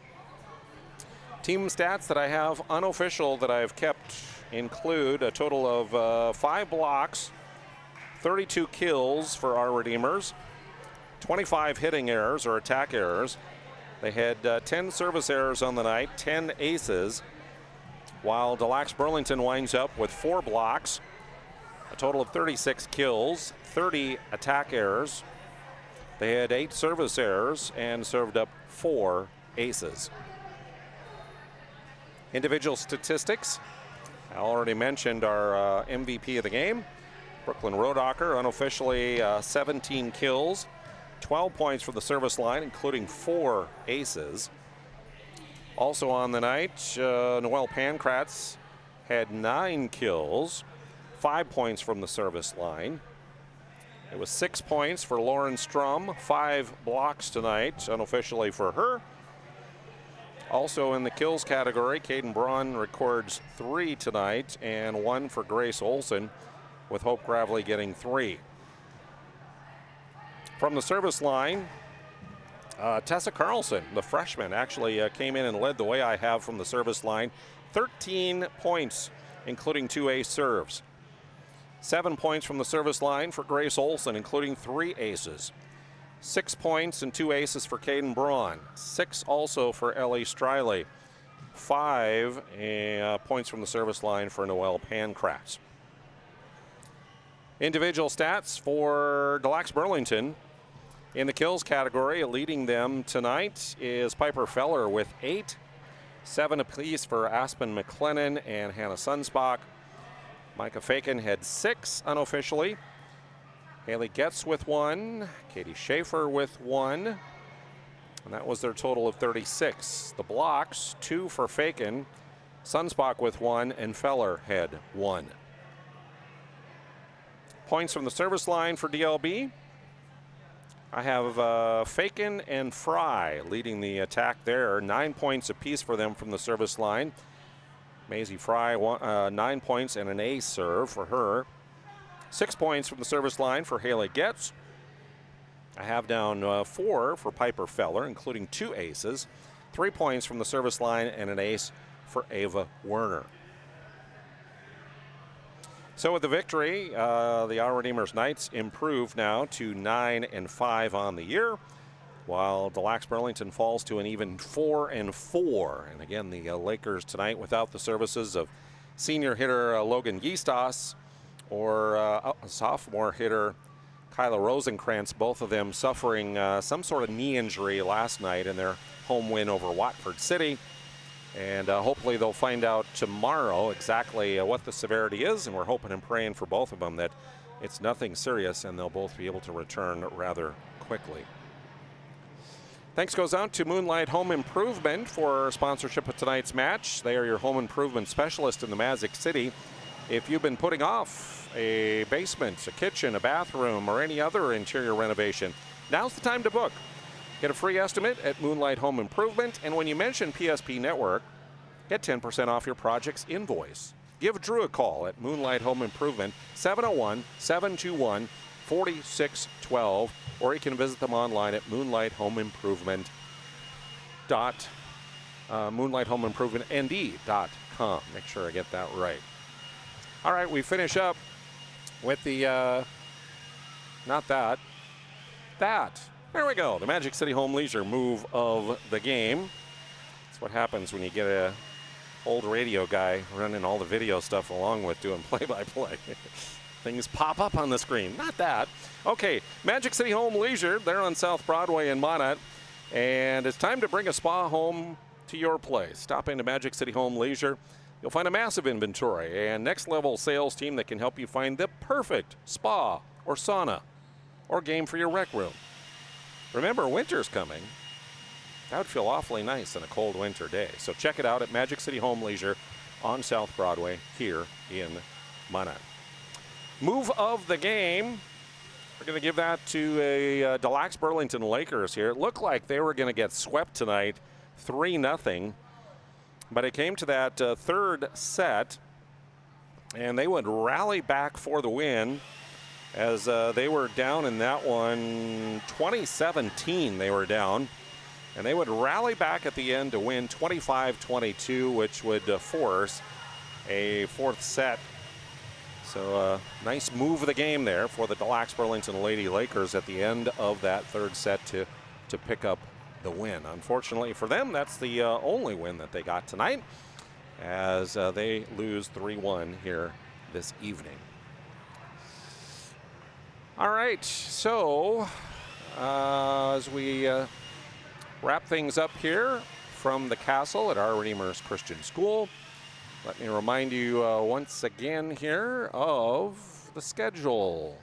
Speaker 11: Team stats that I have unofficial that I've kept include a total of 5 blocks, 32 kills for our Redeemers, 25 hitting errors or attack errors. They had 10 service errors on the night, 10 aces, while Dlb Burlington winds up with 4 blocks, a total of 36 kills, 30 attack errors. They had 8 service errors and served up 4 aces. Individual statistics, I already mentioned our MVP of the game, Brooklyn Rodacher, unofficially 17 kills, 12 points from the service line, including 4 aces. Also on the night, Noelle Pankratz had 9 kills, 5 points from the service line. It was 6 points for Lauren Strum, 5 blocks tonight, unofficially for her. Also in the kills category, Caden Braun records 3 tonight and 1 for Grace Olson, with Hope Gravely getting 3. From the service line, Tessa Carlson, the freshman, actually came in and led the way I have from the service line. 13 points, including 2 ace serves. 7 points from the service line for Grace Olson, including 3 aces. 6 points and 2 aces for Caden Braun. 6 also for Ellie Striley. 5 points from the service line for Noelle Pankratz. Individual stats for Dlb Burlington. In the kills category, leading them tonight is Piper Feller with 8. 7 apiece for Aspen McLennan and Hannah Sunspach. Micah Fakin had 6 unofficially. Haley Getz with 1. Katie Schaefer with 1. And that was their total of 36. The blocks, 2 for Fakin, Sunspach with 1, and Feller had 1. Points from the service line for DLB. I have Fakin and Fry leading the attack there. 9 points apiece for them from the service line. Maisie Fry, 9 points and an ace serve for her. 6 points from the service line for Haley Getz. I have down 4 for Piper Feller, including 2 aces. 3 points from the service line and an ace for Ava Werner. So with the victory, the Our Redeemers Knights improve now to 9-5 on the year. while Dlb Burlington falls to an even 4-4. And again, the Lakers tonight without the services of senior hitter Logan Gistas or sophomore hitter Kyla Rosenkrantz, both of them suffering some sort of knee injury last night in their home win over Watford City. And hopefully they'll find out tomorrow exactly what the severity is, and we're hoping and praying for both of them that it's nothing serious and they'll both be able to return rather quickly. Thanks goes out to Moonlight Home Improvement for sponsorship of tonight's match. They are your home improvement specialist in the Magic City. If you've been putting off a basement, a kitchen, a bathroom, or any other interior renovation, now's the time to book. Get a free estimate at Moonlight Home Improvement, and when you mention PSP Network, get 10% off your project's invoice. Give Drew a call at Moonlight Home Improvement, 701-721-4612, or you can visit them online at moonlighthomeimprovement.com. Make sure I get that right. All right, we finish up with the, There we go, the Magic City Home Leisure move of the game. That's what happens when you get a old radio guy running all the video stuff along with doing play-by-play. Things pop up on the screen. Not that. Okay, Magic City Home Leisure, they're on South Broadway in Monmouth, and it's time to bring a spa home to your place. Stop into Magic City Home Leisure. You'll find a massive inventory and next-level sales team that can help you find the perfect spa or sauna or game for your rec room. Remember, winter's coming. That would feel awfully nice on a cold winter day. So check it out at Magic City Home Leisure on South Broadway here in Monmouth. Move of the game. We're going to give that to a Dlb Burlington Lakers here. It looked like they were going to get swept tonight, 3-0. But it came to that third set, and they would rally back for the win as they were down in that one, 2017 they were down. And they would rally back at the end to win 25-22, which would force a fourth set. So nice move of the game there for the Dlb Burlington Lady Lakers at the end of that third set to pick up the win. Unfortunately for them, that's the only win that they got tonight as they lose 3-1 here this evening. All right, so as we wrap things up here from the castle at Our Redeemer's Christian School, let me remind you once again here of the schedule.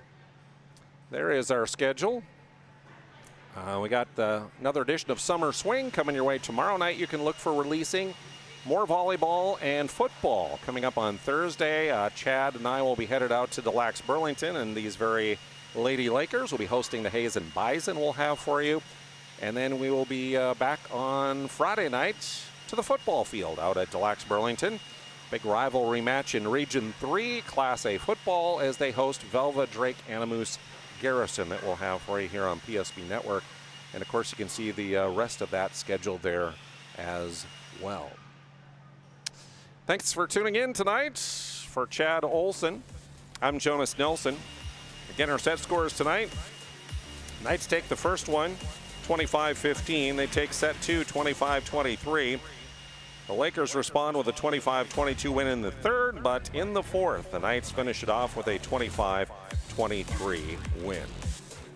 Speaker 11: There is our schedule. We got another edition of Summer Swing coming your way tomorrow night. You can look for releasing more volleyball and football. Coming up on Thursday, Chad and I will be headed out to Dlb Burlington, and these very Lady Lakers will be hosting the Hazen Bison we'll have for you. And then we will be back on Friday night to the football field out at Dlb Burlington. Big rivalry match in Region 3 Class A football as they host Velva Drake Animus Garrison that we'll have for you here on PSP Network. And of course you can see the rest of that schedule there as well. Thanks for tuning in tonight. For Chad Olson, I'm Jonas Nelson. Again, our set scores tonight. Knights take the first one, 25-15. They take set two, 25-23. The Lakers respond with a 25-22 win in the third, but in the fourth, the Knights finish it off with a 25-23 win.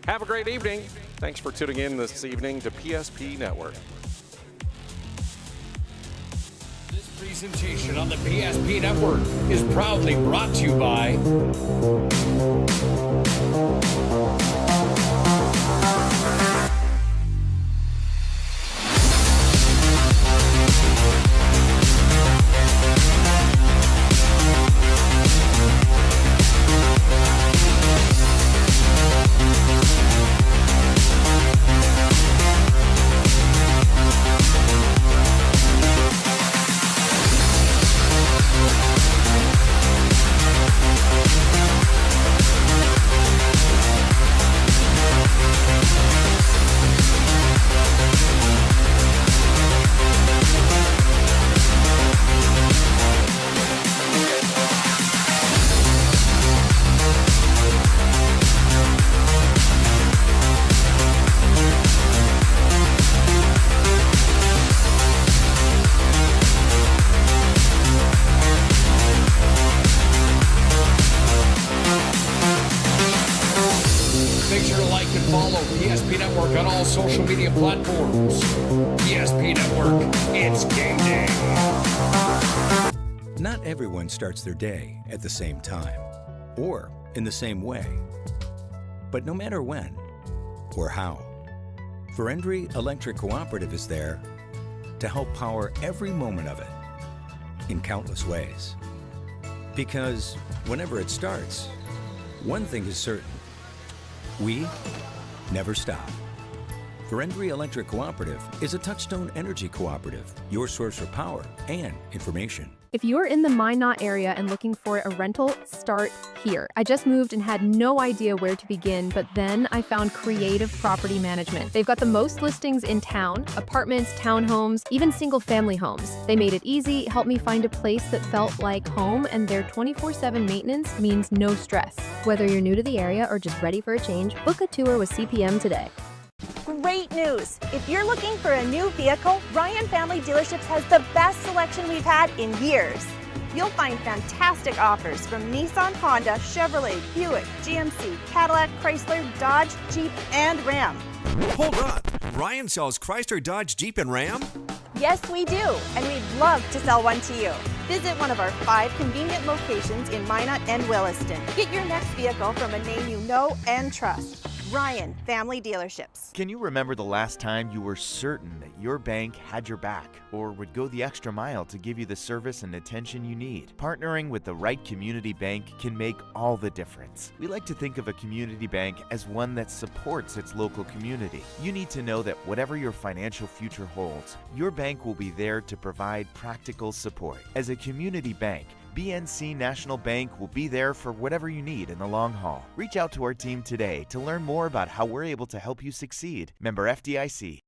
Speaker 11: Have a great evening. Thanks for tuning in this evening to PSP Network.
Speaker 8: This presentation on the PSP Network is proudly brought to you by PSP Network on all social media platforms. PSP Network, it's game day.
Speaker 2: Not everyone starts their day at the same time or in the same way. But no matter when or how, Dlb Electric Cooperative is there to help power every moment of it in countless ways. Because whenever it starts, one thing is certain: we never stop. Dlb Electric Cooperative is a Touchstone Energy Cooperative, your source for power and information.
Speaker 6: If you're in the Minot area and looking for a rental, start here. I just moved and had no idea where to begin, but then I found Creative Property Management. They've got the most listings in town: apartments, townhomes, even single-family homes. They made it easy, helped me find a place that felt like home, and their 24/7 maintenance means no stress. Whether you're new to the area or just ready for a change, book a tour with CPM today.
Speaker 9: Great news! If you're looking for a new vehicle, Ryan Family Dealerships has the best selection we've had in years. You'll find fantastic offers from Nissan, Honda, Chevrolet, Buick, GMC, Cadillac, Chrysler, Dodge, Jeep, and Ram.
Speaker 24: Hold on. Ryan sells Chrysler, Dodge, Jeep, and Ram?
Speaker 9: Yes, we do, and we'd love to sell one to you. Visit one of our 5 convenient locations in Minot and Williston. Get your next vehicle from a name you know and trust. Ryan Family Dealerships.
Speaker 5: Can you remember the last time you were certain that your bank had your back or would go the extra mile to give you the service and attention you need? Partnering with the right community bank can make all the difference. We like to think of a community bank as one that supports its local community. You need to know that whatever your financial future holds, your bank will be there to provide practical support. As a community bank, BNC National Bank will be there for whatever you need in the long haul. Reach out to our team today to learn more about how we're able to help you succeed. Member FDIC.